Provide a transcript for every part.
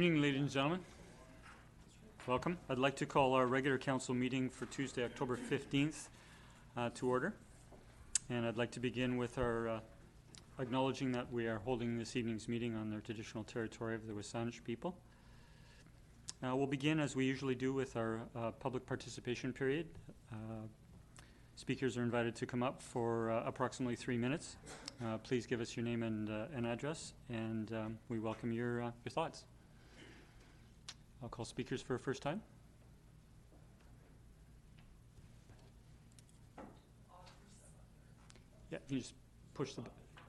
Good evening, ladies and gentlemen. Welcome. I'd like to call our regular council meeting for Tuesday, October 15th to order. And I'd like to begin with our acknowledging that we are holding this evening's meeting on their traditional territory of the Wisanish people. We'll begin, as we usually do, with our public participation period. Speakers are invited to come up for approximately 3 minutes. Please give us your name and address, and we welcome your thoughts. I'll call speakers for a first time. Yeah, you just push the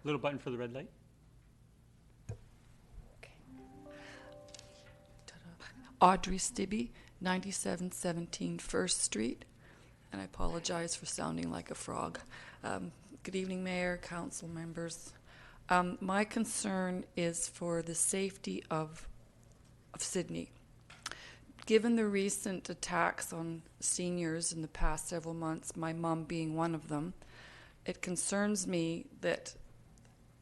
little button for the red light. Okay. Audrey Stibbe, 9717 First Street, and I apologize for sounding like a frog. Good evening, Mayor, council members. My concern is for the safety of Sydney. Given the recent attacks on seniors in the past several months, my mom being one of them, it concerns me that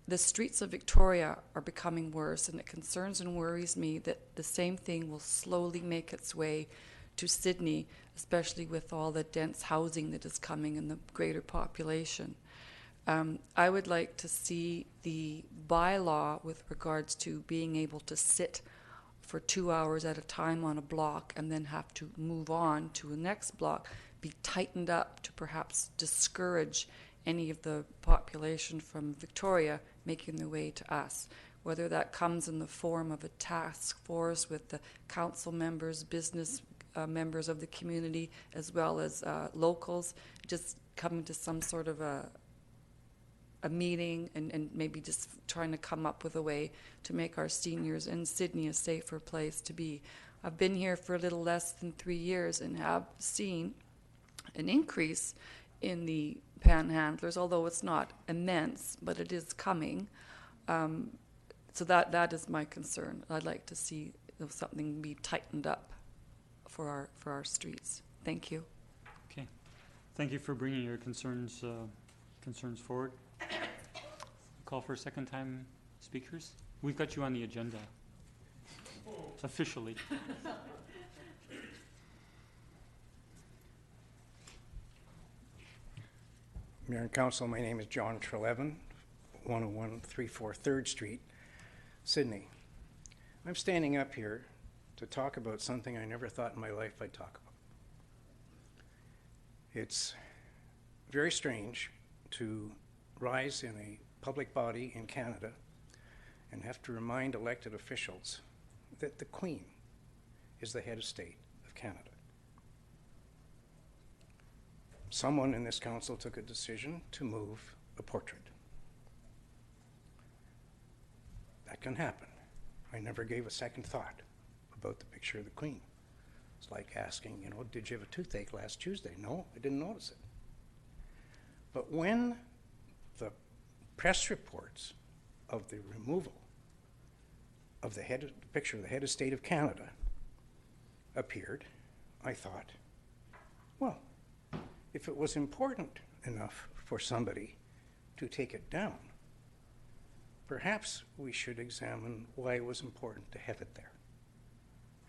the streets of Victoria are becoming worse, and it concerns and worries me that the same thing will slowly make its way to Sydney, especially with all the dense housing that is coming and the greater population. I would like to see the bylaw with regards to being able to sit for 2 hours at a time on a block and then have to move on to the next block be tightened up to perhaps discourage any of the population from Victoria making their way to us. Whether that comes in the form of a task force with the council members, business members of the community, as well as locals, just coming to some sort of a meeting and maybe just trying to come up with a way to make our seniors in Sydney a safer place to be. I've been here for a little less than 3 years and have seen an increase in the panhandlers, although it's not immense, but it is coming. So that is my concern. I'd like to see something be tightened up for our streets. Thank you. Okay. Thank you for bringing your concerns forward. Call for a second time speakers. We've got you on the agenda officially. Mayor and Council, my name is John Trelevin, 10134 3rd Street, Sydney. I'm standing up here to talk about something I never thought in my life I'd talk about. It's very strange to rise in a public body in Canada and have to remind elected officials that the Queen is the head of state of Canada. Someone in this council took a decision to move a portrait. That can happen. I never gave a second thought about the picture of the Queen. It's like asking, did you have a toothache last Tuesday? No, I didn't notice it. But when the press reports of the removal of the picture of the head of state of Canada appeared, I thought, well, if it was important enough for somebody to take it down, perhaps we should examine why it was important to have it there.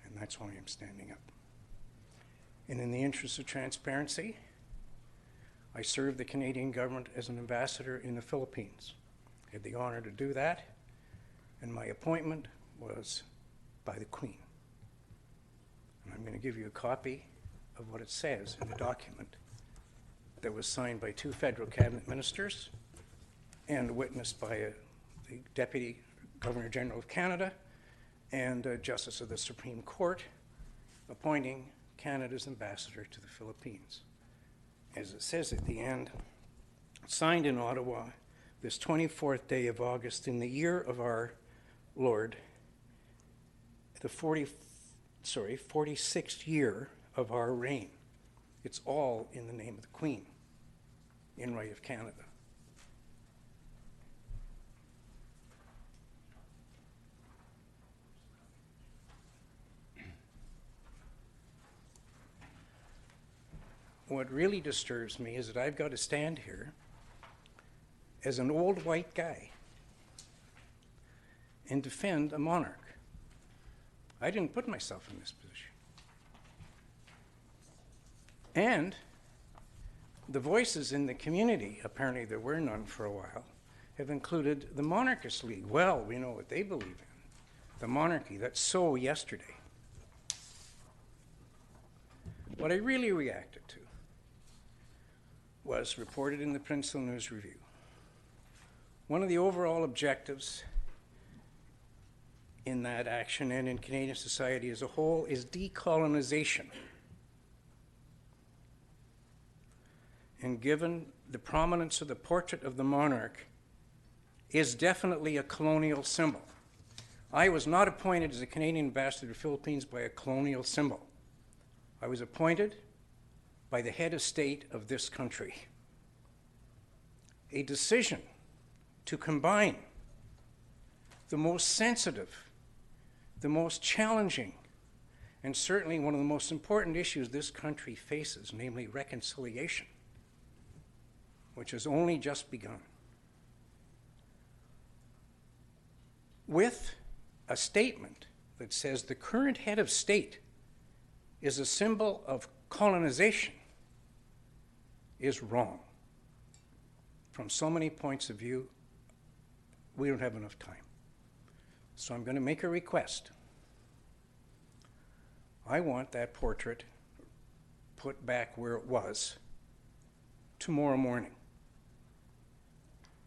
And that's why I'm standing up. And in the interest of transparency, I served the Canadian government as an ambassador in the Philippines. I had the honor to do that, and my appointment was by the Queen. And I'm going to give you a copy of what it says in the document that was signed by 2 federal cabinet ministers and witnessed by the Deputy Governor General of Canada and a Justice of the Supreme Court appointing Canada's ambassador to the Philippines. As it says at the end, signed in Ottawa this 24th day of August in the year of our Lord, the 46th year of our reign. It's all in the name of the Queen, in right of Canada. What really disturbs me is that I've got to stand here as an old white guy and defend a monarch. I didn't put myself in this position. And the voices in the community, apparently there were none for a while, have included the Monarchist League. Well, we know what they believe in. The monarchy, that's so yesterday. What I really reacted to was reported in the Peninsula News Review. One of the overall objectives in that action and in Canadian society as a whole is decolonization. And given the prominence of the portrait of the monarch is definitely a colonial symbol. I was not appointed as a Canadian ambassador to the Philippines by a colonial symbol. I was appointed by the head of state of this country. A decision to combine the most sensitive, the most challenging, and certainly one of the most important issues this country faces, namely reconciliation, which has only just begun, with a statement that says the current head of state is a symbol of colonization, is wrong. From so many points of view, we don't have enough time. So I'm going to make a request. I want that portrait put back where it was tomorrow morning.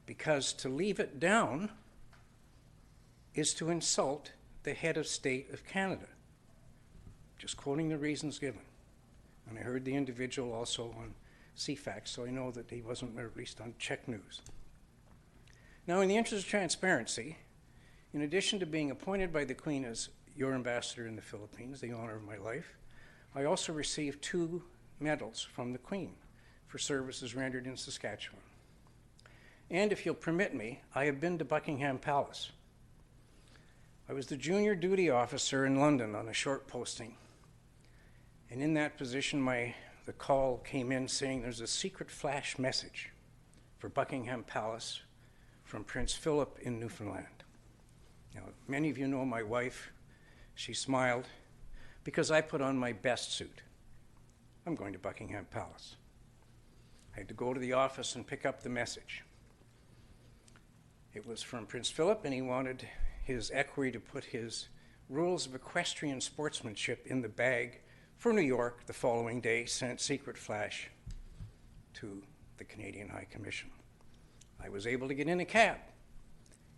Because to leave it down is to insult the head of state of Canada. Just quoting the reasons given. And I heard the individual also on CFAX, so I know that he wasn't released on Czech News. Now, in the interest of transparency, in addition to being appointed by the Queen as your ambassador in the Philippines, the honor of my life, I also received 2 medals from the Queen for services rendered in Saskatchewan. And if you'll permit me, I have been to Buckingham Palace. I was the junior duty officer in London on a short posting. And in that position, the call came in saying there's a secret flash message for Buckingham Palace from Prince Philip in Newfoundland. Now, many of you know my wife. She smiled because I put on my best suit. I'm going to Buckingham Palace. I had to go to the office and pick up the message. It was from Prince Philip, and he wanted his equerry to put his rules of equestrian sportsmanship in the bag for New York the following day, sent secret flash to the Canadian High Commission. I was able to get in a cab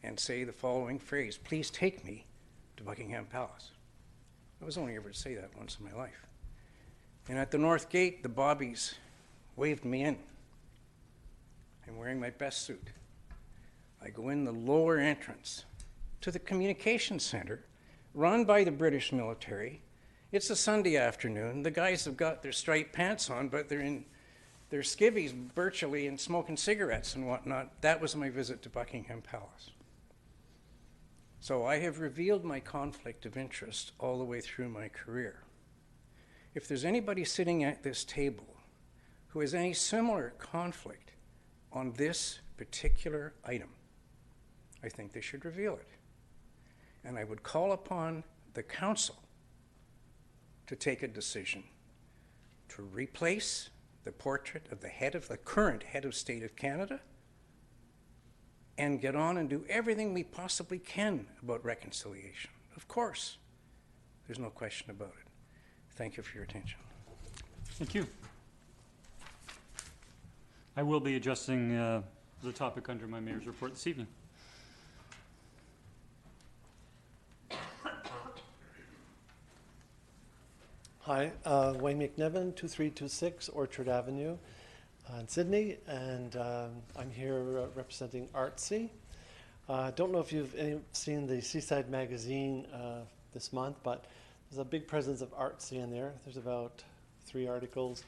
and say the following phrase, "Please take me to Buckingham Palace." I was only ever to say that once in my life. And at the North Gate, the bobbies waved me in. I'm wearing my best suit. I go in the lower entrance to the communications center run by the British military. It's a Sunday afternoon. The guys have got their striped pants on, but they're in their skivvies virtually and smoking cigarettes and whatnot. That was my visit to Buckingham Palace. So I have revealed my conflict of interest all the way through my career. If there's anybody sitting at this table who has any similar conflict on this particular item, I think they should reveal it. And I would call upon the council to take a decision to replace the portrait of the current head of state of Canada and get on and do everything we possibly can about reconciliation. Of course, there's no question about it. Thank you for your attention. Thank you. I will be addressing the topic under my mayor's report this evening. Hi, Wayne McNevin, 2326 Orchard Avenue in Sydney, and I'm here representing Artsy. Don't know if you've seen the Seaside magazine this month, but there's a big presence of Artsy in there. There's about 3 articles.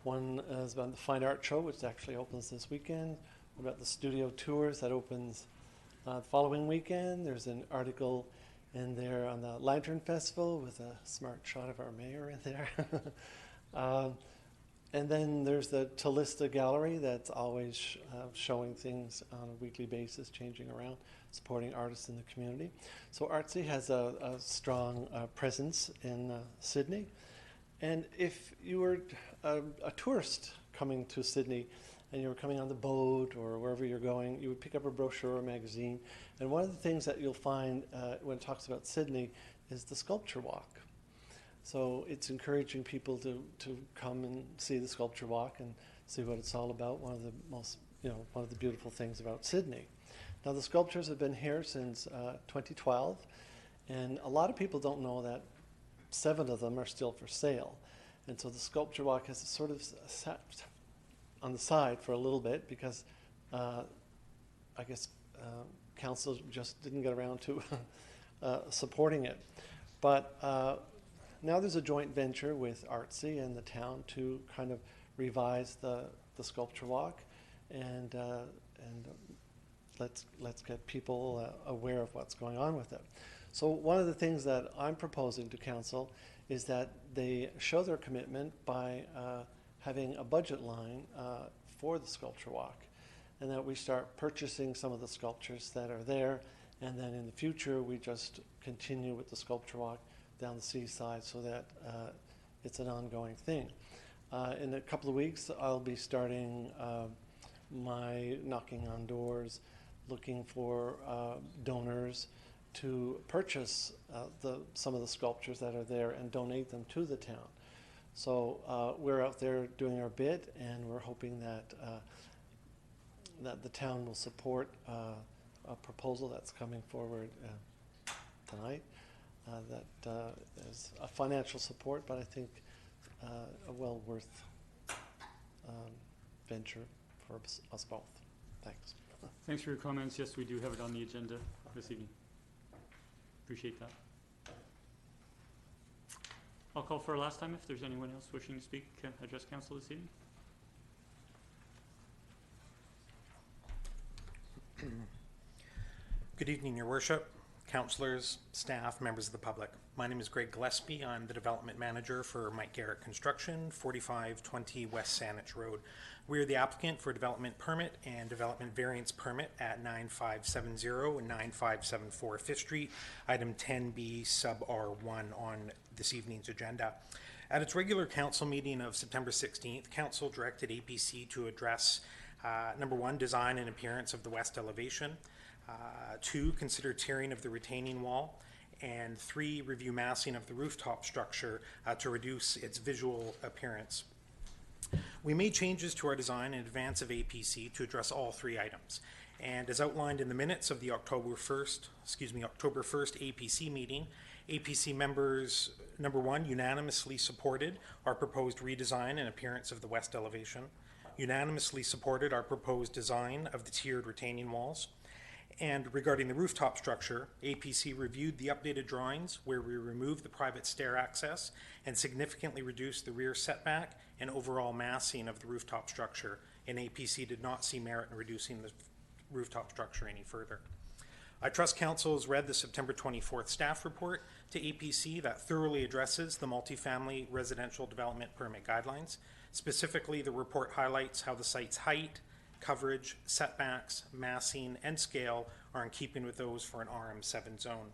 One is about the Fine Art Show, which actually opens this weekend. About the studio tours that opens the following weekend. There's an article in there on the Lantern Festival with a smart shot of our mayor in there. And then there's the Talista Gallery that's always showing things on a weekly basis, changing around, supporting artists in the community. So Artsy has a strong presence in Sydney. And if you were a tourist coming to Sydney and you were coming on the boat or wherever you're going, you would pick up a brochure or a magazine. And one of the things that you'll find when it talks about Sydney is the sculpture walk. So it's encouraging people to come and see the sculpture walk and see what it's all about. One of the most, one of the beautiful things about Sydney. Now the sculptures have been here since 2012, and a lot of people don't know that 7 of them are still for sale. And so the sculpture walk has sort of sat on the side for a little bit because I guess council just didn't get around to supporting it. But now there's a joint venture with Artsy and the town to kind of revise the sculpture walk, and let's get people aware of what's going on with it. So one of the things that I'm proposing to council is that they show their commitment by having a budget line for the sculpture walk, and that we start purchasing some of the sculptures that are there, and then in the future we just continue with the sculpture walk down the seaside so that it's an ongoing thing. In a couple of weeks I'll be starting my knocking on doors, looking for donors to purchase some of the sculptures that are there and donate them to the town. So we're out there doing our bit, and we're hoping that that the town will support a proposal that's coming forward tonight. That is a financial support, but I think a well worth venture for us both. Thanks. Thanks for your comments. Yes, we do have it on the agenda this evening. Appreciate that. I'll call for a last time if there's anyone else wishing to speak, address council this evening. Good evening, Your Worship, councillors, staff, members of the public. My name is Greg Gillespie. I'm the development manager for Mike Garrett Construction, 4520 West Saanich Road. We're the applicant for development permit and development variance permit at 9570 and 9574 5th Street, item 10B sub R1 on this evening's agenda. At its regular council meeting of September 16th, council directed APC to address number 1, design and appearance of the west elevation, 2, consider tiering of the retaining wall, and 3, review massing of the rooftop structure to reduce its visual appearance. We made changes to our design in advance of APC to address all 3 items. And as outlined in the minutes of the October 1st APC meeting, APC members, number 1, unanimously supported our proposed redesign and appearance of the west elevation, unanimously supported our proposed design of the tiered retaining walls. And regarding the rooftop structure, APC reviewed the updated drawings where we removed the private stair access and significantly reduced the rear setback and overall massing of the rooftop structure, and APC did not see merit in reducing the rooftop structure any further. I trust Council has read the September 24th staff report to APC that thoroughly addresses the multifamily residential development permit guidelines. Specifically, the report highlights how the site's height, coverage, setbacks, massing, and scale are in keeping with those for an RM7 zone.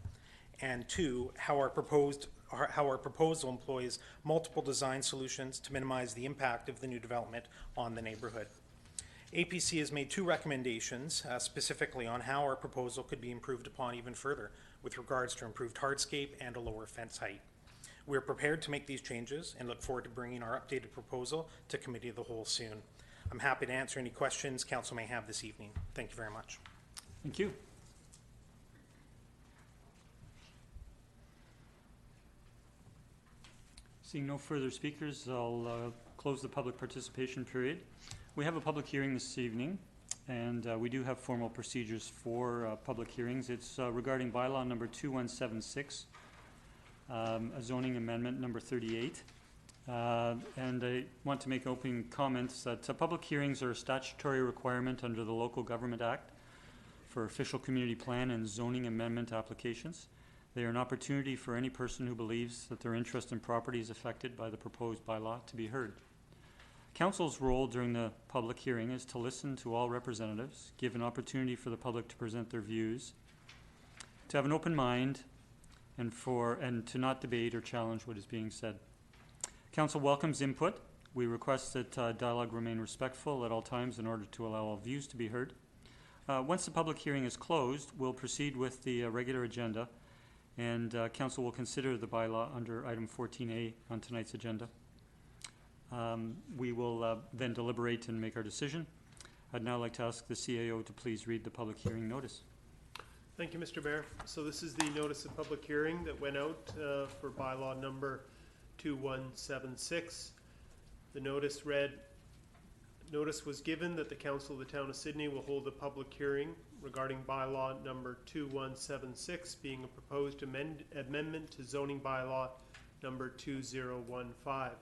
And 2, how our proposal employs multiple design solutions to minimize the impact of the new development on the neighborhood. APC has made 2 recommendations specifically on how our proposal could be improved upon even further with regards to improved hardscape and a lower fence height. We are prepared to make these changes and look forward to bringing our updated proposal to Committee of the Whole soon. I'm happy to answer any questions Council may have this evening. Thank you very much. Thank you. Seeing no further speakers, I'll close the public participation period. We have a public hearing this evening, and we do have formal procedures for public hearings. It's regarding bylaw number 2176, a zoning amendment number 38. And I want to make opening comments that public hearings are a statutory requirement under the Local Government Act for official community plan and zoning amendment applications. They are an opportunity for any person who believes that their interest in property is affected by the proposed bylaw to be heard. Council's role during the public hearing is to listen to all representatives, give an opportunity for the public to present their views, to have an open mind, and to not debate or challenge what is being said. Council welcomes input. We request that dialogue remain respectful at all times in order to allow all views to be heard. Once the public hearing is closed, we'll proceed with the regular agenda, and Council will consider the bylaw under item 14A on tonight's agenda. We will then deliberate and make our decision. I'd now like to ask the CAO to please read the public hearing notice. Thank you, Mr. Mayor. So this is the notice of public hearing that went out for bylaw number 2176. The notice read, notice was given that the Council of the Town of Sydney will hold a public hearing regarding bylaw number 2176, being a proposed amendment to zoning bylaw number 2015.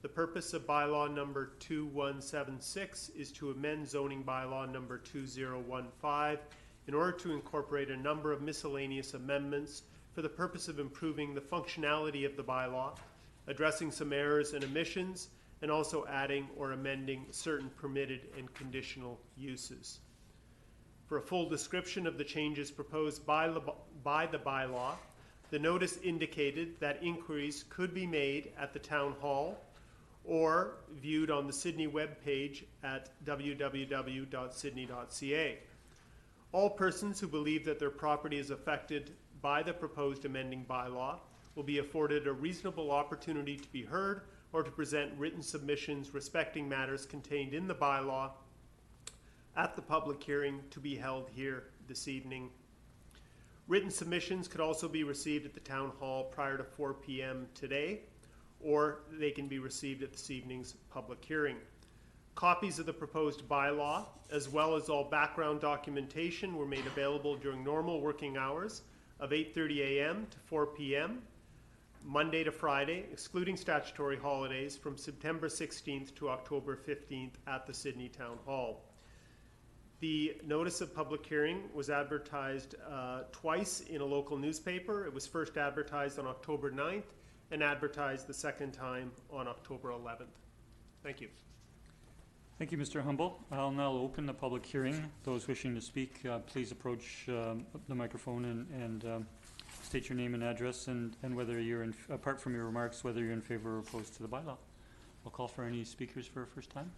The purpose of bylaw number 2176 is to amend zoning bylaw number 2015 in order to incorporate a number of miscellaneous amendments for the purpose of improving the functionality of the bylaw, addressing some errors and omissions, and also adding or amending certain permitted and conditional uses. For a full description of the changes proposed by the bylaw, the notice indicated that inquiries could be made at the Town Hall or viewed on the Sydney webpage at www.sydney.ca. All persons who believe that their property is affected by the proposed amending bylaw will be afforded a reasonable opportunity to be heard or to present written submissions respecting matters contained in the bylaw at the public hearing to be held here this evening. Written submissions could also be received at the Town Hall prior to 4 p.m. today, or they can be received at this evening's public hearing. Copies of the proposed bylaw, as well as all background documentation, were made available during normal working hours of 8:30 a.m. to 4 p.m., Monday to Friday, excluding statutory holidays, from September 16th to October 15th at the Sydney Town Hall. The notice of public hearing was advertised twice in a local newspaper. It was first advertised on October 9th and advertised the second time on October 11th. Thank you. Thank you, Mr. Humble. I'll now open the public hearing. Those wishing to speak, please approach the microphone and state your name and address, and whether you're apart from your remarks, whether you're in favor or opposed to the bylaw. I'll call for any speakers for a first time.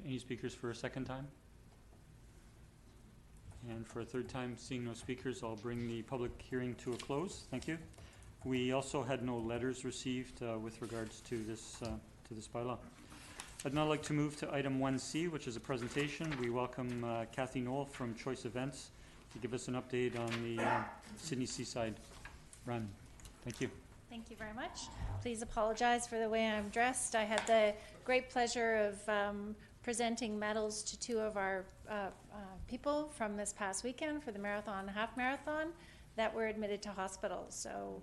Any speakers for a second time? And for a third time, seeing no speakers, I'll bring the public hearing to a close. Thank you. We also had no letters received with regards to this bylaw. I'd now like to move to item 1C, which is a presentation. We welcome Kathy Knoll from Choice Events to give us an update on the Sydney Seaside Run. Thank you. Thank you very much. Please apologize for the way I'm dressed. I had the great pleasure of presenting medals to two of our people from this past weekend for the marathon and half marathon that were admitted to hospital. So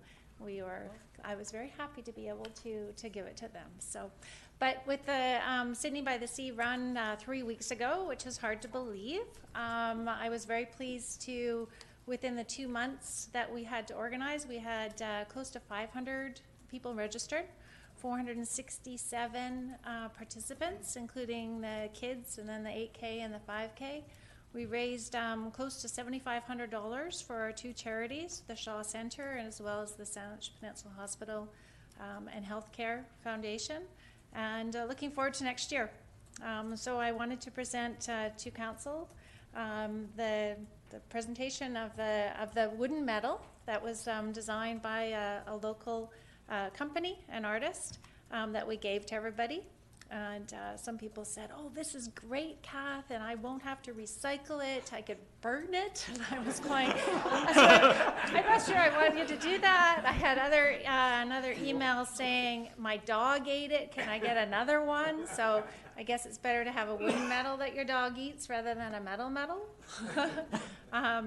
I was very happy to be able to give it to them. So, but with the Sydney by the Sea run 3 weeks ago, which is hard to believe, I was very pleased to, within the 2 months that we had to organize, we had close to 500 people registered, 467 participants, including the kids and then the 8K and the 5K. We raised close to $7,500 for our two charities, the Shaw Center as well as the Sandwich Peninsula Hospital and Healthcare Foundation, and looking forward to next year. So I wanted to present to Council the presentation of the wooden medal that was designed by a local company, an artist, that we gave to everybody. And some people said, "Oh, this is great, Kath, and I won't have to recycle it. I could burn it." And I was going, "I'm not sure I wanted you to do that." I had another email saying, "My dog ate it. Can I get another one?" So I guess it's better to have a wooden medal that your dog eats rather than a metal medal.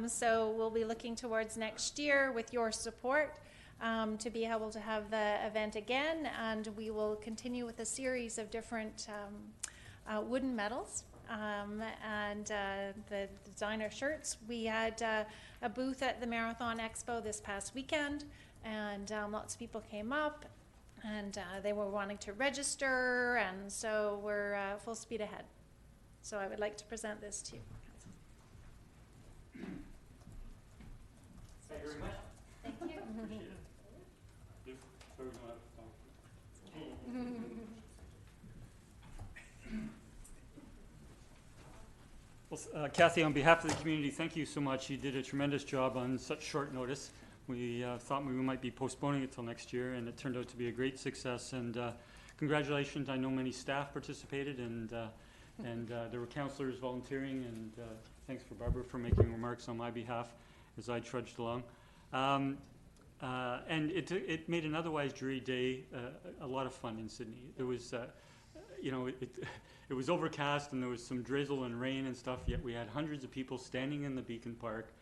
So we'll be looking towards next year with your support to be able to have the event again, and we will continue with a series of different wooden medals and the designer shirts. We had a booth at the Marathon Expo this past weekend, and lots of people came up, And they were wanting to register, and so we're full speed ahead. So I would like to present this to you. Thank you very much. Thank you. Well, Kathy, on behalf of the community, thank you so much. You did a tremendous job on such short notice. We thought we might be postponing it till next year, and it turned out to be a great success. And congratulations. I know many staff participated, and there were councillors volunteering, and thanks for Barbara for making remarks on my behalf as I trudged along. And it made an otherwise dreary day a lot of fun in Sydney. There was, it was overcast, and there was some drizzle and rain and stuff, yet we had hundreds of people standing in the Beacon Park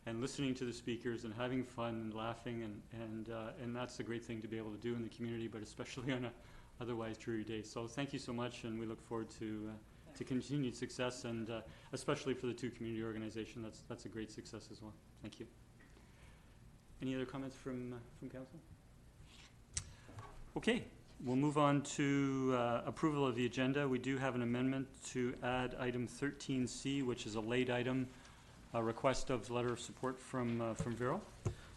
and listening to the speakers and having fun and laughing, and that's a great thing to be able to do in the community, but especially on a otherwise dreary day. So thank you so much, and we look forward to continued success, and especially for the two community organizations. That's a great success as well. Thank you. Any other comments from council? Okay, we'll move on to approval of the agenda. We do have an amendment to add item 13C, which is a late item, a request of letter of support from Vero.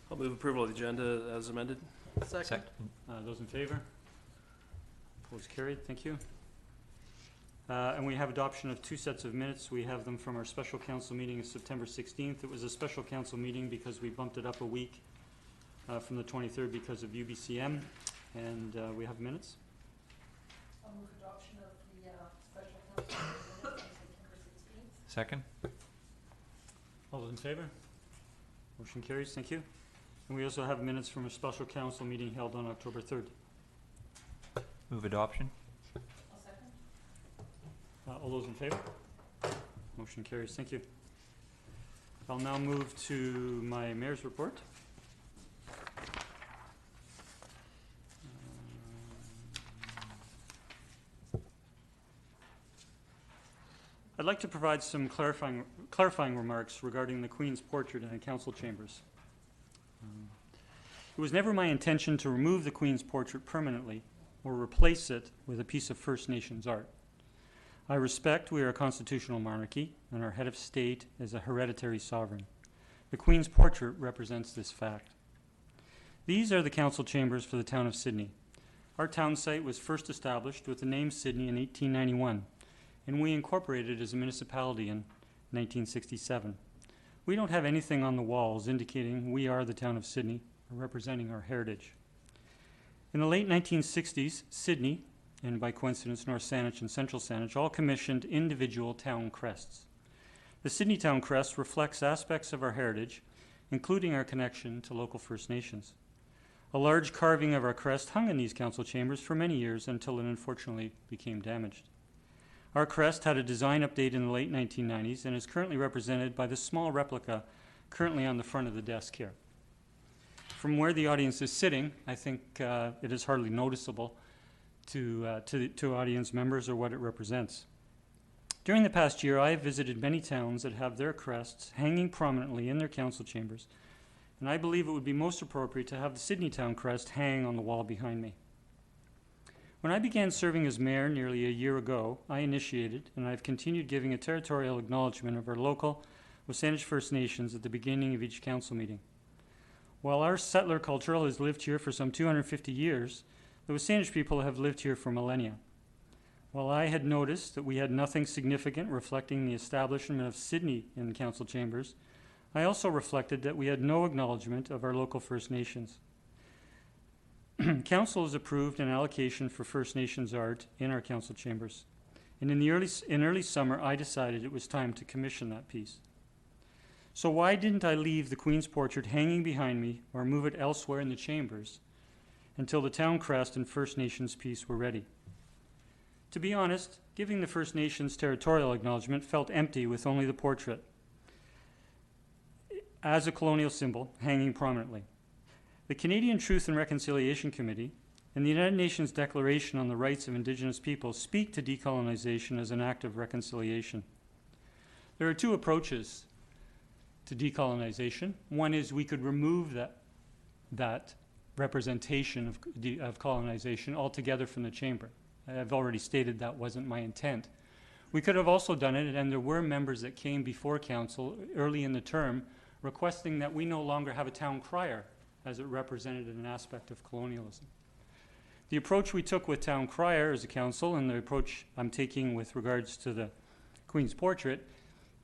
I'll move approval of the agenda as amended. Second. Those in favor? Opposed, carried. Thank you. And we have adoption of two sets of minutes. We have them from our special council meeting of September 16th. It was a special council meeting because we bumped it up a week from the 23rd because of UBCM, and we have minutes. I'll move adoption of the special council minutes on September 16th. Second. All those in favor? Motion carries. Thank you. And we also have minutes from a special council meeting held on October 3rd. Move adoption. I'll second. All those in favor? Motion carries. Thank you. I'll now move to my mayor's report. I'd like to provide some clarifying remarks regarding the Queen's portrait in the council chambers. It was never my intention to remove the Queen's portrait permanently or replace it with a piece of First Nations art. I respect we are a constitutional monarchy and our head of state is a hereditary sovereign. The Queen's portrait represents this fact. These are the council chambers for the town of Sydney. Our town site was first established with the name Sydney in 1891, and we incorporated as a municipality in 1967. We don't have anything on the walls indicating we are the town of Sydney or representing our heritage. In the late 1960s, Sydney, and by coincidence North Saanich and Central Saanich, all commissioned individual town crests. The Sydney Town Crest reflects aspects of our heritage, including our connection to local First Nations. A large carving of our crest hung in these council chambers for many years until it unfortunately became damaged. Our crest had a design update in the late 1990s and is currently represented by the small replica currently on the front of the desk here. From where the audience is sitting, I think it is hardly noticeable to audience members or what it represents. During the past year, I have visited many towns that have their crests hanging prominently in their council chambers, and I believe it would be most appropriate to have the Sydney Town crest hang on the wall behind me. When I began serving as mayor nearly a year ago, I initiated, and I've continued giving a territorial acknowledgement of our local Wasanich First Nations at the beginning of each council meeting. While our settler culture has lived here for some 250 years, the Wasanich people have lived here for millennia. While I had noticed that we had nothing significant reflecting the establishment of Sydney in council chambers, I also reflected that we had no acknowledgement of our local First Nations. Council has approved an allocation for First Nations art in our council chambers, and in early summer I decided it was time to commission that piece. So why didn't I leave the Queen's portrait hanging behind me or move it elsewhere in the chambers until the town crest and First Nations piece were ready? To be honest, giving the First Nations territorial acknowledgement felt empty with only the portrait as a colonial symbol hanging prominently. The Canadian Truth and Reconciliation Committee and the United Nations Declaration on the Rights of Indigenous Peoples speak to decolonization as an act of reconciliation. There are two approaches to decolonization. One is we could remove that representation of colonization altogether from the chamber. I've already stated that wasn't my intent. We could have also done it, and there were members that came before council early in the term requesting that we no longer have a town crier, as it represented an aspect of colonialism. The approach we took with town crier as a council, and the approach I'm taking with regards to the Queen's portrait,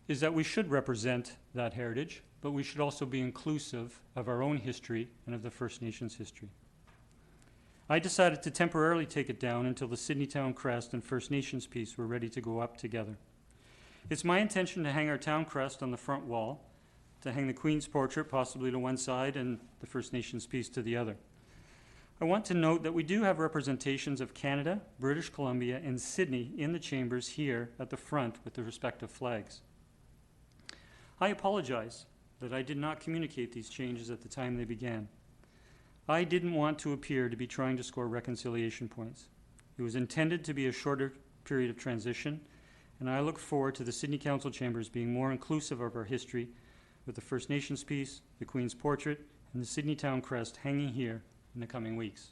is that we should represent that heritage, but we should also be inclusive of our own history and of the First Nations history. I decided to temporarily take it down until the Sydney Town Crest and First Nations piece were ready to go up together. It's my intention to hang our town crest on the front wall, to hang the Queen's portrait possibly to one side and the First Nations piece to the other. I want to note that we do have representations of Canada, British Columbia, and Sydney in the chambers here at the front with the respective flags. I apologize that I did not communicate these changes at the time they began. I didn't want to appear to be trying to score reconciliation points. It was intended to be a shorter period of transition, and I look forward to the Sydney Council chambers being more inclusive of our history with the First Nations piece, the Queen's portrait, and the Sydney Town Crest hanging here in the coming weeks.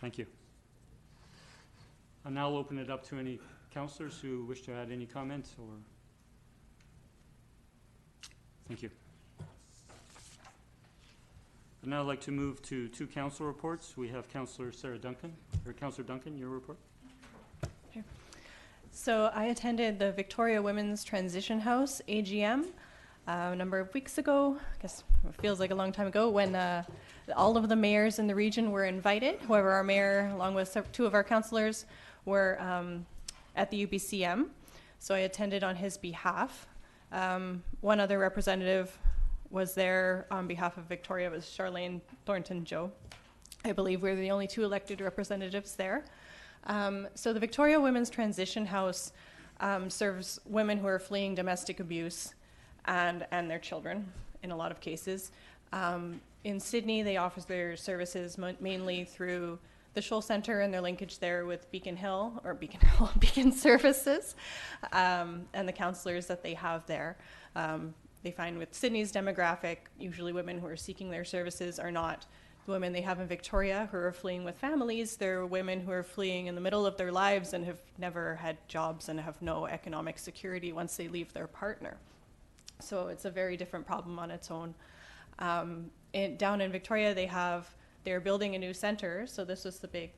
Thank you. I'll now open it up to any councillors who wish to add any comments or... Thank you. I'd now like to move to two council reports. We have Councillor Sarah Duncan, or Councillor Duncan, your report. Sure. So I attended the Victoria Women's Transition House AGM a number of weeks ago. I guess it feels like a long time ago, when all of the mayors in the region were invited. However, our mayor, along with two of our councillors, were at the UBCM. So I attended on his behalf. One other representative was there on behalf of Victoria, was Charlene Thornton-Joe. I believe we're the only two elected representatives there. So the Victoria Women's Transition House serves women who are fleeing domestic abuse and their children in a lot of cases. In Sydney, they offer their services mainly through the Shoal Centre and their linkage there with Beacon Services, and the councillors that they have there. They find with Sydney's demographic, usually women who are seeking their services are not the women they have in Victoria who are fleeing with families. They're women who are fleeing in the middle of their lives and have never had jobs and have no economic security once they leave their partner. So it's a very different problem on its own. Down in Victoria, they're building a new centre. So this was the big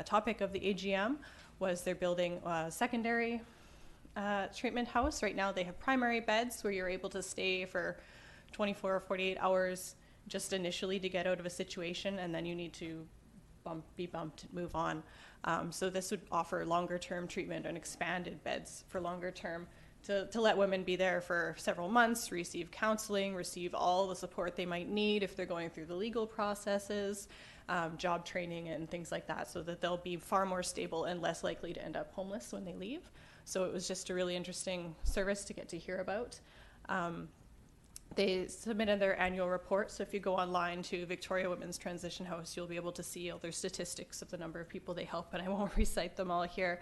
topic of the AGM, was they're building a secondary treatment house. Right now they have primary beds where you're able to stay for 24 or 48 hours just initially to get out of a situation, and then you need to be bumped, move on. So this would offer longer term treatment and expanded beds for longer term to let women be there for several months, receive counseling, receive all the support they might need if they're going through the legal processes, job training and things like that, so that they'll be far more stable and less likely to end up homeless when they leave. So it was just a really interesting service to get to hear about. They submitted their annual report, so if you go online to Victoria Women's Transition House, you'll be able to see all their statistics of the number of people they help, but I won't recite them all here.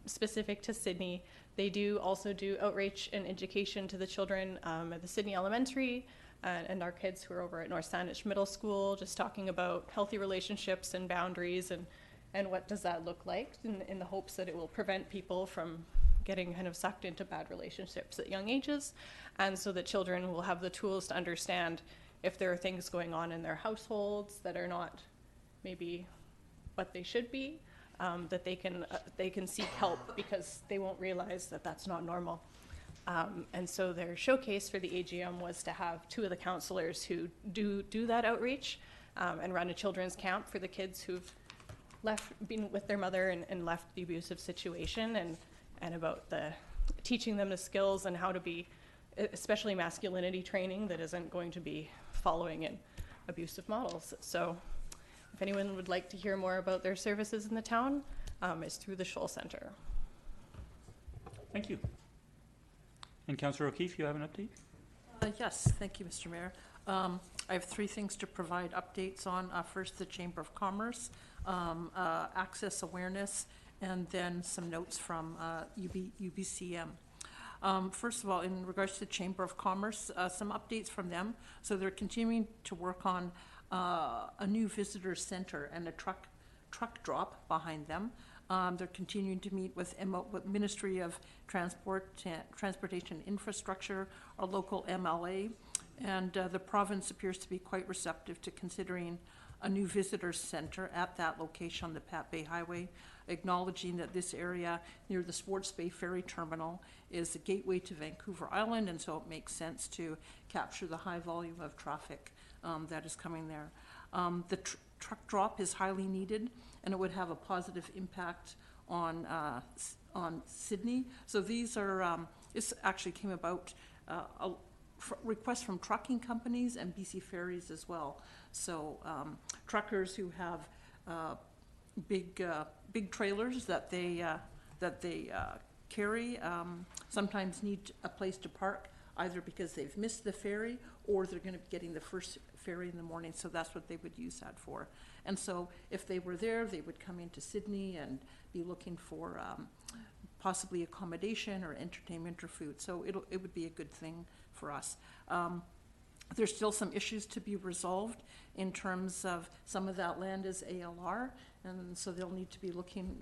Specific to Sydney, they do also do outreach and education to the children at the Sydney Elementary and our kids who are over at North Saanich Middle School, just talking about healthy relationships and boundaries and what does that look like, in the hopes that it will prevent people from getting kind of sucked into bad relationships at young ages, and so that children will have the tools to understand if there are things going on in their households that are not maybe what they should be, that they can seek help because they won't realize that that's not normal. And so their showcase for the AGM was to have two of the councillors who do that outreach and run a children's camp for the kids who've been with their mother and left the abusive situation, and about teaching them the skills and how to be, especially masculinity training that isn't going to be following in abusive models. So if anyone would like to hear more about their services in the town, it's through the Shoal Centre. Thank you. And Councillor O'Keefe, you have an update? Yes, thank you, Mr. Mayor. I have three things to provide updates on. First, the Chamber of Commerce, access awareness, and then some notes from UBCM. First of all, in regards to the Chamber of Commerce, some updates from them. So they're continuing to work on a new visitor center and a truck drop behind them. They're continuing to meet with Ministry of Transportation Infrastructure, our local MLA, and the province appears to be quite receptive to considering a new visitor center at that location on the Pat Bay Highway, acknowledging that this area near the Sports Bay Ferry Terminal is a gateway to Vancouver Island, and so it makes sense to capture the high volume of traffic that is coming there. The truck drop is highly needed, and it would have a positive impact on Sydney. So these are, this actually came about requests from trucking companies and BC Ferries as well. So truckers who have big trailers that they carry sometimes need a place to park, either because they've missed the ferry or they're going to be getting the first ferry in the morning, so that's what they would use that for. And so if they were there, they would come into Sydney and be looking for possibly accommodation or entertainment or food. So it would be a good thing for us. There's still some issues to be resolved in terms of some of that land is ALR, and so they'll need to be looking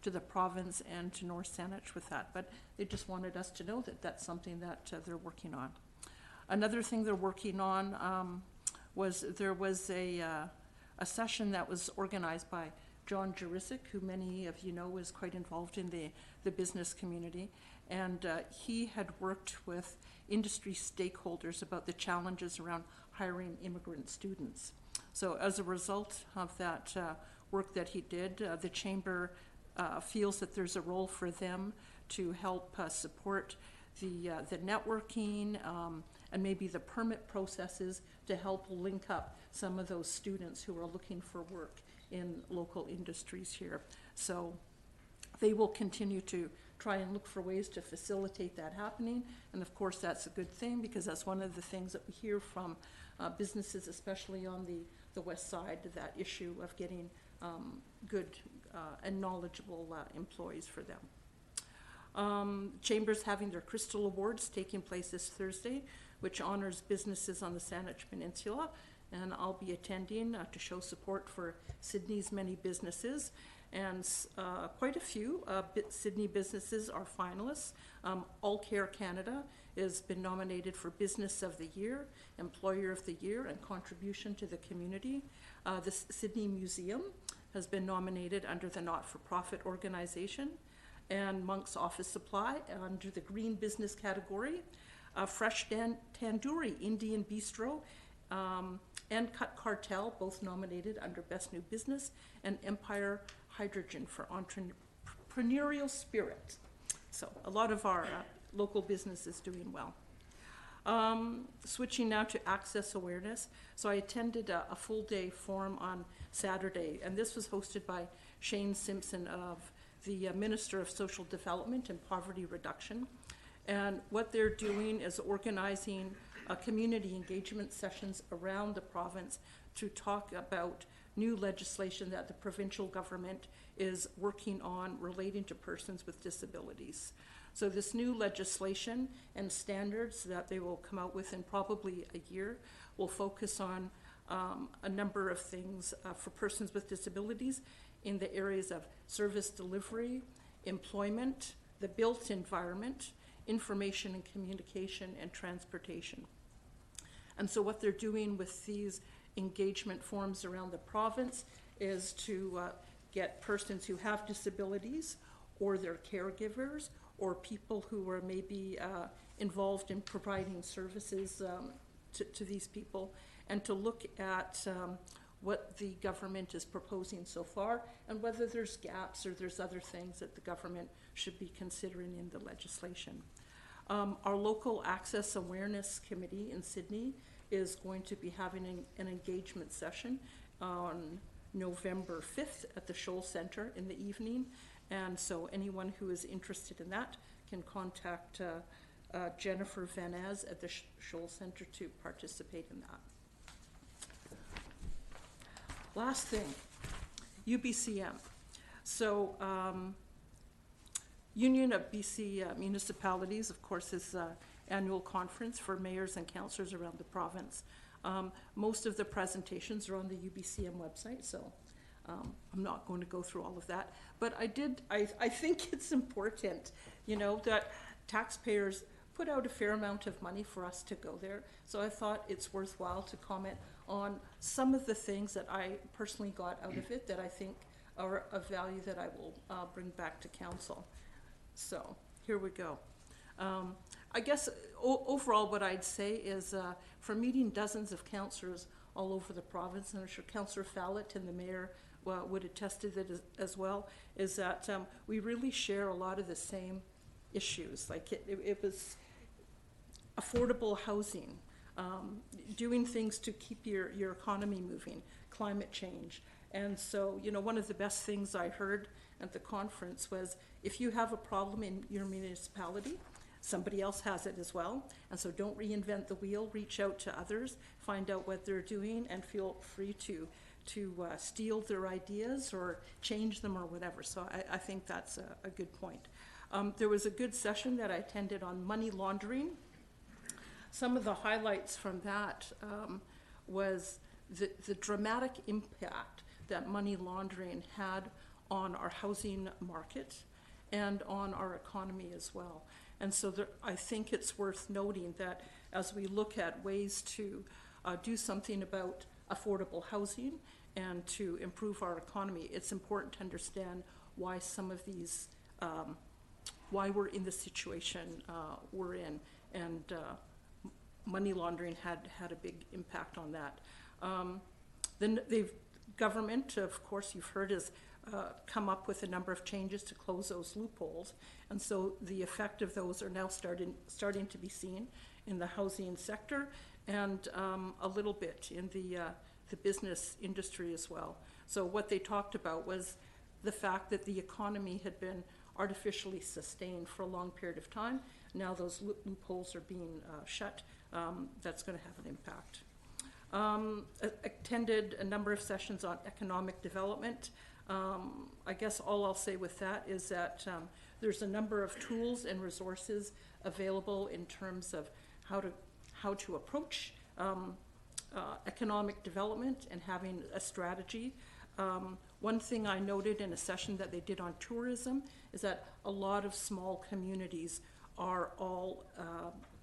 to the province and to North Saanich with that. But they just wanted us to know that that's something that they're working on. Another thing they're working on was there was a session that was organized by John Jurisic, who many of you know is quite involved in the business community, and he had worked with industry stakeholders about the challenges around hiring immigrant students. So as a result of that work that he did, the Chamber feels that there's a role for them to help support the networking and maybe the permit processes to help link up some of those students who are looking for work in local industries here. So they will continue to try and look for ways to facilitate that happening. And of course, that's a good thing, because that's one of the things that we hear from businesses, especially on the west side, that issue of getting good and knowledgeable employees for them. Chamber's having their Crystal Awards taking place this Thursday, which honors businesses on the Saanich Peninsula, and I'll be attending to show support for Sydney's many businesses. And quite a few Sydney businesses are finalists. All Care Canada has been nominated for Business of the Year, Employer of the Year, and Contribution to the Community. The Sydney Museum has been nominated under the not-for-profit organization, and Monk's Office Supply under the Green Business category. Fresh Tandoori Indian Bistro and Cut Cartel, both nominated under Best New Business, and Empire Hydrogen for entrepreneurial spirit. So a lot of our local business is doing well. Switching now to access awareness. So I attended a full day forum on Saturday, and this was hosted by Shane Simpson of the Minister of Social Development and Poverty Reduction. And what they're doing is organizing community engagement sessions around the province to talk about new legislation that the provincial government is working on relating to persons with disabilities. So this new legislation and standards that they will come out with in probably a year will focus on a number of things for persons with disabilities in the areas of service delivery, employment, the built environment, information and communication, and transportation. And so what they're doing with these engagement forums around the province is to get persons who have disabilities or their caregivers or people who are maybe involved in providing services to these people, and to look at what the government is proposing so far and whether there's gaps or there's other things that the government should be considering in the legislation. Our local Access Awareness Committee in Sydney is going to be having an engagement session on November 5th at the Shoal Centre in the evening. And so anyone who is interested in that can contact Jennifer Van Az at the Shoal Centre to participate in that. Last thing, UBCM. So Union of BC Municipalities, of course, is annual conference for mayors and councillors around the province. Most of the presentations are on the UBCM website, so I'm not going to go through all of that. But I think it's important, you know, that taxpayers put out a fair amount of money for us to go there. So I thought it's worthwhile to comment on some of the things that I personally got out of it that I think are of value that I will bring back to council. So here we go. I guess overall what I'd say is from meeting dozens of councillors all over the province, and I'm sure Councillor Fallett and the mayor would attest to that as well, is that we really share a lot of the same issues. Like it was affordable housing, doing things to keep your economy moving, climate change. And so, you know, one of the best things I heard at the conference was if you have a problem in your municipality, somebody else has it as well. And so don't reinvent the wheel, reach out to others, find out what they're doing, and feel free to steal their ideas or change them or whatever. So I think that's a good point. There was a good session that I attended on money laundering. Some of the highlights from that was the dramatic impact that money laundering had on our housing market and on our economy as well. And so I think it's worth noting that as we look at ways to do something about affordable housing and to improve our economy, it's important to understand why some of these, why we're in the situation we're in. And money laundering had a big impact on that. Then government, of course, you've heard, has come up with a number of changes to close those loopholes, and so the effect of those are now starting to be seen in the housing sector and a little bit in the business industry as well. So what they talked about was the fact that the economy had been artificially sustained for a long period of time. Now those loopholes are being shut. That's going to have an impact. Attended a number of sessions on economic development. I guess all I'll say with that is that there's a number of tools and resources available in terms of how to approach economic development and having a strategy. One thing I noted in a session that they did on tourism is that a lot of small communities are all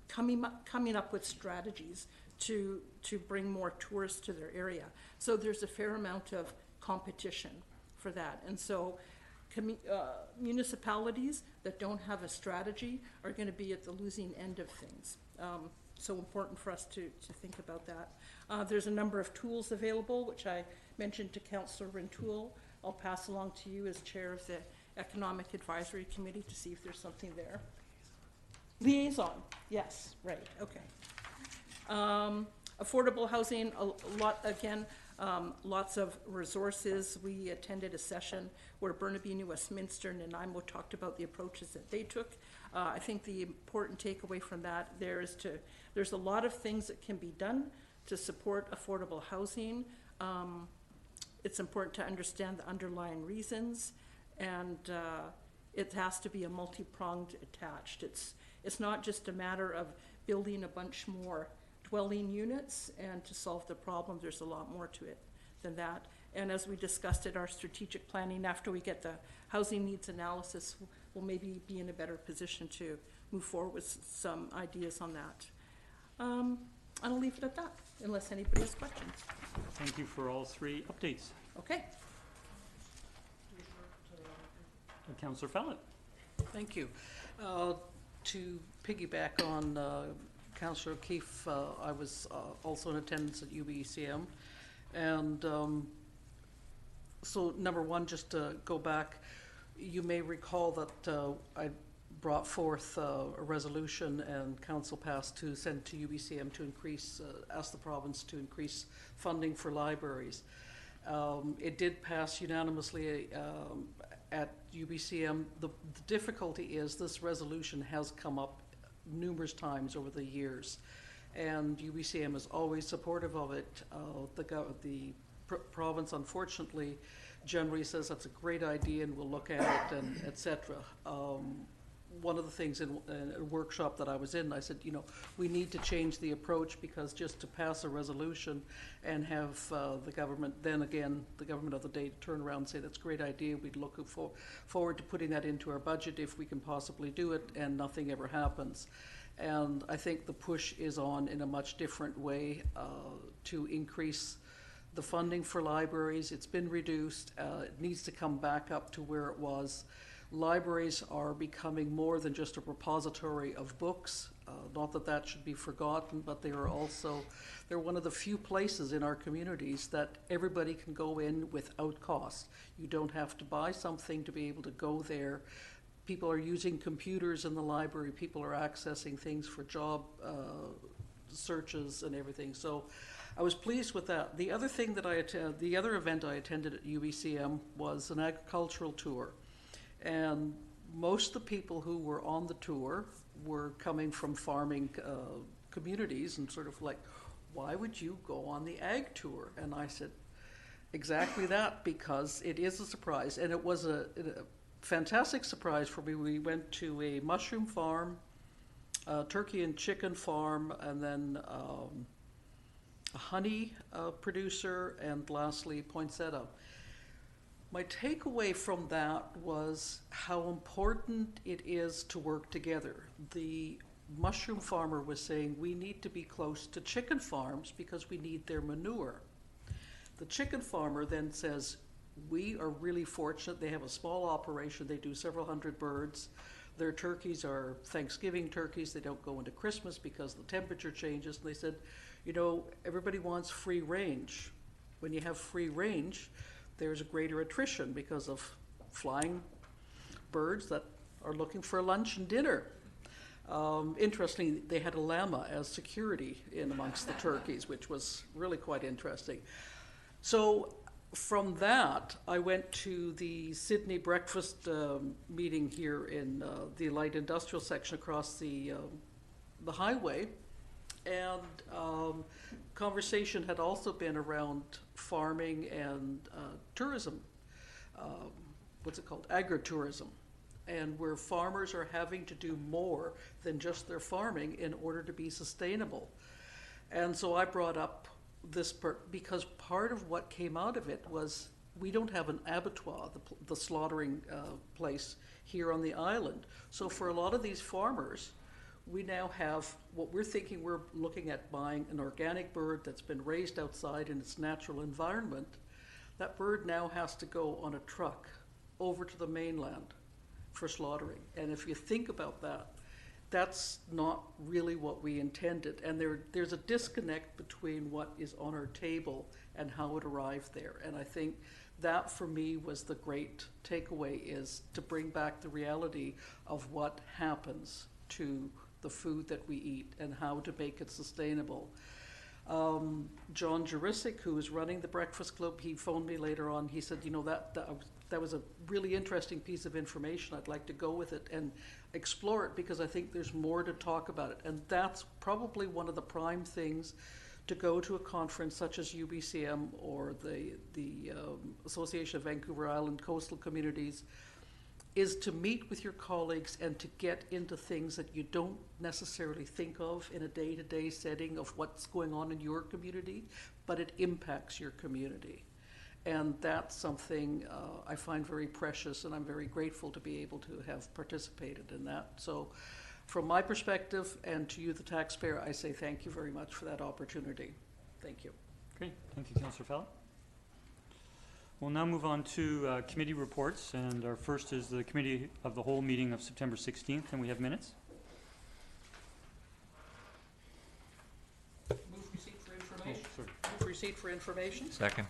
coming up with strategies to bring more tourists to their area. So there's a fair amount of competition for that. And so municipalities that don't have a strategy are going to be at the losing end of things. So important for us to think about that. There's a number of tools available, which I mentioned to Councillor Rintoul. I'll pass along to you as chair of the Economic Advisory Committee to see if there's something there. Liaison, yes, right, okay. Affordable housing, a lot, again, lots of resources. We attended a session where Burnaby, New Westminster, and Nanaimo talked about the approaches that they took. I think the important takeaway from that there's a lot of things that can be done to support affordable housing. It's important to understand the underlying reasons, and it has to be a multi-pronged attached. It's not just a matter of building a bunch more dwelling units and to solve the problem. There's a lot more to it than that. And as we discussed at our strategic planning, after we get the housing needs analysis, we'll maybe be in a better position to move forward with some ideas on that. I'll leave it at that, unless anybody has questions. Thank you for all three updates. Okay. Councillor Fallett. Thank you. To piggyback on Councillor O'Keefe, I was also in attendance at UBCM, and so number one, just to go back, you may recall that I brought forth a resolution and council passed to send to UBCM to increase, ask the province to increase funding for libraries. It did pass unanimously at UBCM. The difficulty is this resolution has come up numerous times over the years, and UBCM is always supportive of it. The province, unfortunately, generally says that's a great idea and we'll look at it and et cetera. One of the things in a workshop that I was in, I said, you know, we need to change the approach, because just to pass a resolution and have the government, then again, the government of the day, turn around and say, that's a great idea, we'd look forward to putting that into our budget if we can possibly do it, and nothing ever happens. And I think the push is on in a much different way to increase the funding for libraries. It's been reduced. It needs to come back up to where it was. Libraries are becoming more than just a repository of books. Not that that should be forgotten, but they are also, they're one of the few places in our communities that everybody can go in without cost. You don't have to buy something to be able to go there. People are using computers in the library. People are accessing things for job searches and everything. So I was pleased with that. The other thing that the other event I attended at UBCM was an agricultural tour. And most of the people who were on the tour were coming from farming communities, and sort of like, why would you go on the ag tour? And I said, exactly that, because it is a surprise. And it was a fantastic surprise for me. We went to a mushroom farm, a turkey and chicken farm, and then a honey producer, and lastly, poinsettia. My takeaway from that was how important it is to work together. The mushroom farmer was saying we need to be close to chicken farms because we need their manure. The chicken farmer then says, we are really fortunate. They have a small operation. They do several hundred birds. Their turkeys are Thanksgiving turkeys. They don't go into Christmas because the temperature changes. And they said, you know, everybody wants free range. When you have free range, there's a greater attrition because of flying birds that are looking for lunch and dinner. Interestingly, they had a llama as security in amongst the turkeys, which was really quite interesting. So from that, I went to the Sydney breakfast meeting here in the light industrial section across the highway. And conversation had also been around farming and tourism. What's it called? Agritourism. And where farmers are having to do more than just their farming in order to be sustainable. And so I brought up this part because part of what came out of it was we don't have an abattoir, the slaughtering place here on the island. So for a lot of these farmers, we now have what we're thinking, we're looking at buying an organic bird that's been raised outside in its natural environment. That bird now has to go on a truck over to the mainland for slaughtering. And if you think about that, that's not really what we intended. And there's a disconnect between what is on our table and how it arrived there. And I think that for me was the great takeaway, is to bring back the reality of what happens to the food that we eat and how to make it sustainable. John Jurisic, who is running the Breakfast Club, he phoned me later on. He said, you know, that was a really interesting piece of information. I'd like to go with it and explore it because I think there's more to talk about it. And that's probably one of the prime things to go to a conference such as UBCM or the Association of Vancouver Island Coastal Communities, is to meet with your colleagues and to get into things that you don't necessarily think of in a day-to-day setting of what's going on in your community, but it impacts your community. And that's something I find very precious, and I'm very grateful to be able to have participated in that. So from my perspective, and to you, the taxpayer, I say thank you very much for that opportunity. Thank you. Great, thank you, Councillor Fallon. We'll now move on to committee reports, and our first is the Committee of the Whole meeting of September 16th, and we have minutes. Move receipt for information. Oh, sorry. Move receipt for information. Second.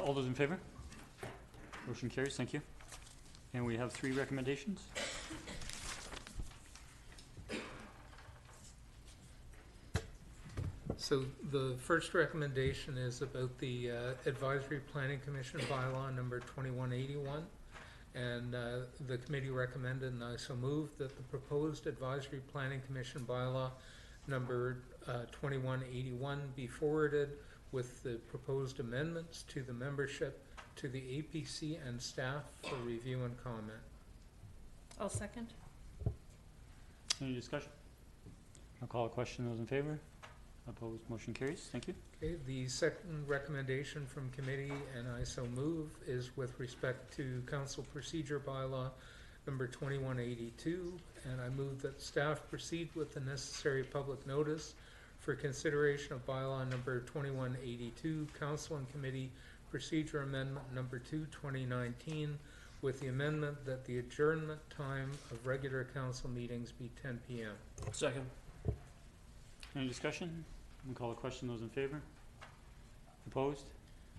All those in favor? Motion carries, thank you. And we have 3 recommendations. So the first recommendation is about the Advisory Planning Commission bylaw number 2181. And the committee recommended, and I so moved, that the proposed Advisory Planning Commission bylaw number 2181 be forwarded with the proposed amendments to the membership to the APC and staff for review and comment. I'll second. Any discussion? I'll call a question. Those in favor? Opposed? Motion carries. Thank you. Okay, the second recommendation from committee, and I so move, is with respect to council procedure bylaw number 2182, and I move that staff proceed with the necessary public notice for consideration of bylaw number 2182, council and committee procedure amendment number 2, 2019, with the amendment that the adjournment time of regular council meetings be 10 p.m. Second. Any discussion? We'll call a question. Those in favor? Opposed?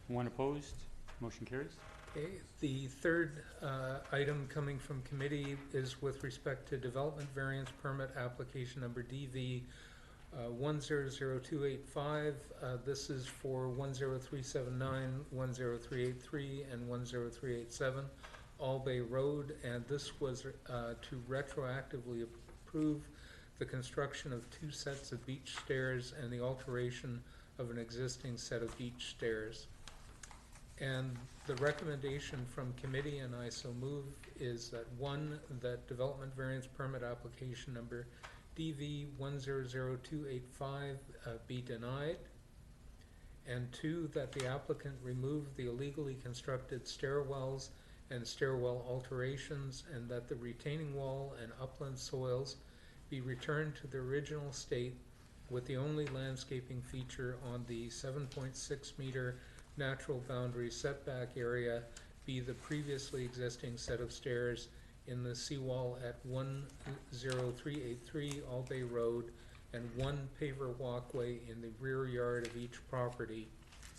One opposed. Motion carries. Okay, the third item coming from committee is with respect to development variance permit application number DV 100285. This is for 10379, 10383, and 10387 All Bay Road, and this was to retroactively approve the construction of 2 sets of beach stairs and the alteration of an existing set of beach stairs. And the recommendation from committee, and I so move, is that 1, that development variance permit application number DV 100285 be denied, and 2, that the applicant remove the illegally constructed stairwells and stairwell alterations, and that the retaining wall and upland soils be returned to the original state, with the only landscaping feature on the 7.6 meter natural boundary setback area be the previously existing set of stairs in the seawall at 10383 All Bay Road, and 1 paver walkway in the rear yard of each property,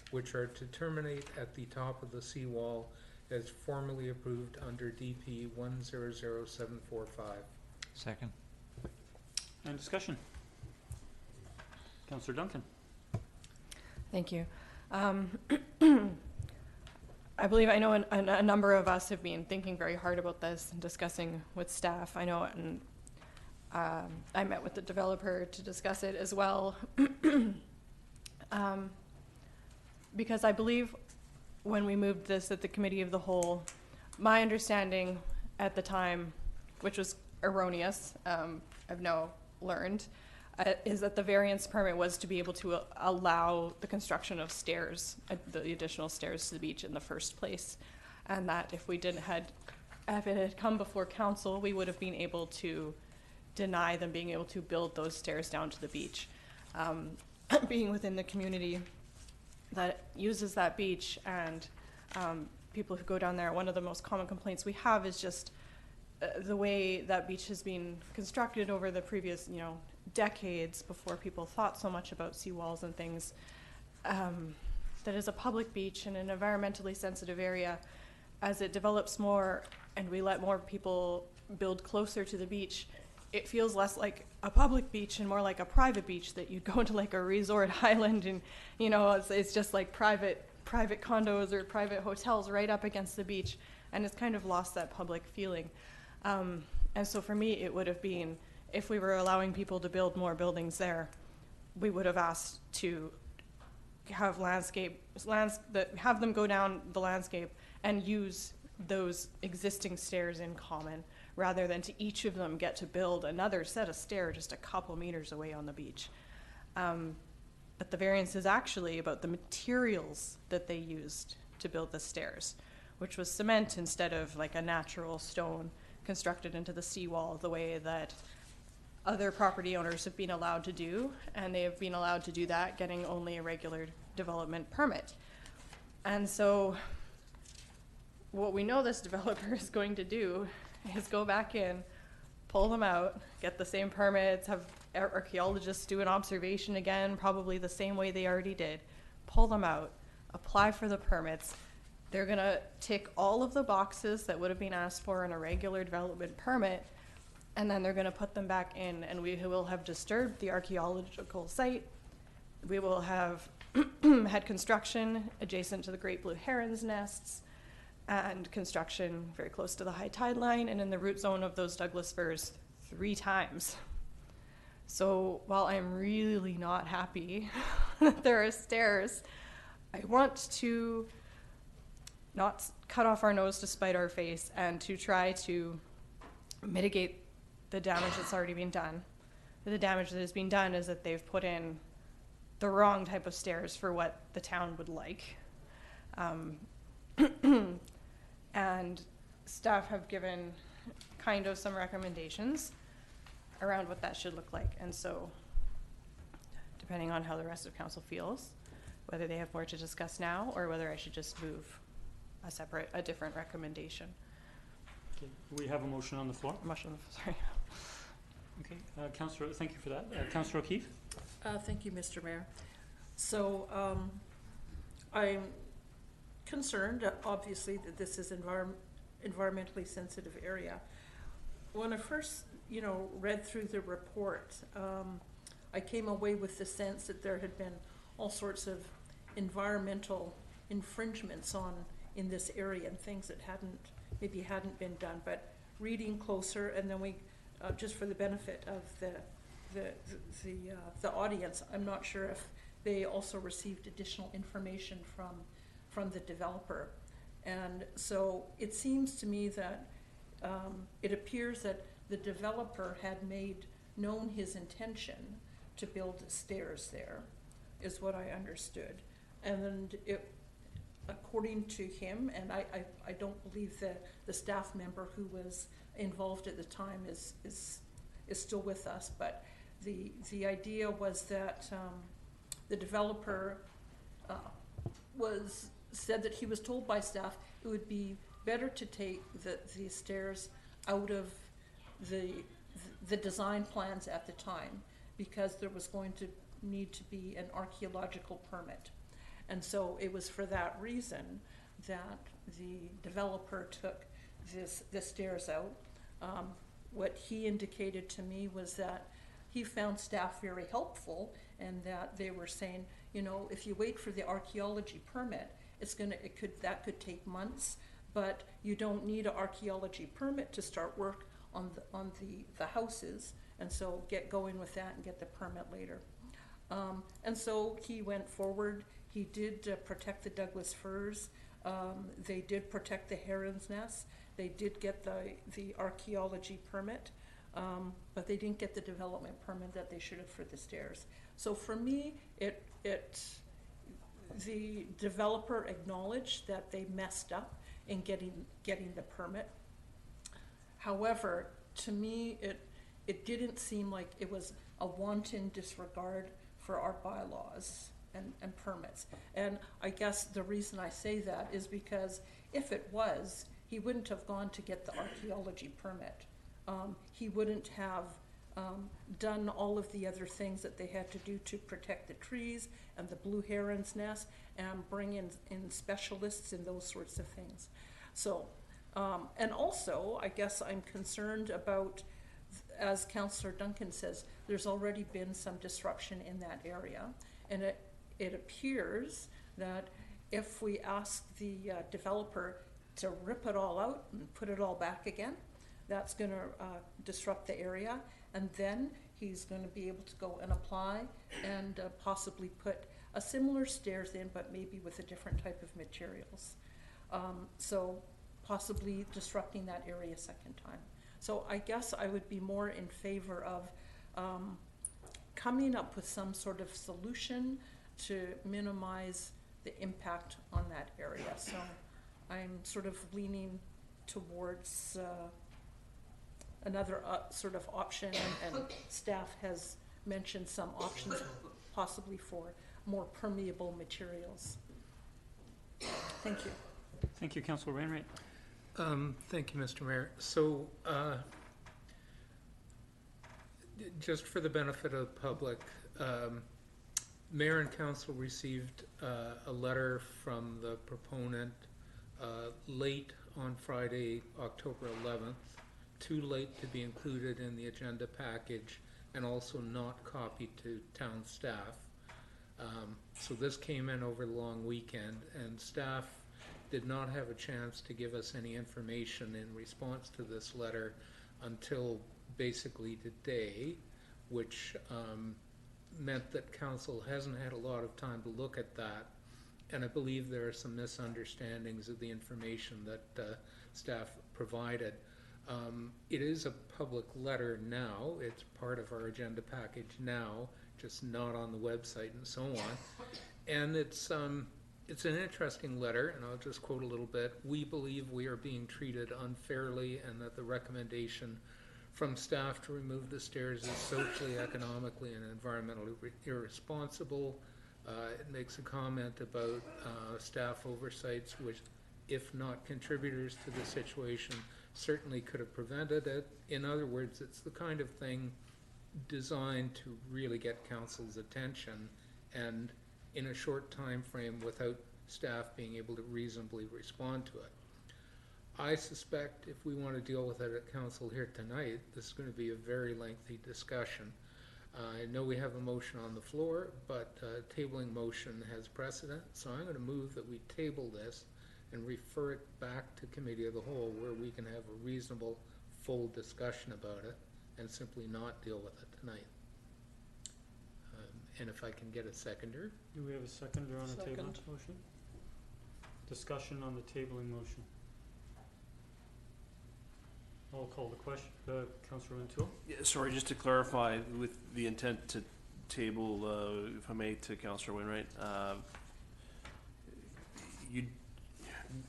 which are to terminate at the top of the seawall as formally approved under DP 100745. Second. Any discussion? Councillor Duncan. Thank you. I believe I know a number of us have been thinking very hard about this and discussing with staff. I know, and I met with the developer to discuss it as well. Because I believe when we moved this at the Committee of the Whole, my understanding at the time, which was erroneous, I've now learned, is that the variance permit was to be able to allow the construction of stairs, the additional stairs to the beach in the first place. And that if it had come before council, we would have been able to deny them being able to build those stairs down to the beach. Being within the community that uses that beach, and people who go down there, one of the most common complaints we have is just the way that beach has been constructed over the previous, decades before people thought so much about seawalls and things. That is a public beach in an environmentally sensitive area. As it develops more and we let more people build closer to the beach, it feels less like a public beach and more like a private beach that you'd go to, like a resort island, and it's just like private condos or private hotels right up against the beach, and it's kind of lost that public feeling. And so for me, it would have been, if we were allowing people to build more buildings there, we would have asked to have have them go down the landscape and use those existing stairs in common, rather than to each of them get to build another set of stairs just a couple meters away on the beach. But the variance is actually about the materials that they used to build the stairs, which was cement instead of like a natural stone constructed into the seawall, the way that other property owners have been allowed to do, and they have been allowed to do that getting only a regular development permit. And so what we know this developer is going to do is go back in, pull them out, get the same permits, have archaeologists do an observation again, probably the same way they already did, pull them out, apply for the permits. They're gonna tick all of the boxes that would have been asked for in a regular development permit, and then they're going to put them back in, and we will have disturbed the archaeological site. We will have had construction adjacent to the great blue heron's nests, and construction very close to the high tide line and in the root zone of those Douglas firs 3 times. So while I'm really not happy that there are stairs, I want to not cut off our nose to spite our face and to try to mitigate the damage that's already been done. The damage that has been done is that they've put in the wrong type of stairs for what the town would like. And staff have given kind of some recommendations around what that should look like. And so, depending on how the rest of council feels, whether they have more to discuss now or whether I should just move a different recommendation. Okay. We have a motion on the floor. Sorry. Okay, Councillor, thank you for that. Councillor O'Keefe? Thank you, Mr. Mayor. So I'm concerned, obviously, that this is environmentally sensitive area. When I first, read through the report, I came away with the sense that there had been all sorts of environmental infringements in this area and things that maybe hadn't been done. But reading closer, and then we, just for the benefit of the audience, I'm not sure if they also received additional information from the developer. And so it seems to me that it appears that the developer had made known his intention to build stairs there, is what I understood. And according to him, and I don't believe that the staff member who was involved at the time is still with us, but the idea was that the developer said that he was told by staff it would be better to take the stairs out of the design plans at the time, because there was going to need to be an archaeological permit. And so it was for that reason that the developer took the stairs out. What he indicated to me was that he found staff very helpful, and that they were saying, if you wait for the archaeology permit, that could take months, but you don't need an archaeology permit to start work on the houses, and so get going with that and get the permit later. And so he went forward. He did protect the Douglas firs. They did protect the heron's nest. They did get the archaeology permit, but they didn't get the development permit that they should have for the stairs. So for me, the developer acknowledged that they messed up in getting the permit. However, to me, it didn't seem like it was a wanton disregard for our bylaws and permits. And I guess the reason I say that is because if it was, he wouldn't have gone to get the archaeology permit. He wouldn't have done all of the other things that they had to do to protect the trees and the blue heron's nest and bring in specialists and those sorts of things. So, and also, I guess I'm concerned about, as Councillor Duncan says, there's already been some disruption in that area, and it appears that if we ask the developer to rip it all out and put it all back again, that's going to disrupt the area, and then he's going to be able to go and apply and possibly put a similar stairs in, but maybe with a different type of materials. So possibly disrupting that area a second time. So I guess I would be more in favor of coming up with some sort of solution to minimize the impact on that area. So I'm sort of leaning towards another sort of option, and staff has mentioned some options possibly for more permeable materials. Thank you. Thank you, Councillor Wainwright. Thank you, Mr. Mayor. So, just for the benefit of the public, Mayor and Council received a letter from the proponent late on Friday, October 11th, too late to be included in the agenda package, and also not copied to town staff. So this came in over the long weekend, and staff did not have a chance to give us any information in response to this letter until basically today, which meant that council hasn't had a lot of time to look at that. And I believe there are some misunderstandings of the information that staff provided. It is a public letter now. It's part of our agenda package now, just not on the website and so on. And it's an interesting letter, and I'll just quote a little bit. We believe we are being treated unfairly and that the recommendation from staff to remove the stairs is socially, economically, and environmentally irresponsible. It makes a comment about staff oversights, which, if not contributors to the situation, certainly could have prevented it. In other words, it's the kind of thing designed to really get council's attention, and in a short time frame without staff being able to reasonably respond to it. I suspect if we want to deal with it at council here tonight, this is going to be a very lengthy discussion. I know we have a motion on the floor, but tabling motion has precedent, so I'm going to move that we table this and refer it back to committee of the whole, where we can have a reasonable, full discussion about it and simply not deal with it tonight. And if I can get a seconder. Do we have a seconder on the tabling motion? Discussion on the tabling motion. I'll call the question. Councillor Untitled? Yeah, sorry, just to clarify, with the intent to table, if I may, to Councillor Wainwright,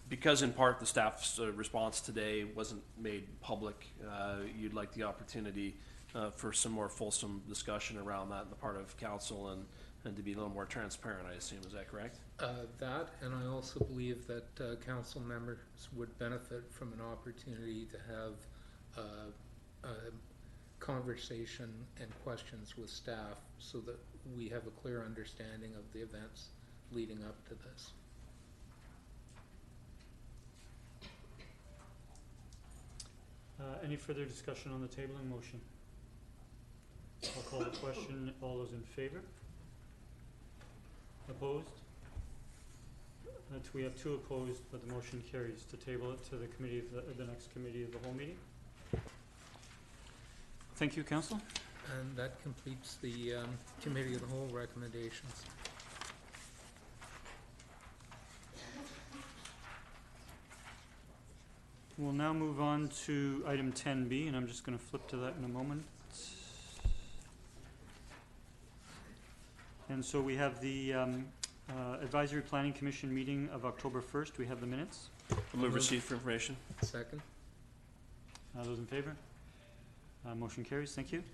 because in part the staff's response today wasn't made public, you'd like the opportunity for some more fulsome discussion around that on the part of council and to be a little more transparent, I assume. Is that correct? That, and I also believe that council members would benefit from an opportunity to have a conversation and questions with staff so that we have a clear understanding of the events leading up to this. Any further discussion on the tabling motion? I'll call the question. All those in favor? Opposed? We have 2 opposed, but the motion carries to table it to the committee of the next committee of the whole meeting. Thank you, Council. And that completes the committee of the whole recommendations. We'll now move on to item 10B, and I'm just going to flip to that in a moment. And so we have the Advisory Planning Commission meeting of October 1st. We have the minutes. I'll move receipt for information. Second. Those in favor? Motion carries. Thank you.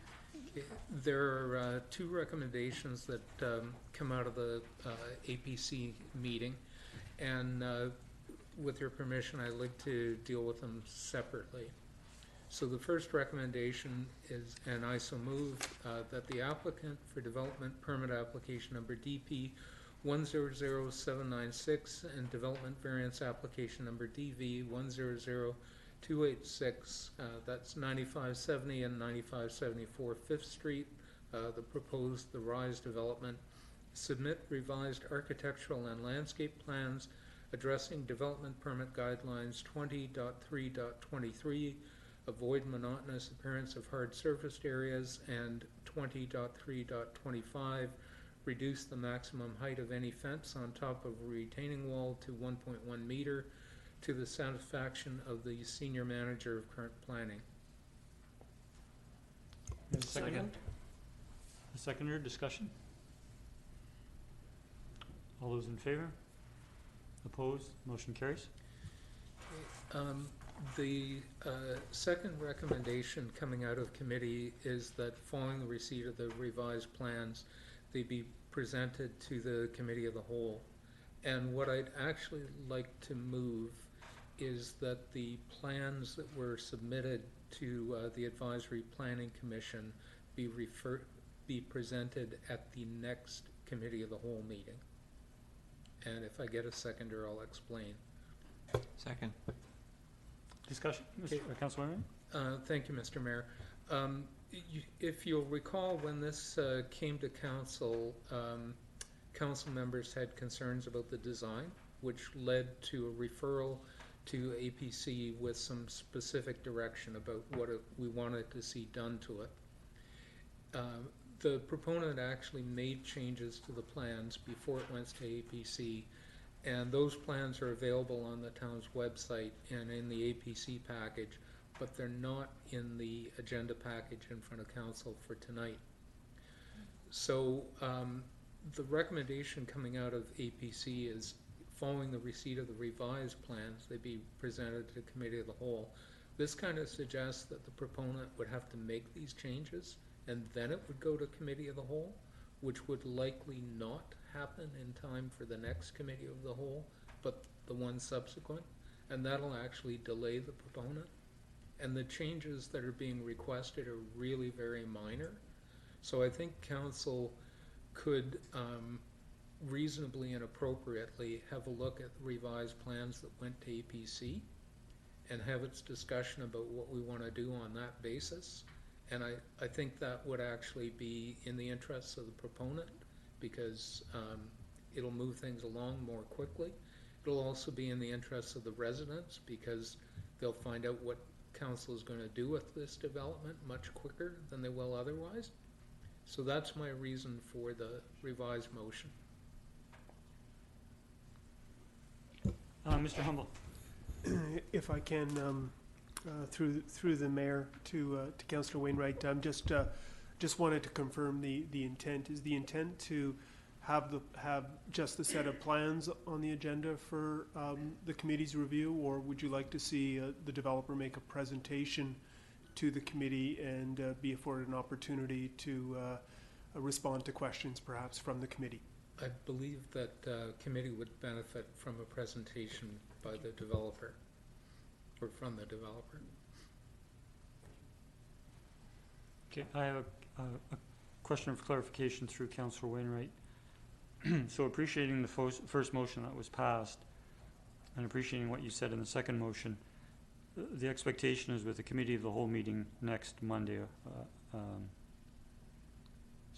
Okay. There are 2 recommendations that come out of the APC meeting, and with your permission, I'd like to deal with them separately. So the first recommendation is, and I so move, that the applicant for development permit application number DP 100796 and development variance application number DV 100286, that's 9570 and 9574 5th Street, the rise development, submit revised architectural and landscape plans addressing development permit guidelines 20.3.23, avoid monotonous appearance of hard surfaced areas, and 20.3.25, reduce the maximum height of any fence on top of a retaining wall to 1.1 meter to the satisfaction of the senior manager of current planning. Second. A seconder, discussion? All those in favor? Opposed? Motion carries. The second recommendation coming out of committee is that following the receipt of the revised plans, they be presented to the committee of the whole. And what I'd actually like to move is that the plans that were submitted to the Advisory Planning Commission be presented at the next committee of the whole meeting. And if I get a seconder, I'll explain. Second. Discussion? Okay. Councillor Wainwright? Thank you, Mr. Mayor. If you'll recall, when this came to council, council members had concerns about the design, which led to a referral to APC with some specific direction about what we wanted to see done to it. the proponent actually made changes to the plans before it went to APC, and those plans are available on the town's website and in the APC package, but they're not in the agenda package in front of council for tonight. So the recommendation coming out of APC is, following the receipt of the revised plans, they be presented to the committee of the whole. This kind of suggests that the proponent would have to make these changes and then it would go to committee of the whole, which would likely not happen in time for the next committee of the whole, but the one subsequent, and that'll actually delay the proponent. And the changes that are being requested are really very minor. So I think council could reasonably and appropriately have a look at the revised plans that went to APC and have its discussion about what we want to do on that basis. And I think that would actually be in the interests of the proponent, because it'll move things along more quickly. It'll also be in the interests of the residents, because they'll find out what council is going to do with this development much quicker than they will otherwise. So that's my reason for the revised motion. Mr. Humble. If I can, through the mayor to Councillor Wainwright, just wanted to confirm the intent. Is the intent to have just the set of plans on the agenda for the committee's review, or would you like to see the developer make a presentation to the committee and be afforded an opportunity to respond to questions perhaps from the committee? I believe that committee would benefit from a presentation by the developer, or from the developer. Okay, I have a question of clarification through Councillor Wainwright. So appreciating the first motion that was passed and appreciating what you said in the second motion, the expectation is with the committee of the whole meeting next Monday,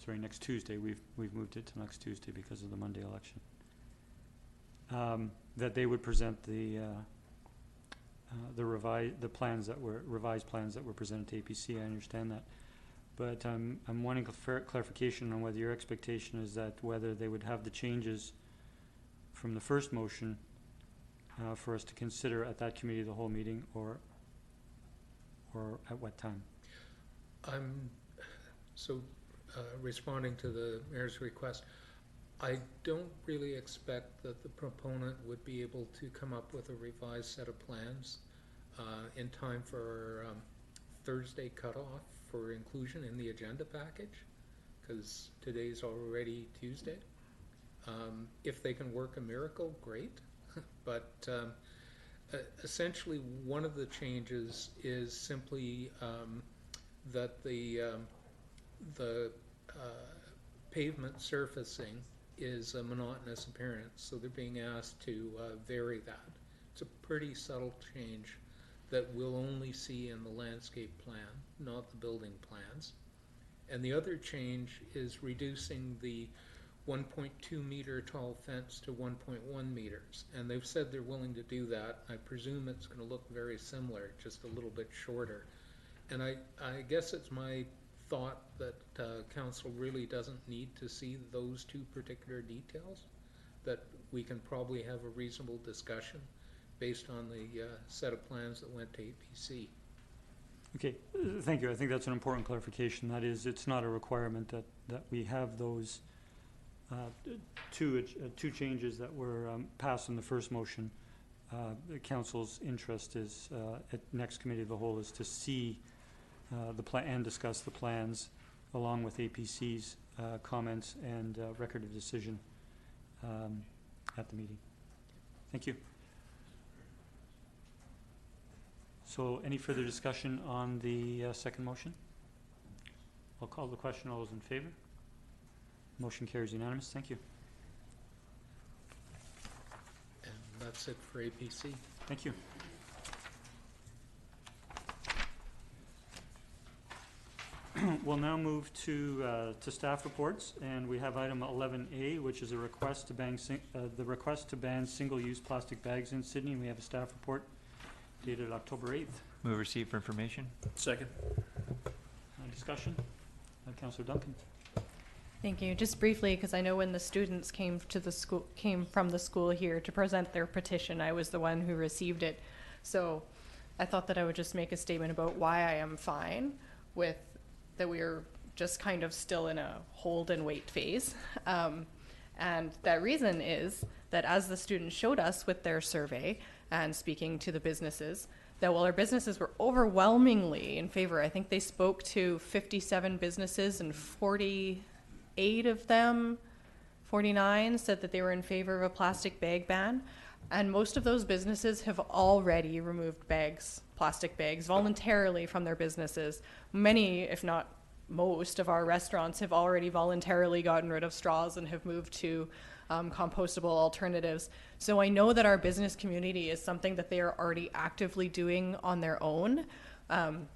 next Tuesday. We've moved it to next Tuesday because of the Monday election. That they would present the revised plans that were presented to APC. I understand that, but I'm wanting clarification on whether your expectation is that whether they would have the changes from the first motion for us to consider at that committee of the whole meeting, or at what time? Responding to the mayor's request, I don't really expect that the proponent would be able to come up with a revised set of plans in time for Thursday cutoff for inclusion in the agenda package, because today's already Tuesday. If they can work a miracle, great. But essentially one of the changes is simply that the pavement surfacing is a monotonous appearance, so they're being asked to vary that. It's a pretty subtle change that we'll only see in the landscape plan, not the building plans. And the other change is reducing the 1.2 meter tall fence to 1.1 meters. And they've said they're willing to do that. I presume it's going to look very similar, just a little bit shorter. And I guess it's my thought that council really doesn't need to see those two particular details, that we can probably have a reasonable discussion based on the set of plans that went to APC. Okay, thank you. I think that's an important clarification. That is, it's not a requirement that we have those two changes that were passed in the first motion. The council's interest is at next committee of the whole is to see the plan and discuss the plans along with APC's comments and record of decision at the meeting. Thank you. So any further discussion on the second motion? I'll call the question. All those in favor? Motion carries unanimous. Thank you. And that's it for APC. Thank you. We'll now move to staff reports, and we have item 11A, which is a request to ban single-use plastic bags in Sydney. We have a staff report dated October 8th. Move receipt for information. Second. Discussion? Councillor Duncan. Thank you. Just briefly, because I know when the students came from the school here to present their petition, I was the one who received it. So I thought that I would just make a statement about why I am fine with that we are just kind of still in a hold and wait phase. And that reason is that as the students showed us with their survey and speaking to the businesses, that while our businesses were overwhelmingly in favor, I think they spoke to 57 businesses and 48 of them, 49 said that they were in favor of a plastic bag ban. And most of those businesses have already removed plastic bags voluntarily from their businesses. Many, if not most of our restaurants have already voluntarily gotten rid of straws and have moved to compostable alternatives. So I know that our business community is something that they are already actively doing on their own.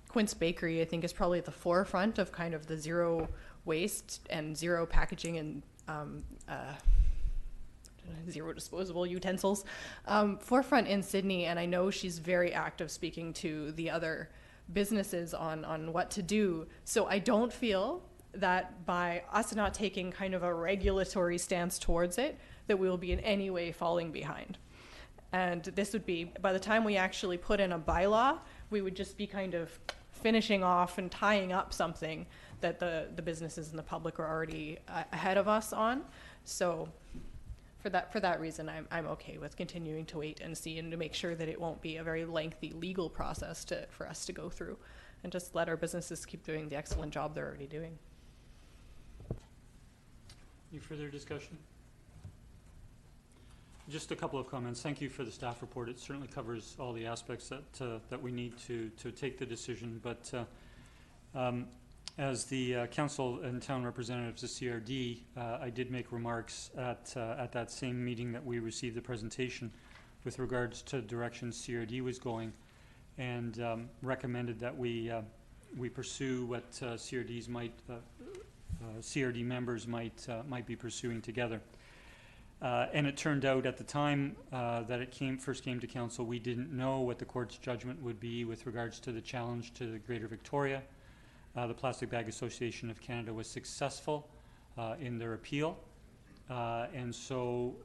Quince Bakery, I think, is probably at the forefront of kind of the zero waste and zero packaging and zero disposable utensils forefront in Sydney. And I know she's very active speaking to the other businesses on what to do. So I don't feel that by us not taking kind of a regulatory stance towards it, that we will be in any way falling behind. And this would be, by the time we actually put in a bylaw, we would just be kind of finishing off and tying up something that the businesses and the public are already ahead of us on. So for that reason, I'm okay with continuing to wait and see, and to make sure that it won't be a very lengthy legal process for us to go through, and just let our businesses keep doing the excellent job they're already doing. Any further discussion? Just a couple of comments. Thank you for the staff report. It certainly covers all the aspects that we need to take the decision. But as the council and town representatives of CRD, I did make remarks at that same meeting that we received the presentation with regards to direction CRD was going, and recommended that we pursue what CRD members might be pursuing together. And it turned out at the time that it first came to council, we didn't know what the court's judgment would be with regards to the challenge to the Greater Victoria. The Plastic Bag Association of Canada was successful in their appeal, and so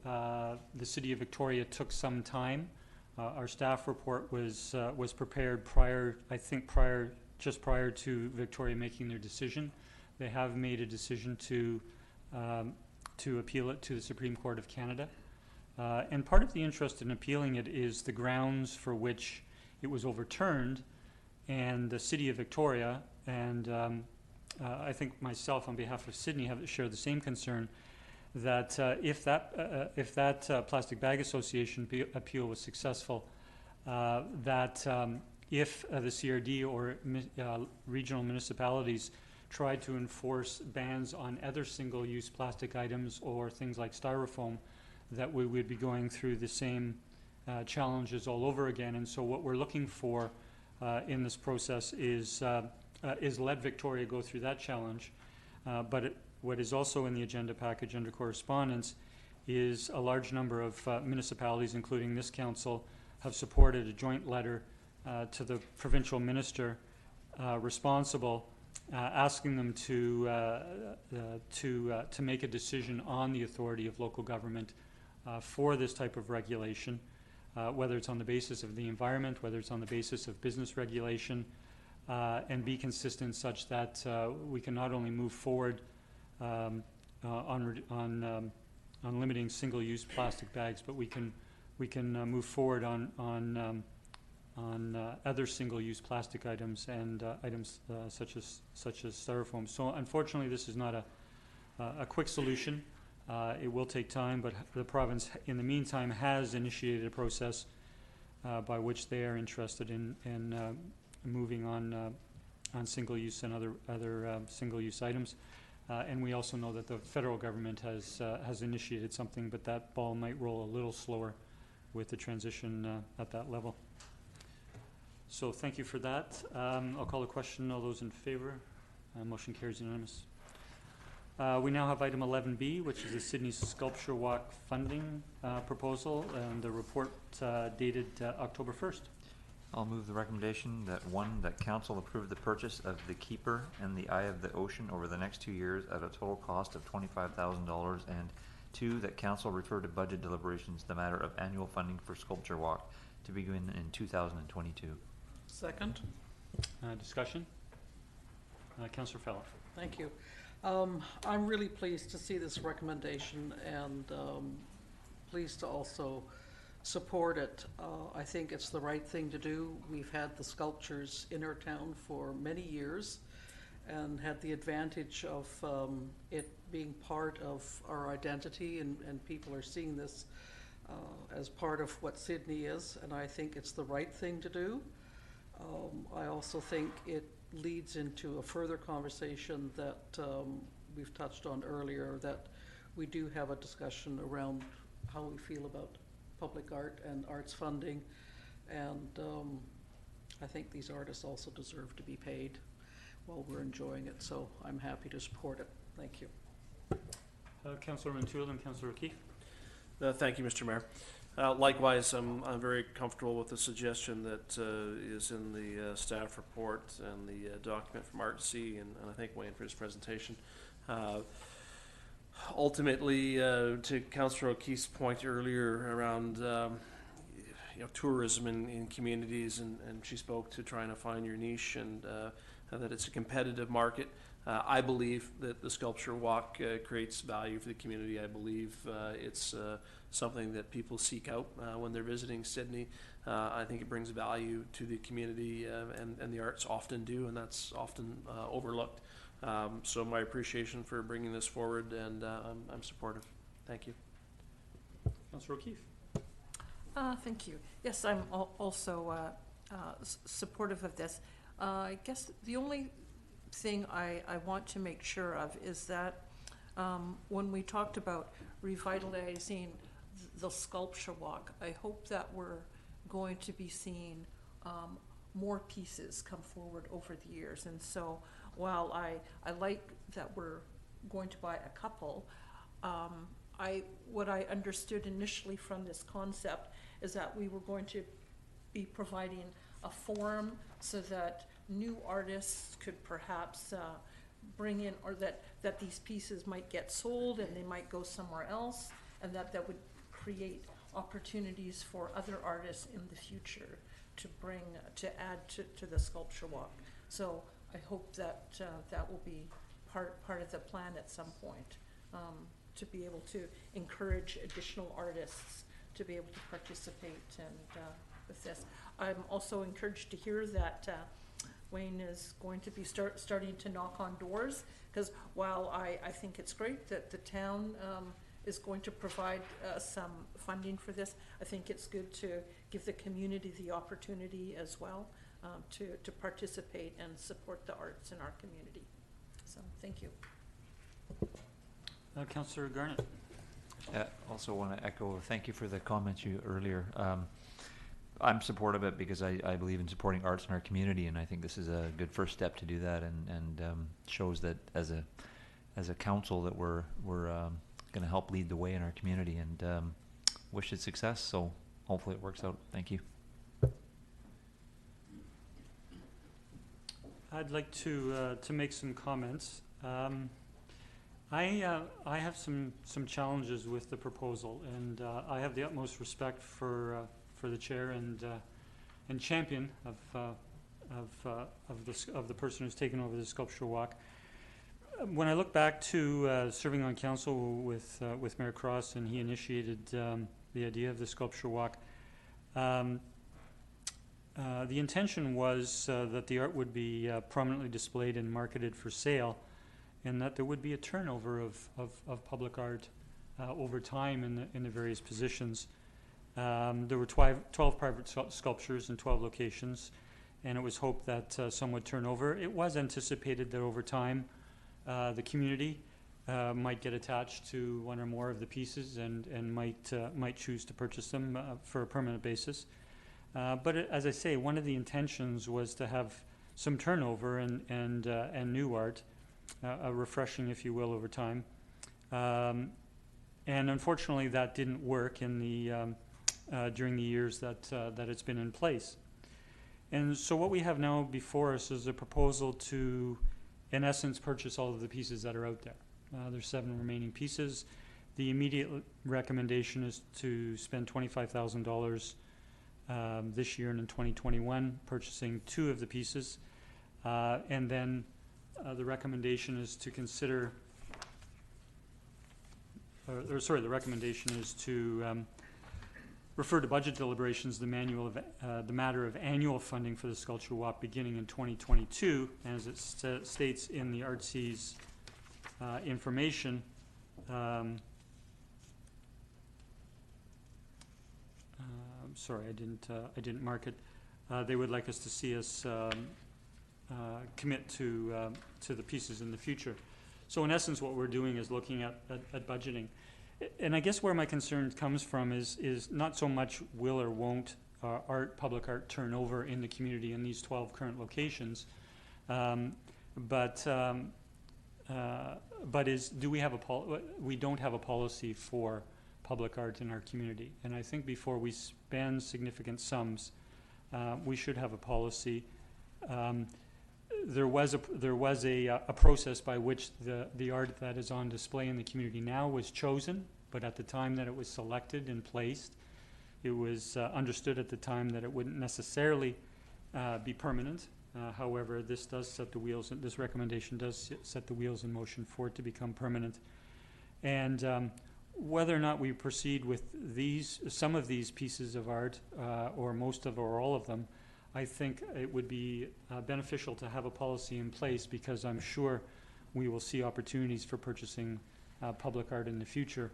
the City of Victoria took some time. Our staff report was prepared just prior to Victoria making their decision. They have made a decision to appeal it to the Supreme Court of Canada. And part of the interest in appealing it is the grounds for which it was overturned, and the City of Victoria, and I think myself on behalf of Sydney share the same concern, that if that Plastic Bag Association appeal was successful, that if the CRD or regional municipalities tried to enforce bans on other single-use plastic items or things like styrofoam, that we would be going through the same challenges all over again. And so what we're looking for in this process is let Victoria go through that challenge. But what is also in the agenda package under correspondence is a large number of municipalities, including this council, have supported a joint letter to the provincial minister responsible, asking them to make a decision on the authority of local government for this type of regulation, whether it's on the basis of the environment, whether it's on the basis of business regulation, and be consistent such that we can not only move forward on limiting single-use plastic bags, but we can move forward on other single-use plastic items and items such as styrofoam. So unfortunately, this is not a quick solution. It will take time, but the province, in the meantime, has initiated a process by which they are interested in moving on single-use and other single-use items. And we also know that the federal government has initiated something, but that ball might roll a little slower with the transition at that level. So thank you for that. I'll call the question. All those in favor? Motion carries unanimous. We now have item 11B, which is the Sydney Sculpture Walk funding proposal, and the report dated October 1st. I'll move the recommendation that one, that council approve the purchase of the Keeper and the Eye of the Ocean over the next 2 years at a total cost of $25,000, and two, that council refer to budget deliberations the matter of annual funding for Sculpture Walk to begin in 2022. Second. Discussion? Councillor Feller. Thank you. I'm really pleased to see this recommendation and pleased to also support it. I think it's the right thing to do. We've had the sculptures in our town for many years and had the advantage of it being part of our identity, and people are seeing this as part of what Sydney is, and I think it's the right thing to do. I also think it leads into a further conversation that we've touched on earlier, that we do have a discussion around how we feel about public art and arts funding, and I think these artists also deserve to be paid while we're enjoying it, so I'm happy to support it. Thank you. Councillor Rintoul and Councillor O'Keefe. Thank you, Mr. Mayor. Likewise, I'm very comfortable with the suggestion that is in the staff report and the document from Artsy, and I thank Wayne for his presentation. Ultimately, to Councillor O'Keefe's point earlier around tourism in communities, and she spoke to trying to find your niche, and that it's a competitive market. I believe that the Sculpture Walk creates value for the community. I believe it's something that people seek out when they're visiting Sydney. I think it brings value to the community, and the arts often do, and that's often overlooked. So my appreciation for bringing this forward, and I'm supportive. Thank you. Councillor O'Keefe. Thank you. Yes, I'm also supportive of this. I guess the only thing I want to make sure of is that when we talked about revitalizing the Sculpture Walk, I hope that we're going to be seeing more pieces come forward over the years. And so while I like that we're going to buy a couple, what I understood initially from this concept is that we were going to be providing a forum so that new artists could perhaps bring in, or that these pieces might get sold and they might go somewhere else, and that would create opportunities for other artists in the future to add to the Sculpture Walk. So I hope that that will be part of the plan at some point, to be able to encourage additional artists to be able to participate with this. I'm also encouraged to hear that Wayne is going to be starting to knock on doors, because while I think it's great that the town is going to provide some funding for this, I think it's good to give the community the opportunity as well to participate and support the arts in our community. So thank you. Councillor Garnett. Also want to echo, thank you for the comments you earlier. I'm supportive of it because I believe in supporting arts in our community, and I think this is a good first step to do that, and shows that as a council that we're going to help lead the way in our community, and wish it success. So hopefully it works out. Thank you. I'd like to make some comments. I have some challenges with the proposal, and I have the utmost respect for the chair and champion of the person who's taken over the Sculpture Walk. When I look back to serving on council with Mayor Cross, and he initiated the idea of the Sculpture Walk, the intention was that the art would be prominently displayed and marketed for sale, and that there would be a turnover of public art over time in the various positions. There were 12 private sculptures in 12 locations, and it was hoped that some would turn over. It was anticipated that over time the community might get attached to one or more of the pieces and might choose to purchase them for a permanent basis. But as I say, one of the intentions was to have some turnover and new art, a refreshing, if you will, over time. And unfortunately, that didn't work in the during the years that it's been in place. And so what we have now before us is a proposal to, in essence, purchase all of the pieces that are out there. There's 7 remaining pieces. The immediate recommendation is to spend $25,000 this year and in 2021, purchasing 2 of the pieces. And then the recommendation is to consider, the recommendation is to refer to budget deliberations the matter of annual funding for the sculpture walk beginning in 2022, as it states in the Artsy's information. Sorry, I didn't mark it. They would like us to see us commit to the pieces in the future. So in essence, what we're doing is looking at budgeting. And I guess where my concern comes from is not so much will or won't public art turnover in the community in these 12 current locations, but do we have we don't have a policy for public art in our community, and I think before we spend significant sums, we should have a policy. There was a process by which the art that is on display in the community now was chosen, but at the time that it was selected and placed, it was understood at the time that it wouldn't necessarily be permanent. However, this does set the wheels, and this recommendation does set the wheels in motion for it to become permanent. And whether or not we proceed with some of these pieces of art, or most of or all of them, I think it would be beneficial to have a policy in place, because I'm sure we will see opportunities for purchasing public art in the future,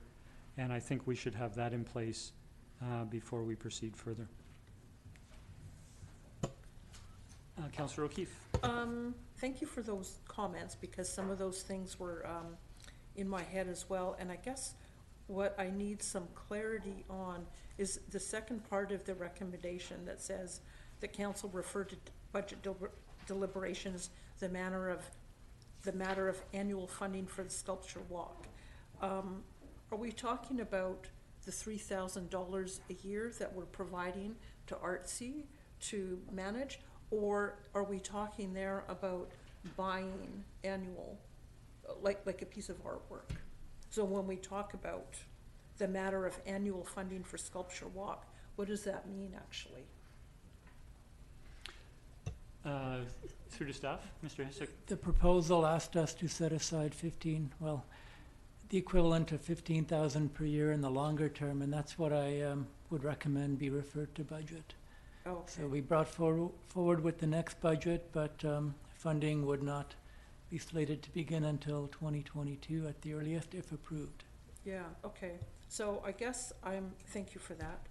and I think we should have that in place before we proceed further. Councillor O'Keefe. Thank you for those comments, because some of those things were in my head as well, and I guess what I need some clarity on is the second part of the recommendation that says the council referred to budget deliberations the matter of annual funding for the sculpture walk. Are we talking about the $3,000 a year that we're providing to Artsy to manage, or are we talking there about buying annual, like a piece of artwork? So when we talk about the matter of annual funding for sculpture walk, what does that mean actually? Through to staff, Mr. Hessick. The proposal asked us to set aside the equivalent of $15,000 per year in the longer term, and that's what I would recommend be referred to budget. Okay. So we brought forward with the next budget, but funding would not be slated to begin until 2022 at the earliest, if approved. Yeah, okay. So I guess thank you for that.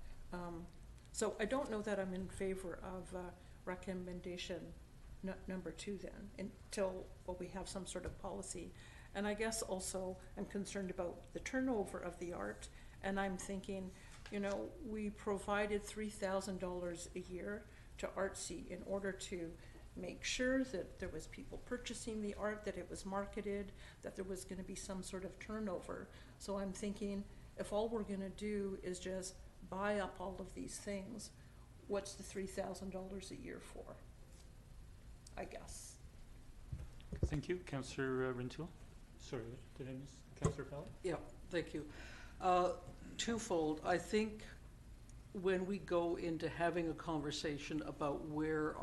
So I don't know that I'm in favor of recommendation number 2 then, until we have some sort of policy. And I guess also I'm concerned about the turnover of the art, and I'm thinking, we provided $3,000 a year to Artsy in order to make sure that there was people purchasing the art, that it was marketed, that there was going to be some sort of turnover. So I'm thinking, if all we're going to do is just buy up all of these things, what's the $3,000 a year for? I guess. Thank you. Councillor Rintoul. Sorry, did I miss Councillor Fowler? Yeah, thank you. Twofold. I think when we go into having a conversation about where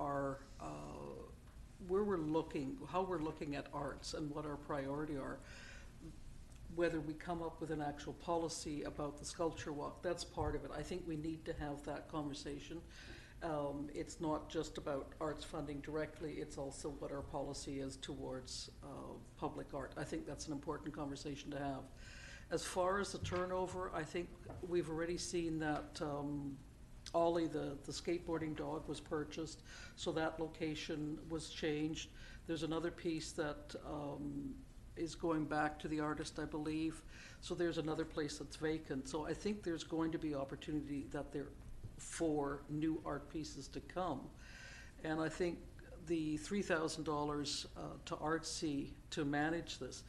we're looking, how we're looking at arts and what our priority are, whether we come up with an actual policy about the sculpture walk, that's part of it. I think we need to have that conversation. It's not just about arts funding directly, it's also what our policy is towards public art. I think that's an important conversation to have. As far as the turnover, I think we've already seen that Ollie, the skateboarding dog, was purchased, so that location was changed. There's another piece that is going back to the artist, I believe. So there's another place that's vacant. So I think there's going to be opportunity for new art pieces to come. And I think the $3,000 to Artsy to manage this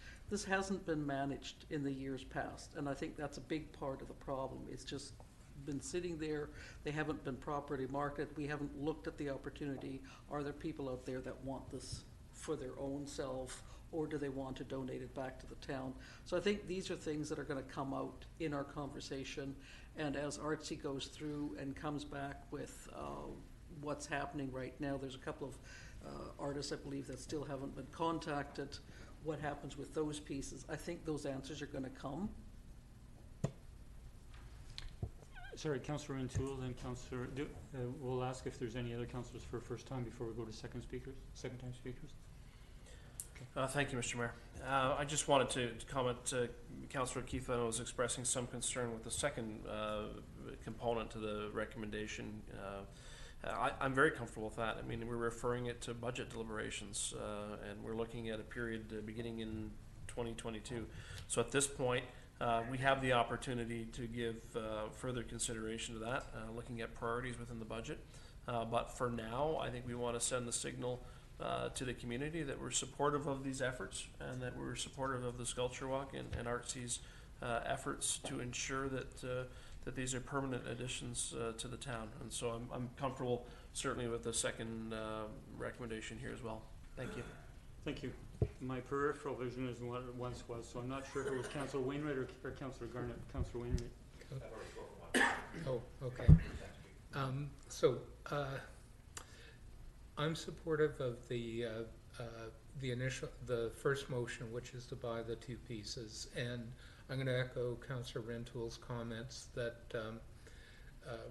hasn't been managed in the years past. And I think that's a big part of the problem. It's just been sitting there, they haven't been properly marketed, we haven't looked at the opportunity. Are there people out there that want this for their own self, or do they want to donate it back to the town? So I think these are things that are gonna come out in our conversation, and as Artsy goes through and comes back with what's happening right now, there's a couple of artists, I believe, that still haven't been contacted. What happens with those pieces? I think those answers are gonna come. Sorry, Councillor O'Toole, then Councillor, we'll ask if there's any other councillors for first time before we go to second time speakers. Thank you, Mr. Mayor. I just wanted to comment, Councillor Keith was expressing some concern with the second component to the recommendation. I'm very comfortable with that. I mean, we're referring it to budget deliberations, and we're looking at a period beginning in 2022. So at this point, we have the opportunity to give further consideration to that, looking at priorities within the budget. But for now, I think we want to send the signal to the community that we're supportive of these efforts, and that we're supportive of the Sculpture Walk and Artsy's efforts to ensure that that these are permanent additions to the town. And so I'm comfortable certainly with the second recommendation here as well. Thank you. Thank you. My peripheral vision is what it once was, so I'm not sure if it was Councillor Wainwright or Councillor Garnett. Councillor Wainwright. Oh, okay. I'm supportive of the first motion, which is to buy the two pieces, and I'm going to echo Councillor Rentoole's comments that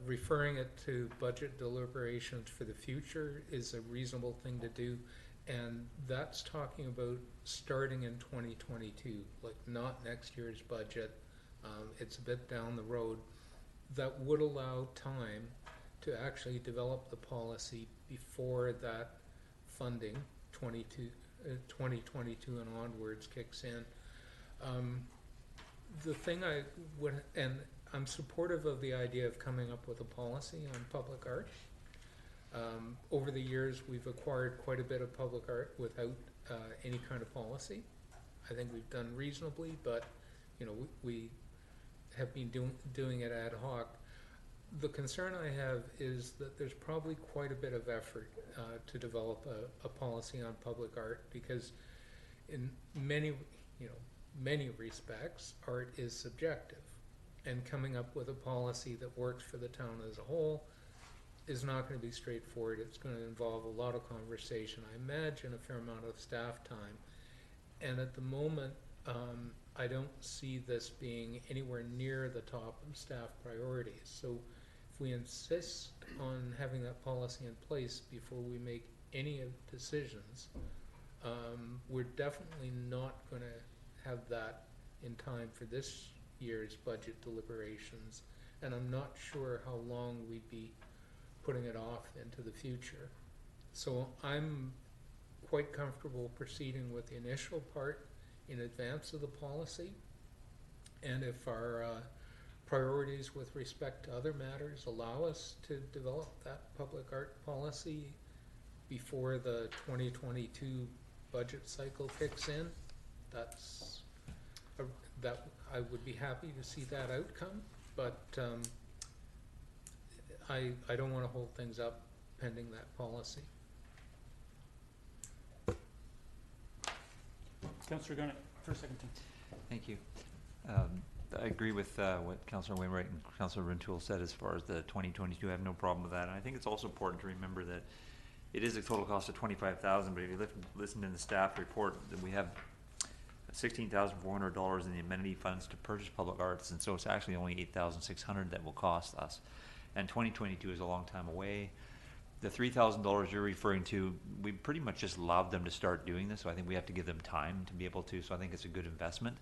referring it to budget deliberations for the future is a reasonable thing to do, and that's talking about starting in 2022, like not next year's budget. It's a bit down the road. That would allow time to actually develop the policy before that funding 2022 and onwards kicks in. The thing I would, and I'm supportive of the idea of coming up with a policy on public art. Over the years, we've acquired quite a bit of public art without any kind of policy. I think we've done reasonably, but you know, we have been doing it ad hoc. The concern I have is that there's probably quite a bit of effort to develop a policy on public art, because in many respects, art is subjective, and coming up with a policy that works for the town as a whole is not going to be straightforward. It's going to involve a lot of conversation, I imagine a fair amount of staff time, and at the moment I don't see this being anywhere near the top of staff priorities. So if we insist on having that policy in place before we make any decisions, we're definitely not going to have that in time for this year's budget deliberations, and I'm not sure how long we'd be putting it off into the future. So I'm quite comfortable proceeding with the initial part in advance of the policy, and if our priorities with respect to other matters allow us to develop that public art policy before the 2022 budget cycle kicks in, that I would be happy to see that outcome, but I don't want to hold things up pending that policy. Councillor Garnett, for a second time. Thank you. I agree with what Councillor Wainwright and Councillor Rintoul said as far as the 2022. I have no problem with that. And I think it's also important to remember that it is a total cost of $25,000, but if you listen to the staff report, that we have $16,400 in the amenity funds to purchase public arts, and so it's actually only $8,600 that will cost us. And 2022 is a long time away. The $3,000 you're referring to, we pretty much just allowed them to start doing this, so I think we have to give them time to be able to, so I think it's a good investment.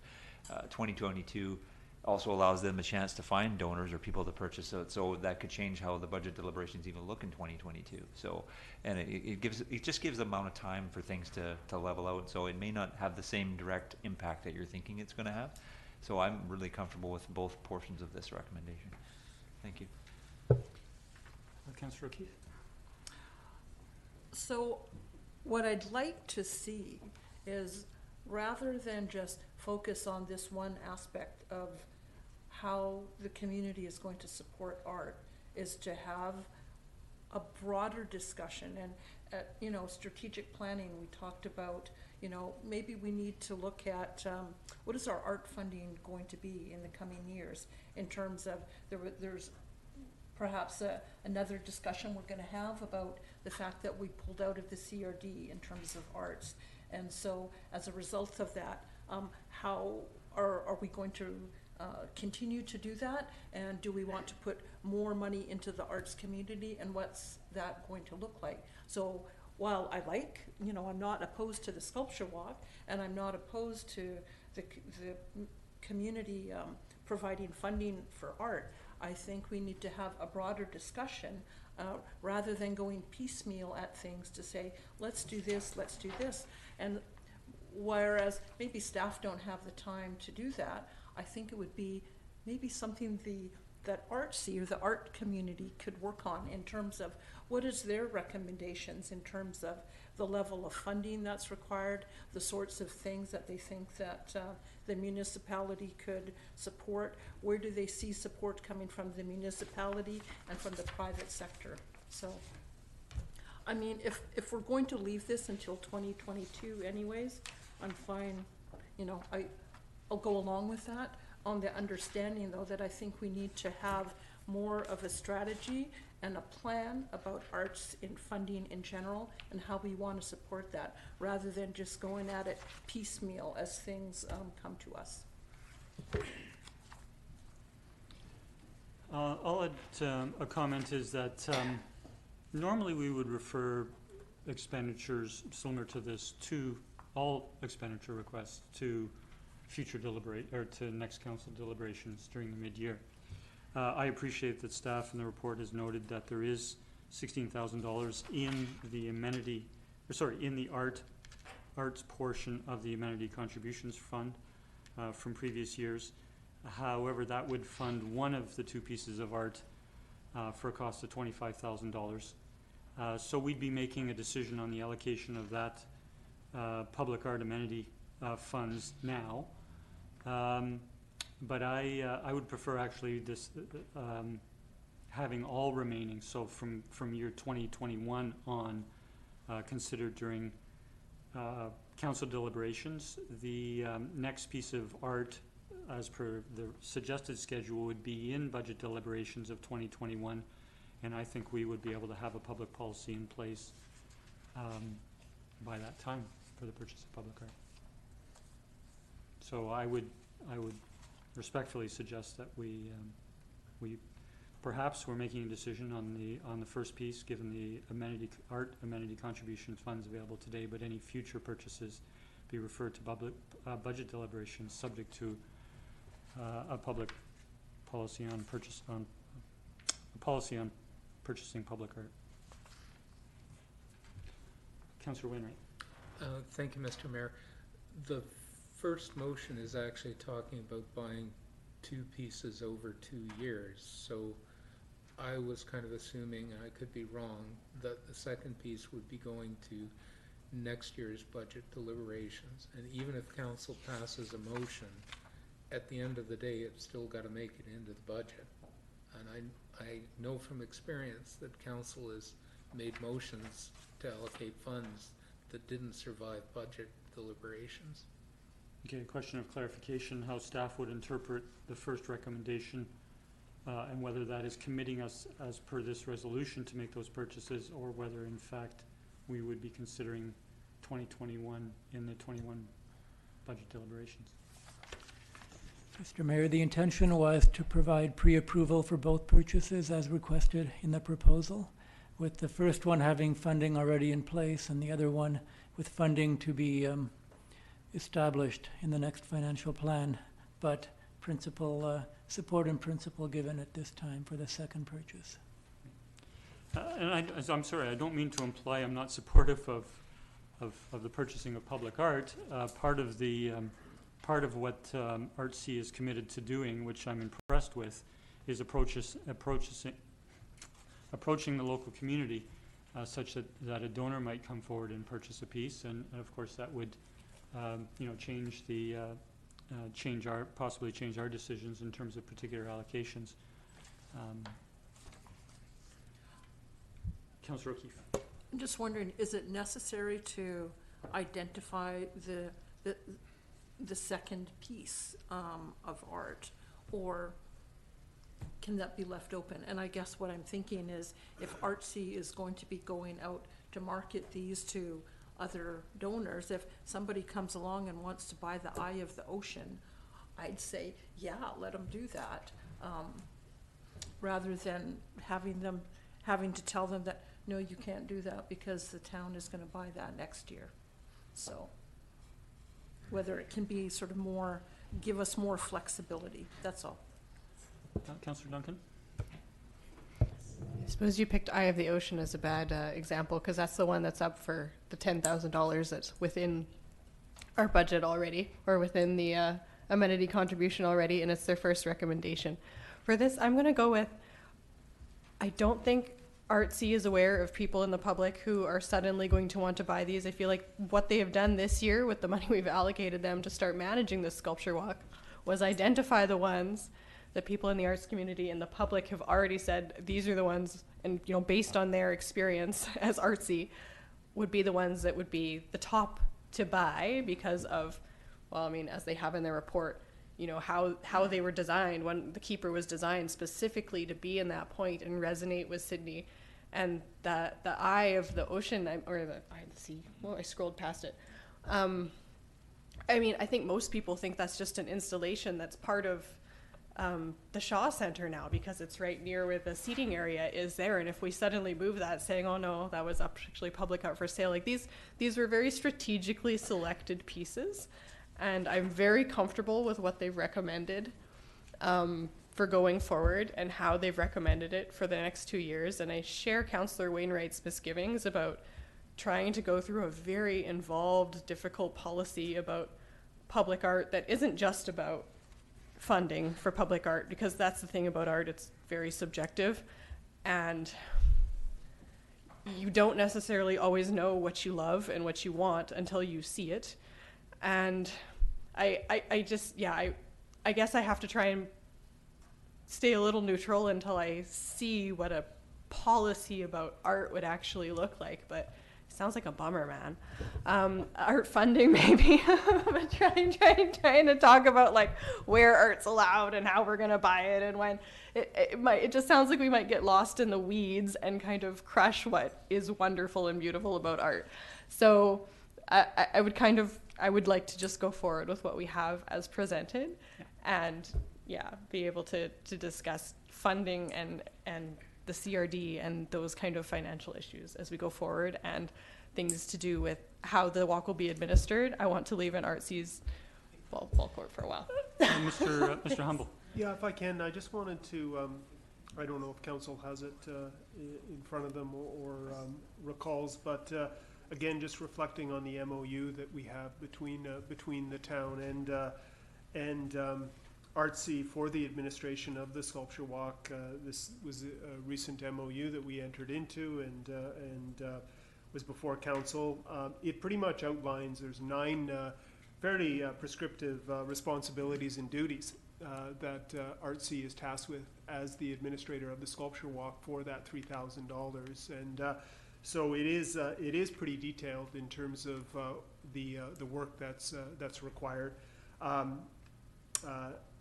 2022 also allows them a chance to find donors or people to purchase it, so that could change how the budget deliberations even look in 2022. So, and it just gives the amount of time for things to level out, so it may not have the same direct impact that you're thinking it's going to have. So I'm really comfortable with both portions of this recommendation. Thank you. Councillor O'Keefe. So what I'd like to see is, rather than just focus on this one aspect of how the community is going to support art is to have a broader discussion. And at, you know, strategic planning, we talked about, you know, maybe we need to look at what is our art funding going to be in the coming years, in terms of there's perhaps another discussion we're going to have about the fact that we pulled out of the CRD in terms of arts. And so as a result of that, how are we going to continue to do that? And do we want to put more money into the arts community, and what's that going to look like? So while I like, you know, I'm not opposed to the sculpture walk, and I'm not opposed to the community providing funding for art, I think we need to have a broader discussion rather than going piecemeal at things to say, let's do this, let's do this. And whereas maybe staff don't have the time to do that, I think it would be maybe something that Artsy or the art community could work on in terms of what is their recommendations in terms of the level of funding that's required, the sorts of things that they think that the municipality could support, where do they see support coming from the municipality and from the private sector. So, I mean, if we're going to leave this until 2022 anyways, I'm fine, you know, I'll go along with that, on the understanding though that I think we need to have more of a strategy and a plan about arts in funding in general and how we want to support that, rather than just going at it piecemeal as things come to us. I'll add a comment is that normally we would refer expenditures similar to this to all expenditure requests to future to next council deliberations during the mid-year. I appreciate that staff in the report has noted that there is $16,000 in the in the arts portion of the amenity contributions fund from previous years. However, that would fund one of the two pieces of art for a cost of $25,000. So we'd be making a decision on the allocation of that public art amenity funds now. But I would prefer actually this having all remaining, so from year 2021 on, considered during council deliberations. The next piece of art, as per the suggested schedule, would be in budget deliberations of 2021, and I think we would be able to have a public policy in place by that time for the purchase of public art. So I would respectfully suggest that we perhaps we're making a decision on the first piece, given the art amenity contribution funds available today, but any future purchases be referred to budget deliberations, subject to a public policy on purchasing public art. Councillor Wainwright. Thank you, Mr. Mayor. The first motion is actually talking about buying two pieces over 2 years. So I was kind of assuming, and I could be wrong, that the second piece would be going to next year's budget deliberations. And even if council passes a motion, at the end of the day, it's still got to make it into the budget. And I know from experience that council has made motions to allocate funds that didn't survive budget deliberations. Okay, a question of clarification, how staff would interpret the first recommendation and whether that is committing us as per this resolution to make those purchases, or whether in fact we would be considering 2021 in the 21 budget deliberations. Mr. Mayor, the intention was to provide pre-approval for both purchases as requested in the proposal, with the first one having funding already in place and the other one with funding to be established in the next financial plan, but support and principle given at this time for the second purchase. And I'm sorry, I don't mean to imply I'm not supportive of the purchasing of public art. Part of what Artsy is committed to doing, which I'm impressed with, is approaching the local community such that a donor might come forward and purchase a piece, and of course that would change the possibly change our decisions in terms of particular allocations. Councillor O'Keefe. I'm just wondering, is it necessary to identify the second piece of art, or can that be left open? And I guess what I'm thinking is, if Artsy is going to be going out to market these to other donors, if somebody comes along and wants to buy the Eye of the Ocean, I'd say, yeah, let them do that, rather than having to tell them that, no, you can't do that because the town is going to buy that next year. So whether it can be sort of more, give us more flexibility, that's all. Councillor Duncan? I suppose you picked Eye of the Ocean as a bad example, because that's the one that's up for the $10,000 that's within our budget already, or within the amenity contribution already, and it's their first recommendation. For this, I'm going to go with, I don't think Artsy is aware of people in the public who are suddenly going to want to buy these. I feel like what they have done this year with the money we've allocated them to start managing this sculpture walk was identify the ones that people in the arts community and the public have already said these are the ones, and based on their experience as Artsy, would be the ones that would be the top to buy because of, well, I mean, as they have in their report, how they were designed, when the keeper was designed specifically to be in that point and resonate with Sydney. And the Eye of the Ocean, or the Eye of the Sea, well, I scrolled past it. I mean, I think most people think that's just an installation that's part of the Shaw Center now, because it's right near where the seating area is there. And if we suddenly move that, saying, oh no, that was actually public art for sale, like these were very strategically selected pieces. And I'm very comfortable with what they've recommended for going forward and how they've recommended it for the next 2 years. And I share Councillor Wainwright's misgivings about trying to go through a very involved, difficult policy about public art that isn't just about funding for public art, because that's the thing about art, it's very subjective, and you don't necessarily always know what you love and what you want until you see it. And I guess I have to try and stay a little neutral until I see what a policy about art would actually look like, but it sounds like a bummer, man. Art funding maybe, but trying to talk about like where art's allowed and how we're gonna buy it, and when it just sounds like we might get lost in the weeds and kind of crush what is wonderful and beautiful about art. So I would like to just go forward with what we have as presented, and be able to discuss funding and the CRD and those kind of financial issues as we go forward, and things to do with how the walk will be administered. I want to leave an Artsy's ball court for a while. Mr. Humble. Yeah, if I can, I just wanted to, I don't know if council has it in front of them or recalls, but again, just reflecting on the MOU that we have between the town and Artsy for the administration of the sculpture walk. This was a recent MOU that we entered into and was before council. It pretty much outlines, there's 9 fairly prescriptive responsibilities and duties that Artsy is tasked with as the administrator of the sculpture walk for that $3,000. And so it is pretty detailed in terms of the work that's required.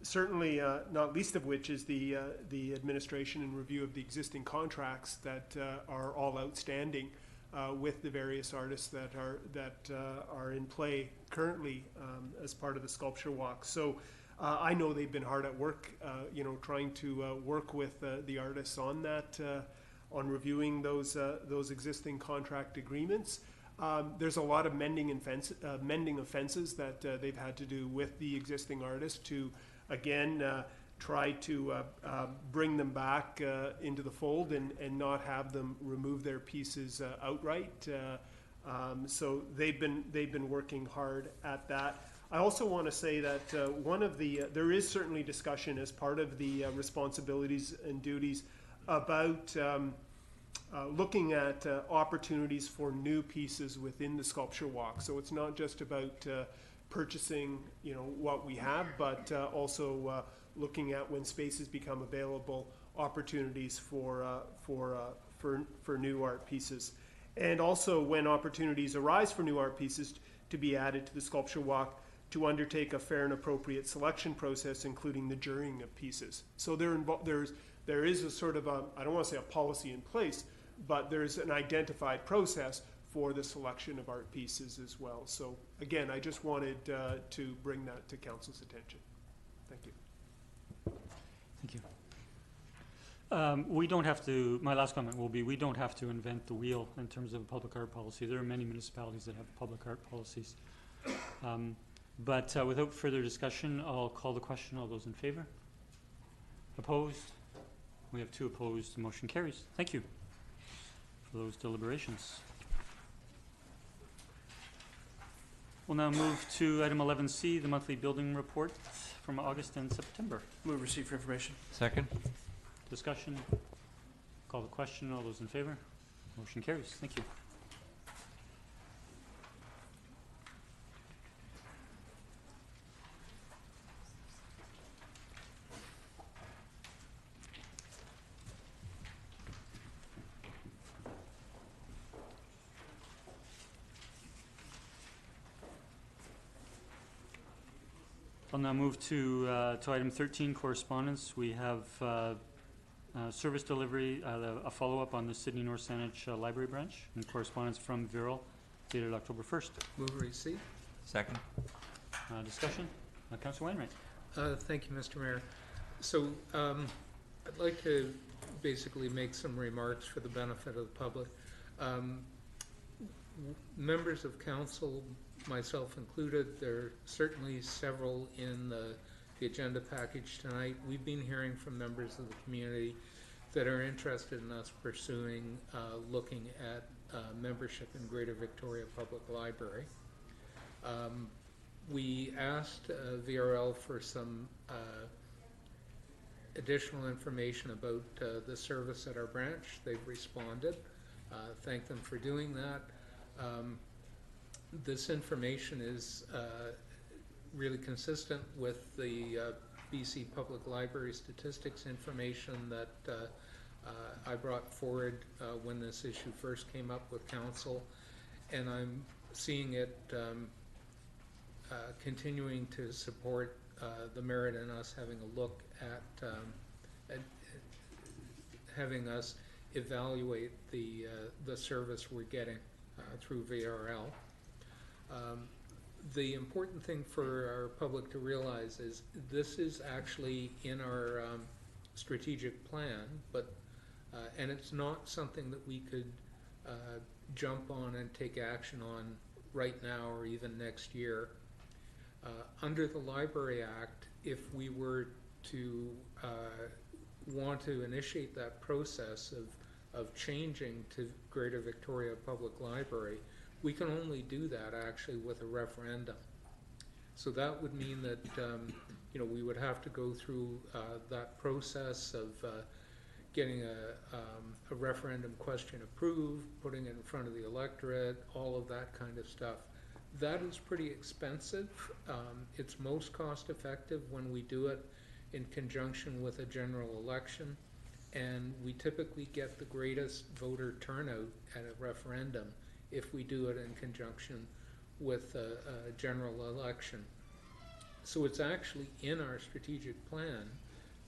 Certainly, not least of which is the administration and review of the existing contracts that are all outstanding with the various artists that are in play currently as part of the sculpture walk. So I know they've been hard at work, trying to work with the artists on that, on reviewing those existing contract agreements. There's a lot of mending offenses that they've had to do with the existing artists to, again, try to bring them back into the fold and not have them remove their pieces outright. So they've been working hard at that. I also want to say that there is certainly discussion as part of the responsibilities and duties about looking at opportunities for new pieces within the sculpture walk. So it's not just about purchasing, what we have, but also looking at when spaces become available, opportunities for new art pieces. And also when opportunities arise for new art pieces to be added to the sculpture walk, to undertake a fair and appropriate selection process, including the jurying of pieces. So there is a sort of I don't want to say a policy in place, but there's an identified process for the selection of art pieces as well. So again, I just wanted to bring that to council's attention. Thank you. Thank you. We don't have to, my last comment will be, we don't have to invent the wheel in terms of a public art policy. There are many municipalities that have public art policies. But without further discussion, I'll call the question. All those in favor? Opposed? We have 2 opposed. The motion carries. Thank you for those deliberations. We'll now move to item 11C, the monthly building report from August and September. Move receipt for information. Second. Discussion. Call the question. All those in favor? Motion carries. Thank you. I'll now move to item 13, correspondence. We have service delivery, a follow-up on the Sydney North Saanich Library branch, and correspondence from Viral dated October 1st. Move receipt. Second. Discussion. Councillor Wainwright. Thank you, Mr. Mayor. So I'd like to basically make some remarks for the benefit of the public. Members of council, myself included, there are certainly several in the agenda package tonight. We've been hearing from members of the community that are interested in us pursuing looking at membership in Greater Victoria Public Library. We asked VRL for some additional information about the service at our branch. They've responded. Thank them for doing that. This information is really consistent with the BC Public Library statistics information that I brought forward when this issue first came up with council, and I'm seeing it continuing to support the merit in us having a look at having us evaluate the service we're getting through VRL. The important thing for our public to realize is this is actually in our strategic plan, but and it's not something that we could jump on and take action on right now or even next year. Under the Library Act, if we were to want to initiate that process of changing to Greater Victoria Public Library, we can only do that actually with a referendum. So that would mean that we would have to go through that process of getting a referendum question approved, putting it in front of the electorate, all of that kind of stuff. That is pretty expensive. It's most cost effective when we do it in conjunction with a general election, and we typically get the greatest voter turnout at a referendum if we do it in conjunction with a general election. So it's actually in our strategic plan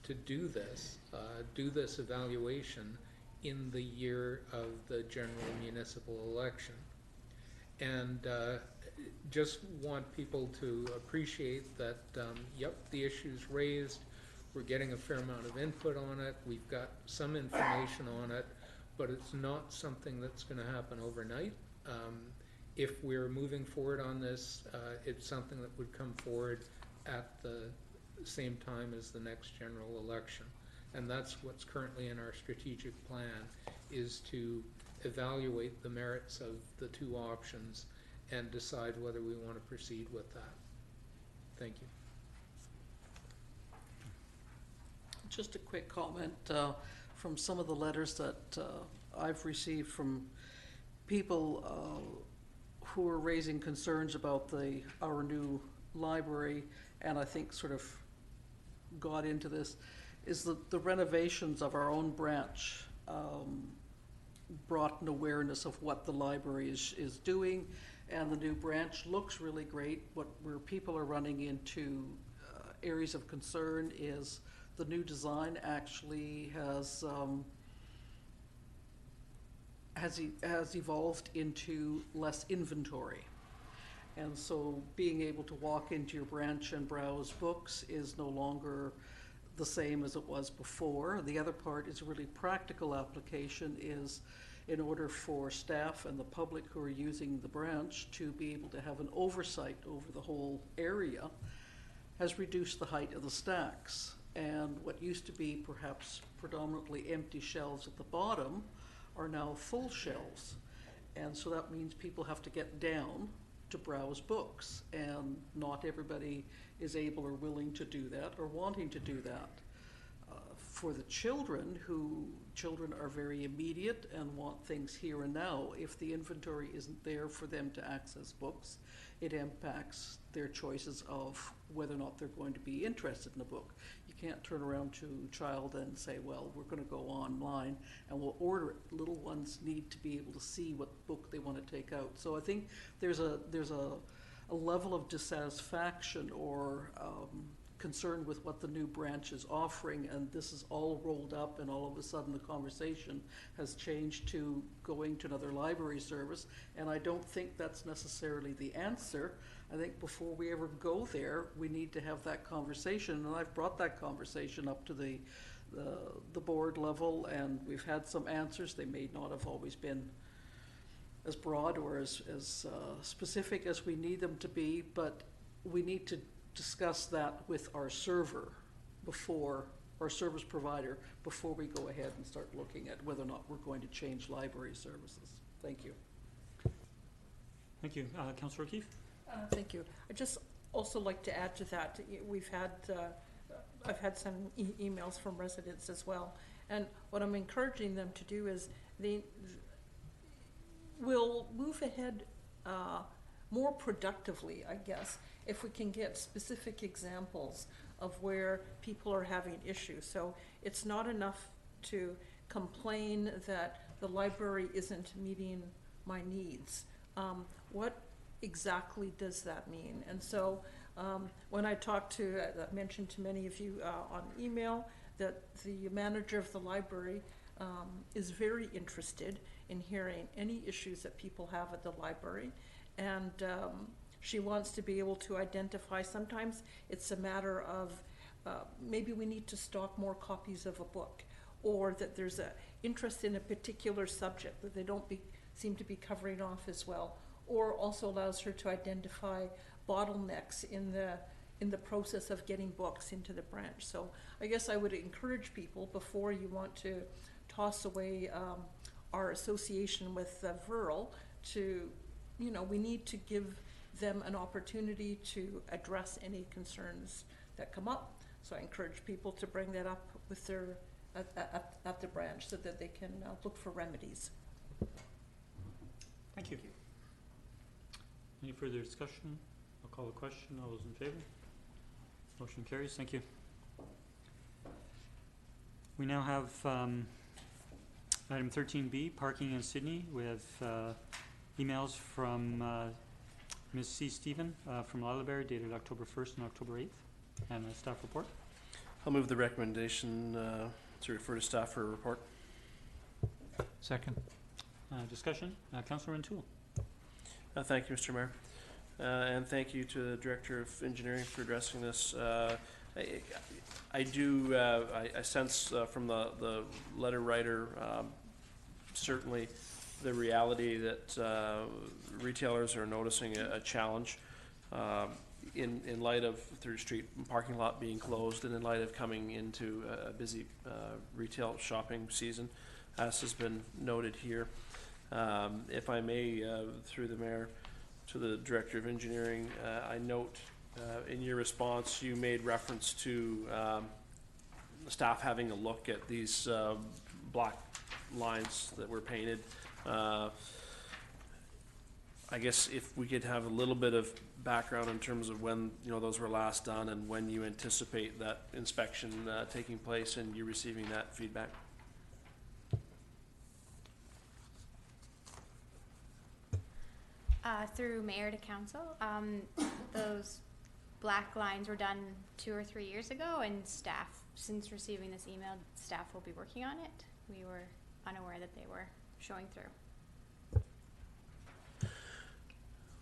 to do this evaluation in the year of the general municipal election. And just want people to appreciate that, yep, the issue's raised, we're getting a fair amount of input on it, we've got some information on it, but it's not something that's going to happen overnight. If we're moving forward on this, it's something that would come forward at the same time as the next general election. And that's what's currently in our strategic plan, is to evaluate the merits of the two options and decide whether we want to proceed with that. Thank you. Just a quick comment from some of the letters that I've received from people who are raising concerns about our new library, and I think sort of got into this, is the renovations of our own branch brought an awareness of what the library is doing, and the new branch looks really great. Where people are running into areas of concern is the new design actually has evolved into less inventory. And so being able to walk into your branch and browse books is no longer the same as it was before. The other part is a really practical application, is in order for staff and the public who are using the branch to be able to have an oversight over the whole area, has reduced the height of the stacks. And what used to be perhaps predominantly empty shelves at the bottom are now full shelves. And so that means people have to get down to browse books, and not everybody is able or willing to do that or wanting to do that. For the children are very immediate and want things here and now, if the inventory isn't there for them to access books, it impacts their choices of whether or not they're going to be interested in a book. You can't turn around to a child and say, well, we're going to go online and we'll order it. Little ones need to be able to see what book they want to take out. So I think there's a level of dissatisfaction or concern with what the new branch is offering, and this is all rolled up, and all of a sudden the conversation has changed to going to another library service, and I don't think that's necessarily the answer. I think before we ever go there, we need to have that conversation, and I've brought that conversation up to the board level, and we've had some answers. They may not have always been as broad or as specific as we need them to be, but we need to discuss that with our server our service provider, before we go ahead and start looking at whether or not we're going to change library services. Thank you. Thank you. Councillor O'Keefe? Thank you. I'd just also like to add to that, I've had some emails from residents as well, and what I'm encouraging them to do is we'll move ahead more productively, I guess, if we can get specific examples of where people are having issues. So it's not enough to complain that the library isn't meeting my needs. What exactly does that mean? And so when I mentioned to many of you on email that the manager of the library is very interested in hearing any issues that people have at the library, and she wants to be able to identify. Sometimes it's a matter of maybe we need to stock more copies of a book, or that there's an interest in a particular subject that they don't seem to be covering off as well, or also allows her to identify bottlenecks in the process of getting books into the branch. So I guess I would encourage people, before you want to toss away our association with Virl, we need to give them an opportunity to address any concerns that come up. So I encourage people to bring that up with at the branch, so that they can look for remedies. Thank you. Any further discussion? I'll call the question. All those in favor? Motion carries. Thank you. We now have item 13B, parking in Sydney. We have emails from Ms. C. Stephen from Lilaberry, dated October 1st and October 8th, and a staff report. I'll move the recommendation to refer to staff for a report. Second. Discussion. Councillor O'Toole. Thank you, Mr. Mayor. And thank you to the Director of Engineering for addressing this. I sense from the letter writer certainly the reality that retailers are noticing a challenge in light of Third Street parking lot being closed, and in light of coming into a busy retail shopping season, as has been noted here. If I may, through the Mayor, to the Director of Engineering, I note in your response you made reference to staff having a look at these black lines that were painted. I guess if we could have a little bit of background in terms of when, those were last done and when you anticipate that inspection taking place and you receiving that feedback. Through mayor to council, those black lines were done 2 or 3 years ago, and staff, since receiving this email, staff will be working on it. We were unaware that they were showing through.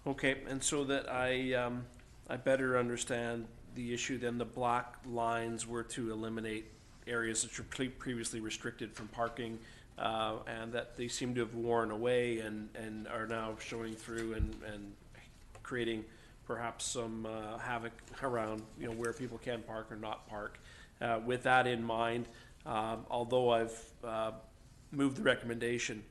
Okay, and so that I better understand the issue, then the black lines were to eliminate areas that were previously restricted from parking, and that they seem to have worn away and are now showing through and creating perhaps some havoc around where people can park or not park. With that in mind, although I've moved the recommendation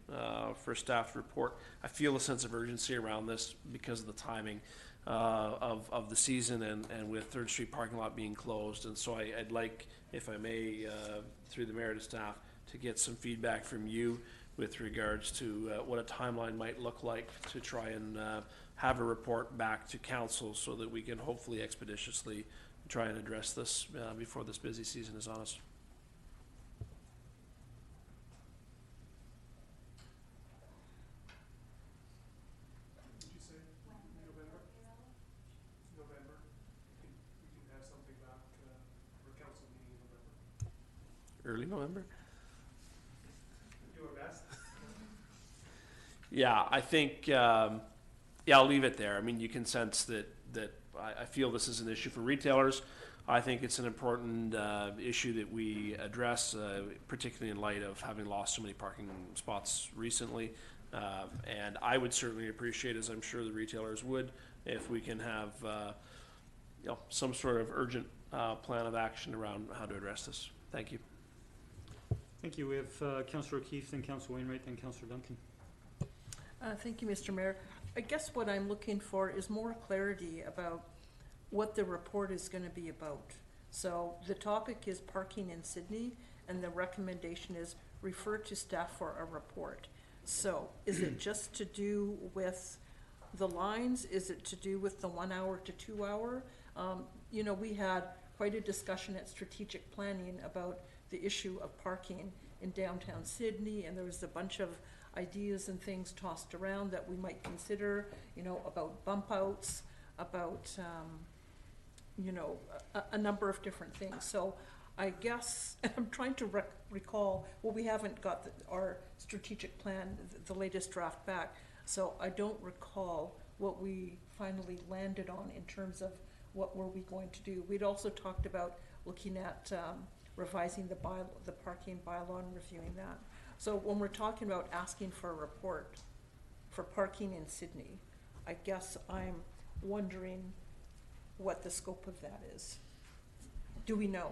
for staff report, I feel a sense of urgency around this because of the timing of the season and with Third Street parking lot being closed. And so I'd like, if I may, through the mayor to staff, to get some feedback from you with regards to what a timeline might look like to try and have a report back to council so that we can hopefully expeditiously try and address this before this busy season is on us. Did you say November? November. We can have something back for council meeting in November. Early November? Do our best. Yeah, I think, I'll leave it there. I mean, you can sense that I feel this is an issue for retailers. I think it's an important issue that we address, particularly in light of having lost so many parking spots recently. And I would certainly appreciate, as I'm sure the retailers would, if we can have some sort of urgent plan of action around how to address this. Thank you. Thank you. We have Councillor O'Keefe, then Councillor Wainwright, then Councillor Duncan. Thank you, Mr. Mayor. I guess what I'm looking for is more clarity about what the report is going to be about. So the topic is parking in Sydney, and the recommendation is refer to staff for a report. So is it just to do with the lines? Is it to do with the 1 hour to 2 hour? We had quite a discussion at strategic planning about the issue of parking in downtown Sydney, and there was a bunch of ideas and things tossed around that we might consider, about bump outs, about, a number of different things. So I guess I'm trying to recall, we haven't got our strategic plan, the latest draft back, so I don't recall what we finally landed on in terms of what were we going to do. We'd also talked about looking at revising the parking bylaw and reviewing that. So when we're talking about asking for a report for parking in Sydney, I guess I'm wondering what the scope of that is. Do we know?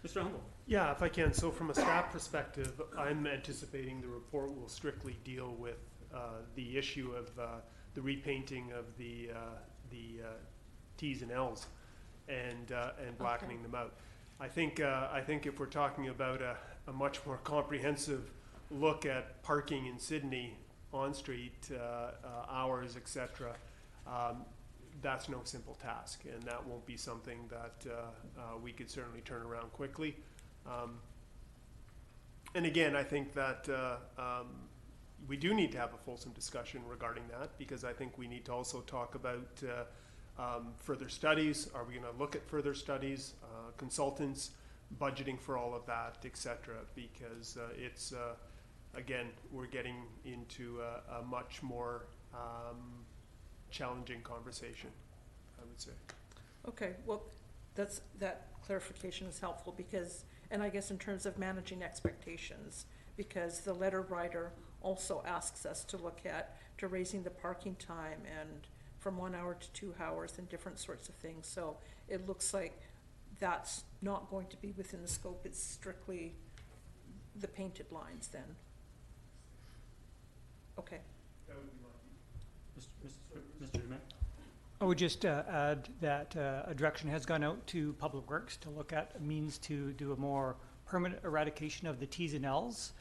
Mr. Humble. Yeah, if I can. So from a staff perspective, I'm anticipating the report will strictly deal with the issue of the repainting of the T's and L's and blackening them out. I think if we're talking about a much more comprehensive look at parking in Sydney, on street, hours, etc., that's no simple task, and that won't be something that we could certainly turn around quickly. And again, I think that we do need to have a fulsome discussion regarding that, because I think we need to also talk about further studies. Are we going to look at further studies, consultants, budgeting for all of that, etc., because it's again, we're getting into a much more challenging conversation, I would say. Okay, well, that clarification is helpful because, and I guess in terms of managing expectations, because the letter writer also asks us to look at to raising the parking time and from 1 hour to 2 hours and different sorts of things. So it looks like that's not going to be within the scope. It's strictly the painted lines then. Okay. That would be Mr. Dumais. I would just add that a direction has gone out to Public Works to look at a means to do a more permanent eradication of the T's and L's.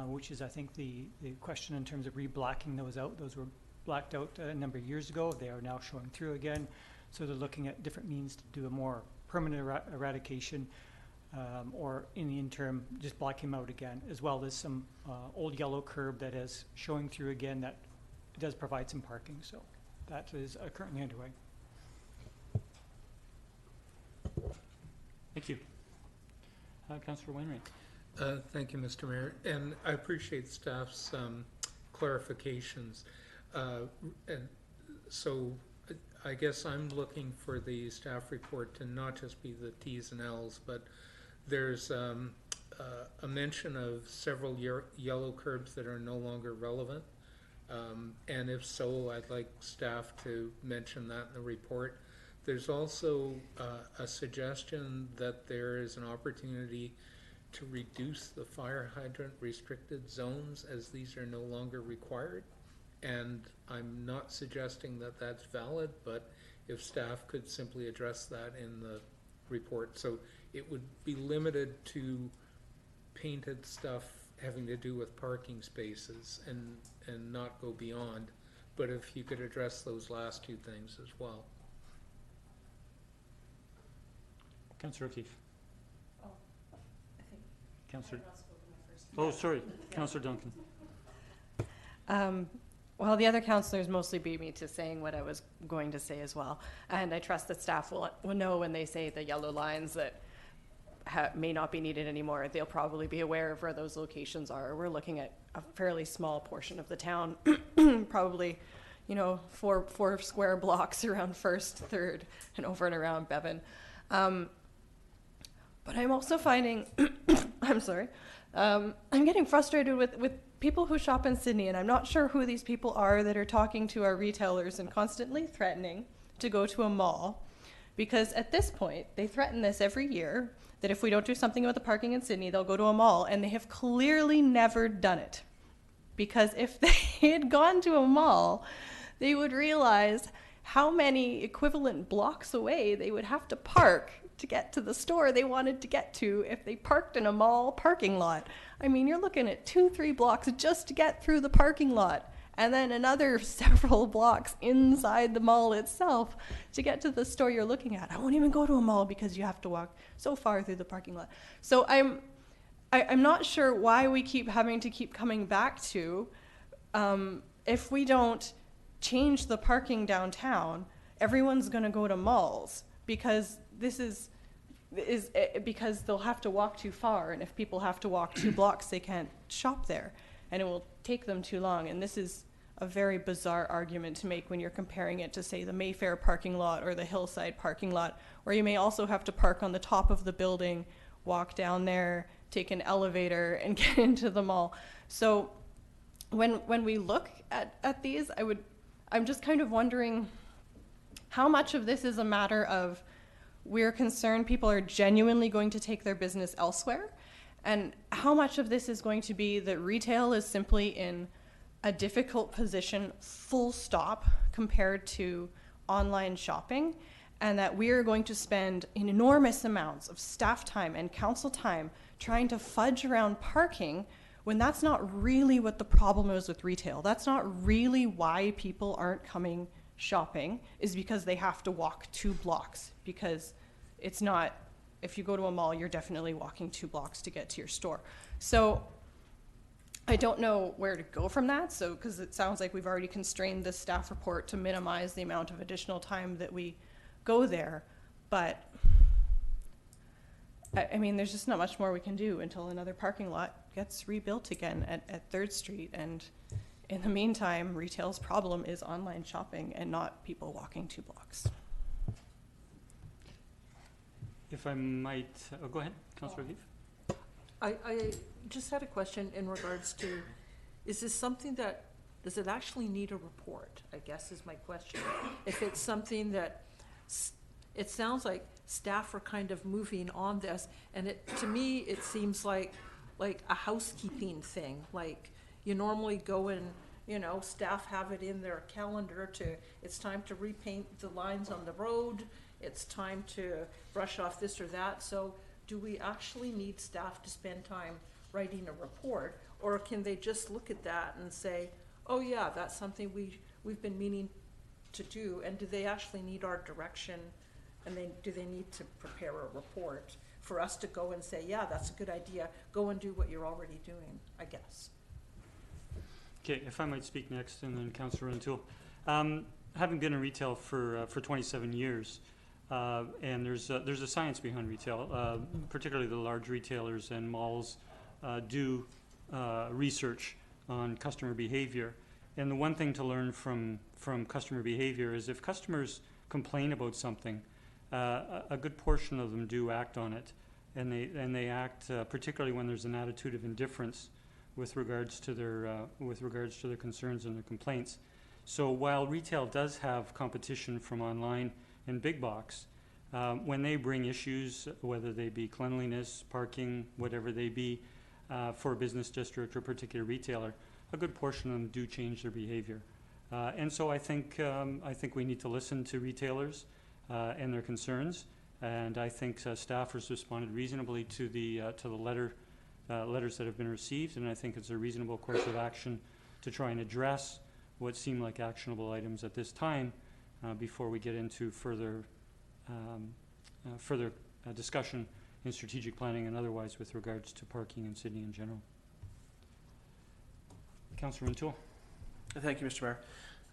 which is, I think, the question in terms of re-blacking those out. Those were blacked out a number of years ago. They are now showing through again. So they're looking at different means to do a more permanent eradication, or in the interim, just black him out again, as well as some old yellow curb that is showing through again that does provide some parking. So that is currently underway. Thank you. Councillor Wainwright. Thank you, Mr. Mayor, and I appreciate staff's clarifications. And so I guess I'm looking for the staff report to not just be the T's and L's, but there's a mention of several yellow curbs that are no longer relevant. And if so, I'd like staff to mention that in the report. There's also a suggestion that there is an opportunity to reduce the fire hydrant restricted zones as these are no longer required. And I'm not suggesting that that's valid, but if staff could simply address that in the report. So it would be limited to painted stuff having to do with parking spaces and not go beyond. But if you could address those last two things as well. Councillor O'Keefe. Oh, I think Councillor. I'm not spoken to first. Oh, sorry. Councillor Duncan. Well, the other councillors mostly beat me to saying what I was going to say as well. And I trust that staff will know when they say the yellow lines that may not be needed anymore. They'll probably be aware of where those locations are. We're looking at a fairly small portion of the town, probably, you know, four square blocks around First, Third, and over and around Bevan. But I'm also finding, I'm sorry, I'm getting frustrated with people who shop in Sydney, and I'm not sure who these people are that are talking to our retailers and constantly threatening to go to a mall. Because at this point, they threaten this every year, that if we don't do something about the parking in Sydney, they'll go to a mall, and they have clearly never done it. Because if they had gone to a mall, they would realize how many equivalent blocks away they would have to park to get to the store they wanted to get to if they parked in a mall parking lot. I mean, you're looking at 2-3 blocks just to get through the parking lot, and then another several blocks inside the mall itself to get to the store you're looking at. I won't even go to a mall because you have to walk so far through the parking lot. So I'm not sure why we keep having to keep coming back to, if we don't change the parking downtown, everyone's going to go to malls, because this is because they'll have to walk too far, and if people have to walk 2 blocks, they can't shop there, and it will take them too long. And this is a very bizarre argument to make when you're comparing it to, say, the Mayfair parking lot or the Hillside parking lot, where you may also have to park on the top of the building, walk down there, take an elevator, and get into the mall. So when we look at these, I'm just kind of wondering how much of this is a matter of we're concerned people are genuinely going to take their business elsewhere, and how much of this is going to be that retail is simply in a difficult position, full stop, compared to online shopping, and that we are going to spend enormous amounts of staff time and council time trying to fudge around parking, when that's not really what the problem is with retail. That's not really why people aren't coming shopping, is because they have to walk 2 blocks, because it's not, if you go to a mall, you're definitely walking 2 blocks to get to your store. So I don't know where to go from that, so, because it sounds like we've already constrained this staff report to minimize the amount of additional time that we go there, but I mean, there's just not much more we can do until another parking lot gets rebuilt again at 3rd Street, and in the meantime, retail's problem is online shopping and not people walking 2 blocks. If I might, go ahead, Councillor O'Keefe. I just had a question in regards to, is this something that, does it actually need a report, I guess is my question. If it's something that, it sounds like staff are kind of moving on this, and to me, it seems like a housekeeping thing. Like, you normally go and, you know, staff have it in their calendar it's time to repaint the lines on the road, it's time to brush off this or that. So do we actually need staff to spend time writing a report? Or can they just look at that and say, oh yeah, that's something we've been meaning to do, and do they actually need our direction, and do they need to prepare a report for us to go and say, yeah, that's a good idea, go and do what you're already doing, I guess. Okay, if I might speak next, and then Councillor O'Toole. Having been in retail for 27 years, and there's a science behind retail, particularly the large retailers and malls do research on customer behavior. And the one thing to learn from customer behavior is if customers complain about something, a good portion of them do act on it, and they act particularly when there's an attitude of indifference with regards to their concerns and their complaints. So while retail does have competition from online and big box, when they bring issues, whether they be cleanliness, parking, whatever they be, for a business district or a particular retailer, a good portion of them do change their behavior. And so I think we need to listen to retailers and their concerns, and I think staff has responded reasonably to the letters that have been received, and I think it's a reasonable course of action to try and address what seem like actionable items at this time before we get into further discussion in strategic planning and otherwise with regards to parking in Sydney in general. Councillor O'Toole. Thank you, Mr. Mayor.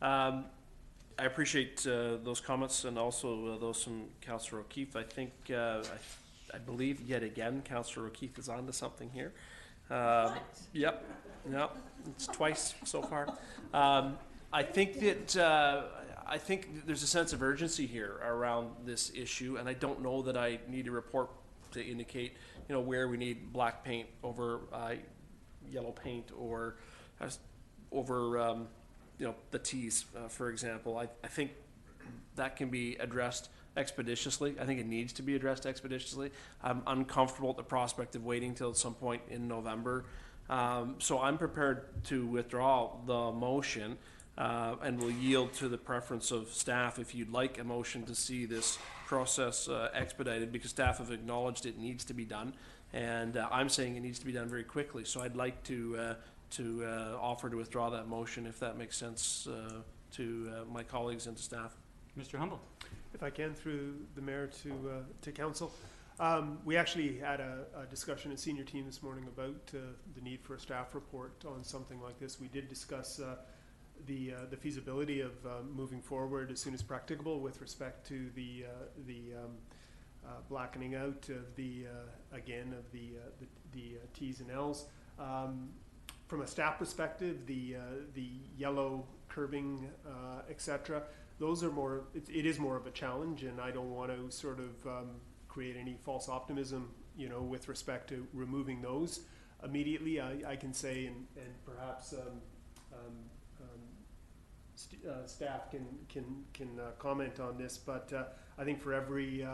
I appreciate those comments and also those from Councillor O'Keefe. I think, I believe yet again, Councillor O'Keefe is on to something here. Yep, it's twice so far. I think there's a sense of urgency here around this issue, and I don't know that I need a report to indicate, where we need black paint over yellow paint or over, the T's, for example. I think that can be addressed expeditiously. I think it needs to be addressed expeditiously. I'm uncomfortable at the prospect of waiting till some point in November. So I'm prepared to withdraw the motion and will yield to the preference of staff if you'd like a motion to see this process expedited, because staff have acknowledged it needs to be done, and I'm saying it needs to be done very quickly. So I'd like to offer to withdraw that motion if that makes sense to my colleagues and to staff. Mr. Humble. If I can, through the mayor to council. We actually had a discussion at senior team this morning about the need for a staff report on something like this. We did discuss the feasibility of moving forward as soon as practicable with respect to the blackening out of the T's and L's. From a staff perspective, the yellow curbing, etc., those are more. It is more of a challenge, and I don't want to sort of create any false optimism, with respect to removing those immediately. I can say, and perhaps staff can comment on this, but I think for every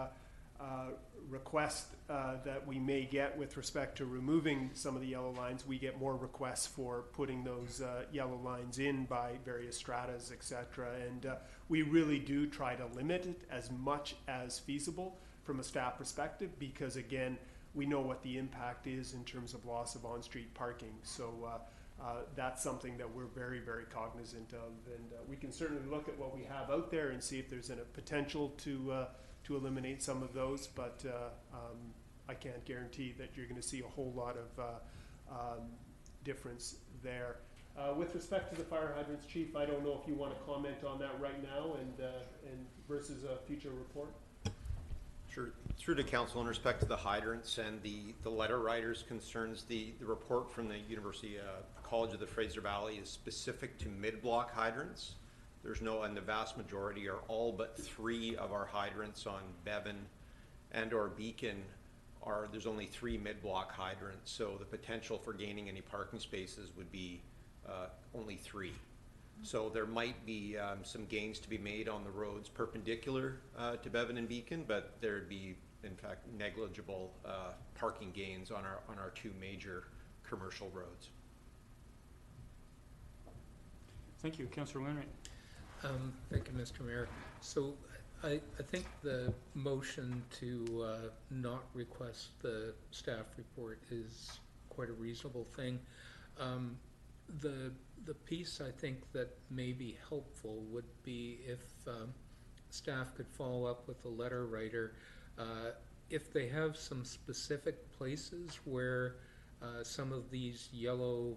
request that we may get with respect to removing some of the yellow lines, we get more requests for putting those yellow lines in by various stratas, etc. And we really do try to limit it as much as feasible from a staff perspective, because again, we know what the impact is in terms of loss of on-street parking. So that's something that we're very, very cognizant of, and we can certainly look at what we have out there and see if there's a potential to eliminate some of those, but I can't guarantee that you're going to see a whole lot of difference there. With respect to the fire hydrants, Chief, I don't know if you want to comment on that right now and versus a future report. Sure. Through to council in respect to the hydrants and the letter writers' concerns, the report from the University College of the Fraser Valley is specific to mid-block hydrants. There's no, and the vast majority are all but 3 of our hydrants on Bevan and or Beacon there's only 3 mid-block hydrants, so the potential for gaining any parking spaces would be only 3. So there might be some gains to be made on the roads perpendicular to Bevan and Beacon, but there'd be in fact negligible parking gains on our 2 major commercial roads. Thank you, Councillor Wainwright. Thank you, Mr. Mayor. So I think the motion to not request the staff report is quite a reasonable thing. The piece I think that may be helpful would be if staff could follow up with the letter writer if they have some specific places where some of these yellow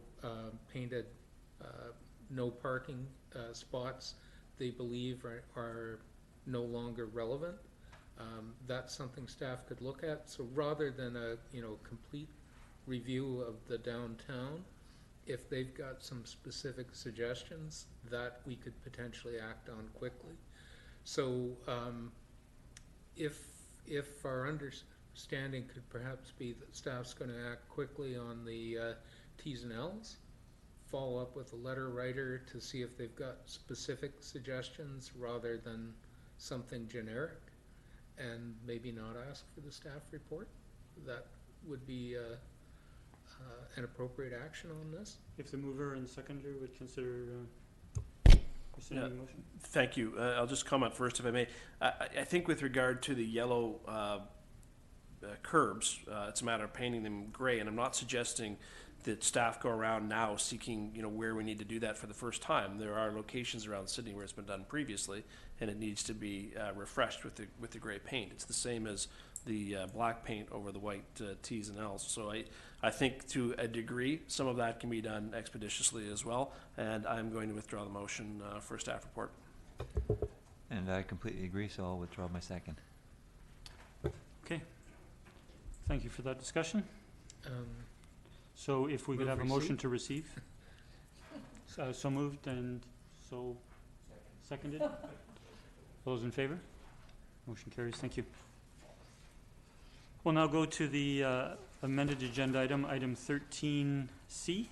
painted no parking spots they believe are no longer relevant. That's something staff could look at. So rather than a complete review of the downtown, if they've got some specific suggestions that we could potentially act on quickly. So if our understanding could perhaps be that staff's going to act quickly on the T's and L's, follow up with a letter writer to see if they've got specific suggestions rather than something generic, and maybe not ask for the staff report. That would be an appropriate action on this. If the mover and seconder would consider rescinding the motion. Thank you. I'll just comment first, if I may. I think with regard to the yellow curbs, it's a matter of painting them gray, and I'm not suggesting that staff go around now seeking, where we need to do that for the first time. There are locations around Sydney where it's been done previously, and it needs to be refreshed with the gray paint. It's the same as the black paint over the white T's and L's. So I think to a degree, some of that can be done expeditiously as well, and I'm going to withdraw the motion for a staff report. And I completely agree, so I'll withdraw my second. Okay. Thank you for that discussion. So if we could have a motion to receive. So moved and so seconded. Those in favor? Motion carries. Thank you. We'll now go to the amended agenda item 13C,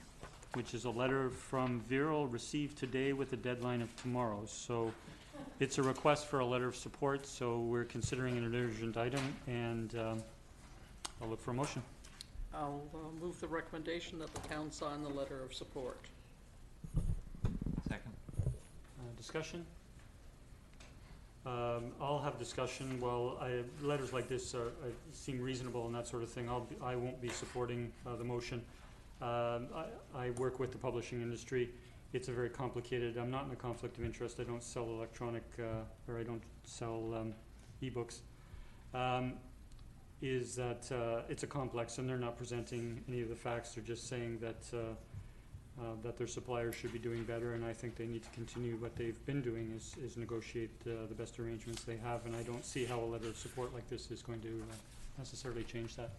which is a letter from Viral received today with a deadline of tomorrow. So it's a request for a letter of support, so we're considering an urgent item, and I'll look for a motion. I'll move the recommendation that the town sign the letter of support. Second. Discussion? I'll have discussion. Well, letters like this seem reasonable and that sort of thing. I won't be supporting the motion. I work with the publishing industry. It's a very complicated. I'm not in a conflict of interest. I don't sell electronic or I don't sell e-books. Is that it's a complex, and they're not presenting any of the facts. They're just saying that that their suppliers should be doing better, and I think they need to continue what they've been doing is negotiate the best arrangements they have, and I don't see how a letter of support like this is going to necessarily change that.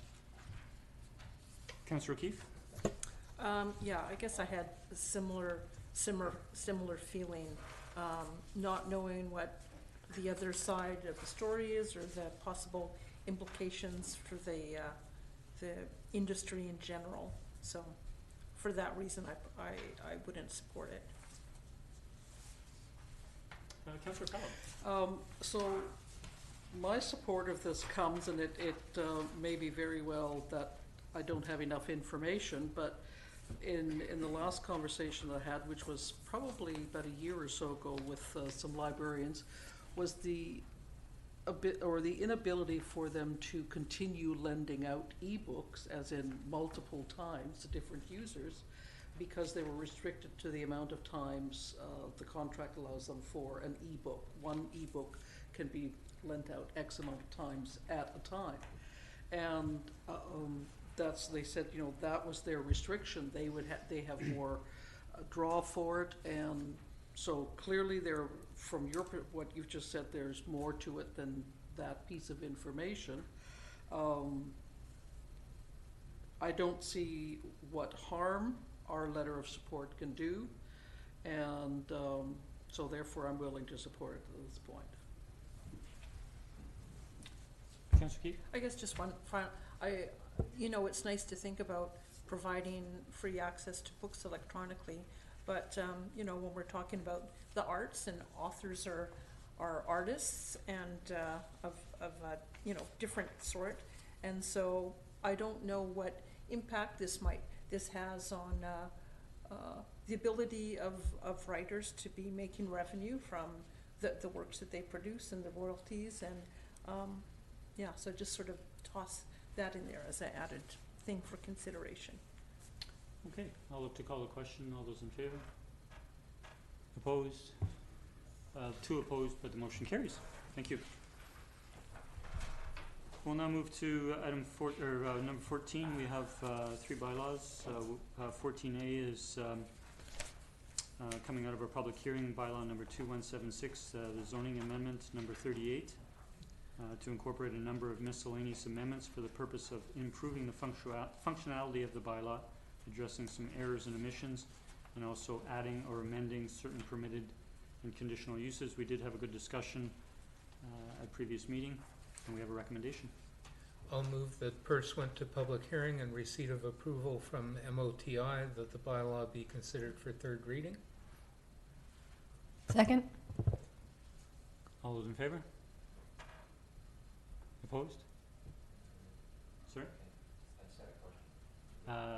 Councillor O'Keefe? Yeah, I guess I had a similar feeling, not knowing what the other side of the story is or the possible implications for the industry in general. So for that reason, I wouldn't support it. Councillor Powell? So my support of this comes, and it may be very well that I don't have enough information, but in the last conversation I had, which was probably about a year or so ago with some librarians, was the inability for them to continue lending out e-books, as in multiple times to different users, because they were restricted to the amount of times the contract allows them for an e-book. One e-book can be lent out X amount of times at a time, and they said, that was their restriction. They have more draw for it, and so clearly from what you've just said, there's more to it than that piece of information. I don't see what harm our letter of support can do, and so therefore I'm willing to support it at this point. Councillor Keith? I guess just one final, it's nice to think about providing free access to books electronically, but when we're talking about the arts, and authors are artists and of different sort, and so I don't know what impact this has on the ability of writers to be making revenue from the works that they produce and the royalties, and so just sort of toss that in there as an added thing for consideration. Okay, I'll look to call the question. All those in favor? Opposed? 2 opposed, but the motion carries. Thank you. We'll now move to item number 14. We have 3 bylaws. 14A is coming out of our public hearing, bylaw number 2176, the zoning amendment number 38, to incorporate a number of miscellaneous amendments for the purpose of improving the functionality of the bylaw, addressing some errors and omissions, and also adding or amending certain permitted and conditional uses. We did have a good discussion at previous meeting, and we have a recommendation. I'll move that pursuant to public hearing and receipt of approval from MOTI that the bylaw be considered for 3rd reading. Second. All those in favor? Opposed? Sorry?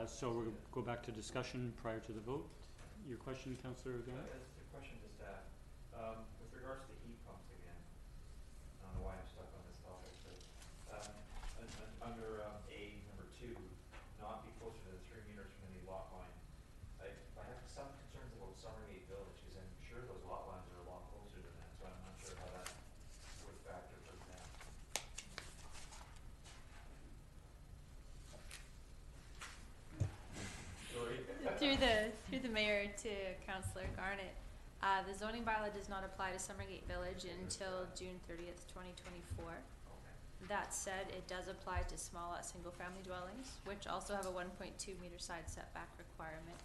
So we'll go back to discussion prior to the vote. Your question, Councillor O'Gara? It's a question to staff. With regards to heat pumps again, I don't know why I'm stuck on this topic, but under A number 2, not be closer to the 3 meters from any lot line. I have some concerns about Summergate Village because I'm sure those lot lines are a lot closer than that, so I'm not sure how that would factor for them. Through the mayor to Councillor Garnett, the zoning bylaw does not apply to Summergate Village until June 30th, 2024. That said, it does apply to small single-family dwellings, which also have a 1.2 meter side setback requirement.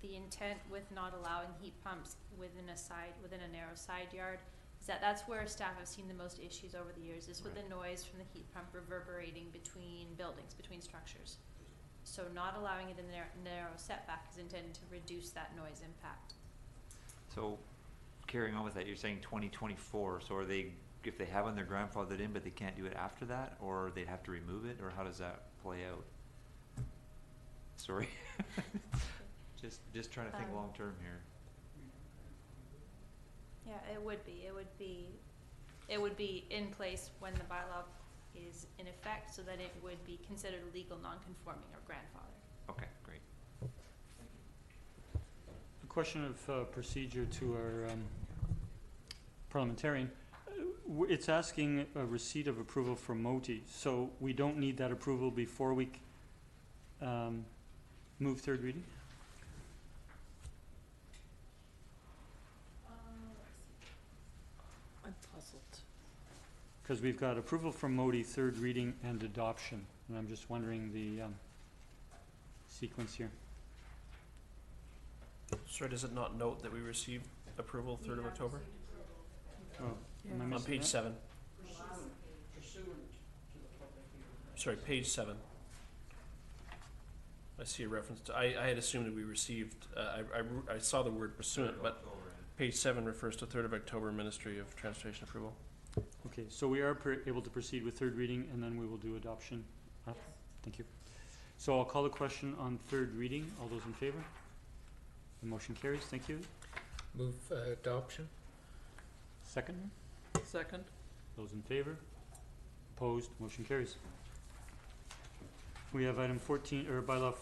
The intent with not allowing heat pumps within a narrow side yard is that that's where staff have seen the most issues over the years, is with the noise from the heat pump reverberating between buildings, between structures. So not allowing it in the narrow setback is intended to reduce that noise impact. So, carrying on with that, you're saying 2024, so are they, if they have one, they're grandfathered in, but they can't do it after that, or they'd have to remove it, or how does that play out? Sorry. just trying to think long term here. Yeah, it would be in place when the bylaw is in effect, so that it would be considered legal non-conforming or grandfather. Okay, great. A question of procedure to our parliamentarian. It's asking a receipt of approval from MOTI, so we don't need that approval before we move 3rd reading? I'm puzzled. Because we've got approval from MOTI, 3rd reading, and adoption. And I'm just wondering the sequence here. Sorry, does it not note that we received approval 3rd of October? Oh, am I On missing page that? 7. Sorry, page 7. I see a reference to, I had assumed that we received, I saw the word pursuant, but page 7 refers to 3rd of October Ministry of Transportation approval. Okay, so we are able to proceed with 3rd reading, and then we will do adoption after. Thank you. So I'll call the question on 3rd reading. All those in favor? The motion carries. Thank you. Move adoption. Second? Second. Those in favor? Opposed? Motion carries. We have item 14, or bylaw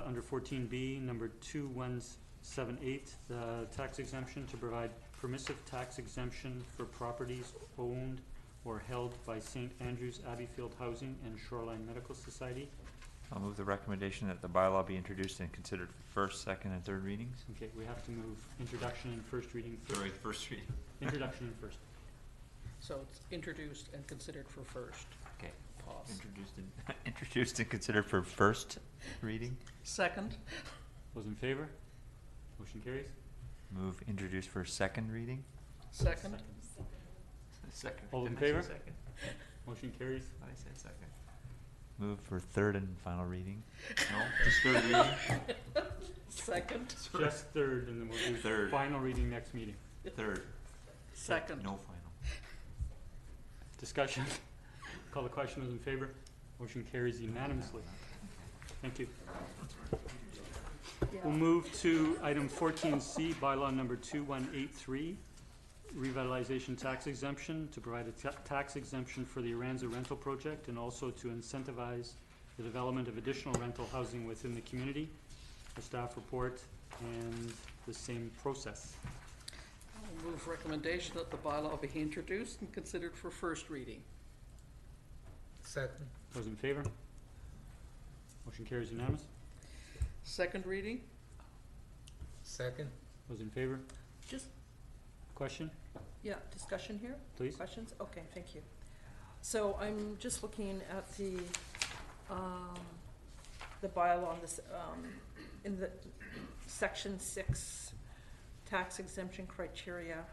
under 14B, number 2178, the tax exemption to provide permissive tax exemption for properties owned or held by St. Andrew's Abbeyfield Housing and Shoreline Medical Society. I'll move the recommendation that the bylaw be introduced and considered for 1st, 2nd, and 3rd readings. Okay, we have to move introduction and 1st reading first. Sorry, 1st reading. Introduction and 1st. So it's introduced and considered for 1st. Okay. Pause. Introduced and considered for 1st reading. 2nd. Those in favor? Motion carries. Move introduced for 2nd reading. 2nd. Second. All in Didn't I say favor? second? Motion carries. I said 2nd. Move for 3rd and final reading. No, just 3rd reading. 2nd. Just 3rd, and then we'll do 3rd. final reading next meeting. 3rd. 2nd. No final. Discussion. Call the question. Those in favor? Motion carries unanimously. Thank you. We'll move to item 14C, bylaw number 2183, revitalization tax exemption, to provide a tax exemption for the Aranza rental project and also to incentivize the development of additional rental housing within the community. the staff report and the same process. I'll move recommendation that the bylaw be introduced and considered for first reading. Second. Those in favor? Motion carries unanimous. Second reading? Second. Those in favor? Just, Question, yeah, discussion here? please? Questions? Okay, thank you. So I'm just looking at the bylaw on this, in the section 6, tax exemption criteria,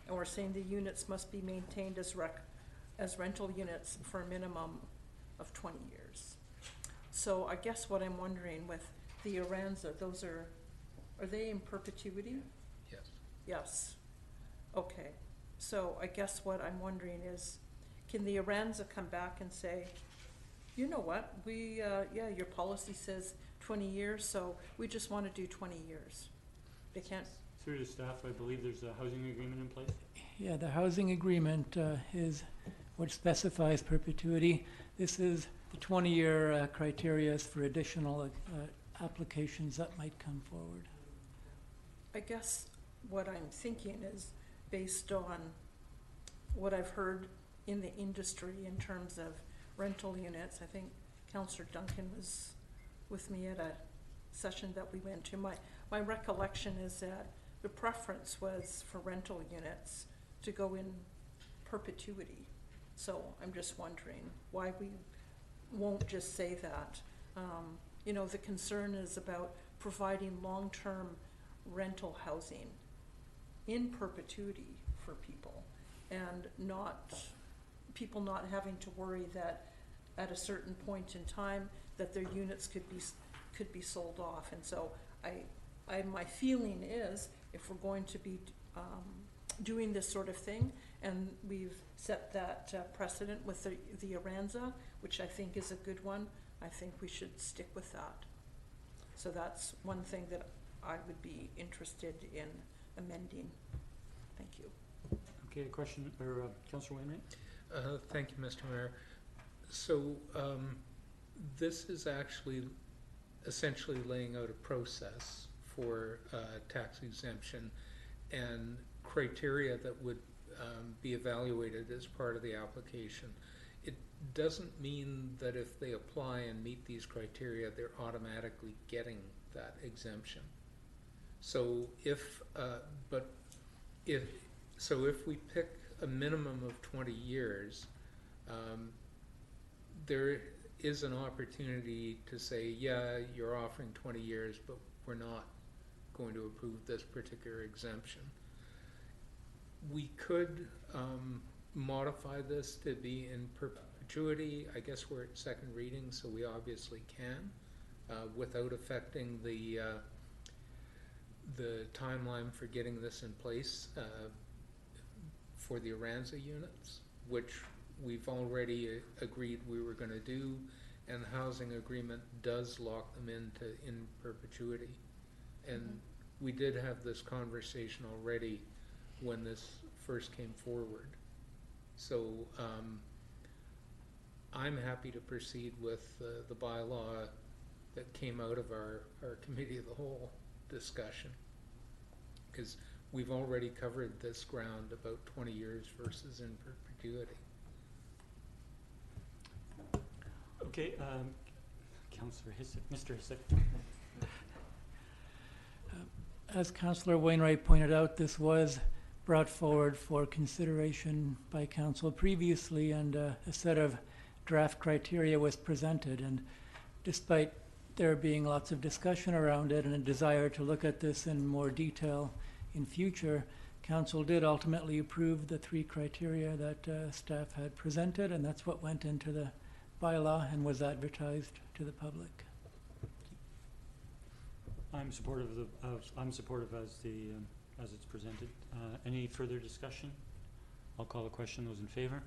and we're saying the units must be maintained as rental units for a minimum of 20 years. So I guess what I'm wondering with the Aranza, those are they in perpetuity? Yes. Yes. Okay. So I guess what I'm wondering is, can the Aranza come back and say, you know what, we, yeah, your policy says 20 years, so we just want to do 20 years. They can't. Through the staff, I believe there's a housing agreement in place. Yeah, the housing agreement is what specifies perpetuity. This is the 20-year criteria for additional applications that might come forward. I guess what I'm thinking is based on what I've heard in the industry in terms of rental units. I think Councillor Duncan was with me at a session that we went to. My recollection is that the preference was for rental units to go in perpetuity. So I'm just wondering why we won't just say that. You know, the concern is about providing long-term rental housing in perpetuity for people, and people not having to worry that at a certain point in time that their units could be sold off. And so my feeling is, if we're going to be doing this sort of thing, and we've set that precedent with the Aranza, which I think is a good one, I think we should stick with that. So that's one thing that I would be interested in amending. Thank you. Okay, a question, or Councillor Wainwright? Thank you, Mr. Mayor. So this is actually essentially laying out a process for tax exemption and criteria that would be evaluated as part of the application. It doesn't mean that if they apply and meet these criteria, they're automatically getting that exemption. So if we pick a minimum of 20 years, there is an opportunity to say, yeah, you're offering 20 years, but we're not going to approve this particular exemption. We could modify this to be in perpetuity. I guess we're at second reading, so we obviously can, without affecting the timeline for getting this in place for the Aranza units, which we've already agreed we were going to do, and the housing agreement does lock them in perpetuity. And we did have this conversation already when this first came forward. So I'm happy to proceed with the bylaw that came out of our committee of the whole discussion, because we've already covered this ground about 20 years versus in perpetuity. Okay, Councillor Hysak, Mr. Hysak. As Councillor Wainwright pointed out, this was brought forward for consideration by Council previously, and a set of draft criteria was presented. And despite there being lots of discussion around it and a desire to look at this in more detail in future, Council did ultimately approve the 3 criteria that staff had presented, and that's what went into the bylaw and was advertised to the public. I'm supportive as it's presented. Any further discussion? I'll call the question. Those in favor?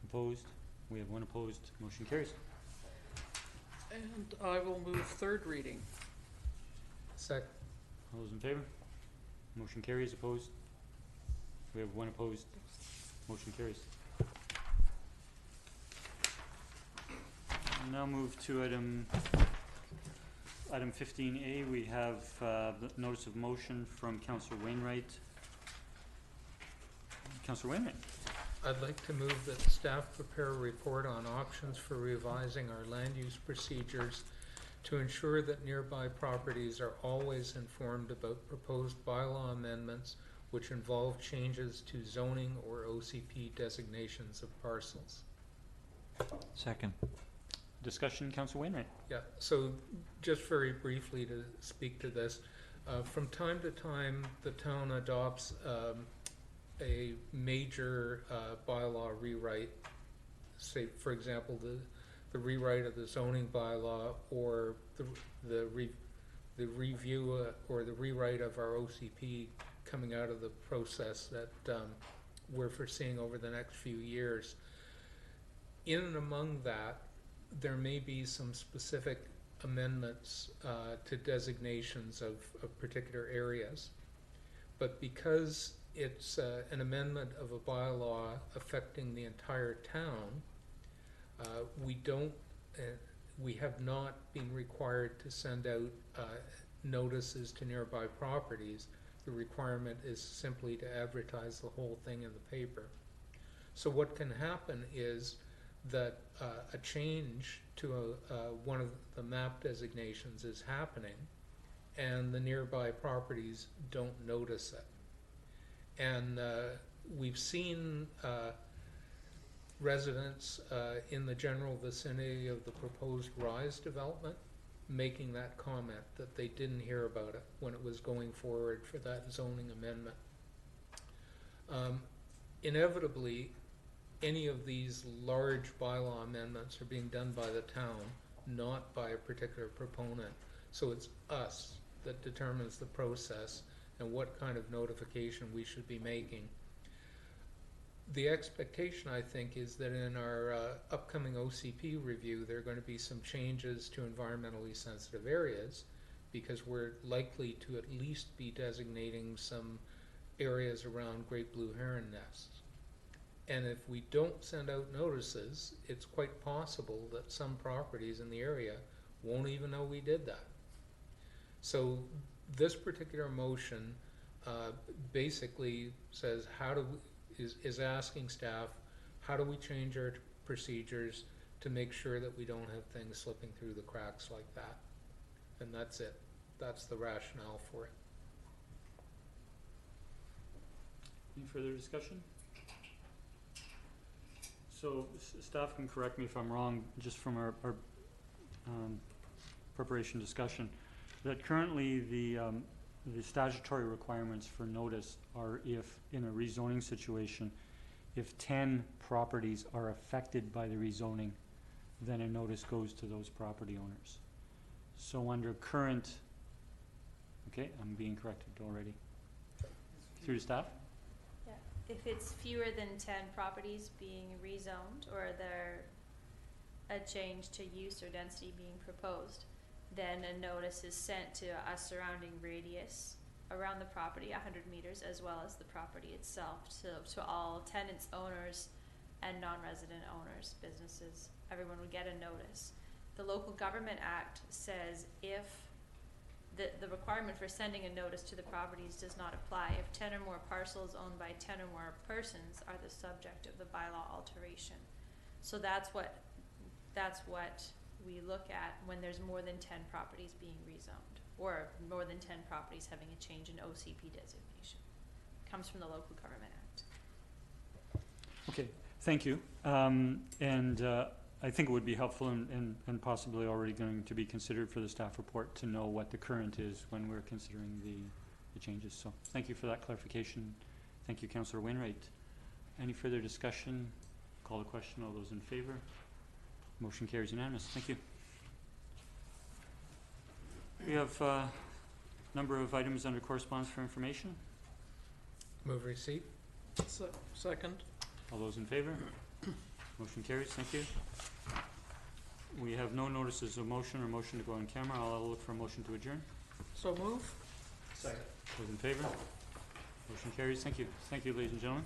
Opposed? We have 1 opposed. Motion carries. And I will move third reading. Second. All those in favor? Motion carries. Opposed? We have 1 opposed. Motion carries. We'll now move to item item 15A, we have the notice of motion from Councillor Wainwright. Councillor Wainwright. I'd like to move that staff prepare a report on options for revising our land use procedures to ensure that nearby properties are always informed about proposed bylaw amendments which involve changes to zoning or OCP designations of parcels. Second. Discussion, Councillor Wainwright. Yeah, so just very briefly to speak to this, from time to time the town adopts a major bylaw rewrite, say for example the rewrite of the zoning bylaw or the review or the rewrite of our OCP coming out of the process that we're foreseeing over the next few years. In and among that, there may be some specific amendments to designations of particular areas. But because it's an amendment of a bylaw affecting the entire town, we have not been required to send out notices to nearby properties. The requirement is simply to advertise the whole thing in the paper. So what can happen is that a change to one of the map designations is happening and the nearby properties don't notice it. And we've seen residents in the general vicinity of the proposed Rise development making that comment that they didn't hear about it when it was going forward for that zoning amendment. Inevitably, any of these large bylaw amendments are being done by the town, not by a particular proponent. So it's us that determines the process and what kind of notification we should be making. The expectation, I think, is that in our upcoming OCP review, there are going to be some changes to environmentally sensitive areas because we're likely to at least be designating some areas around great blue heron nests. And if we don't send out notices, it's quite possible that some properties in the area won't even know we did that. So this particular motion basically says is asking staff, how do we change our procedures to make sure that we don't have things slipping through the cracks like that? And that's it. That's the rationale for it. Any further discussion? So staff can correct me if I'm wrong, just from our preparation discussion, that currently the statutory requirements for notice are if, in a rezoning situation, if 10 properties are affected by the rezoning, then a notice goes to those property owners. So under current, okay, I'm being corrected already. Through to staff? Yeah. If it's fewer than 10 properties being rezoned or there a change to use or density being proposed, then a notice is sent to a surrounding radius around the property, 100 meters, as well as the property itself, to all tenants, owners, and non-resident owners, businesses. Everyone would get a notice. The Local Government Act says if the requirement for sending a notice to the properties does not apply if 10 or more parcels owned by 10 or more persons are the subject of the bylaw alteration. So that's what we look at when there's more than 10 properties being rezoned or more than 10 properties having a change in OCP designation. It comes from the Local Government Act. Okay, thank you. I think it would be helpful and possibly already going to be considered for the staff report to know what the current is when we're considering the changes. So thank you for that clarification. Thank you, Councillor Wainwright. Any further discussion? Call the question. All those in favor? Motion carries unanimous. Thank you. We have a number of items under correspondence for information. Move receipt. Second. All those in favor? Motion carries. Thank you. We have no notices of motion or motion to go on camera. I'll look for a motion to adjourn. So move. Second. Those in favor? Motion carries. Thank you. Thank you, ladies and gentlemen.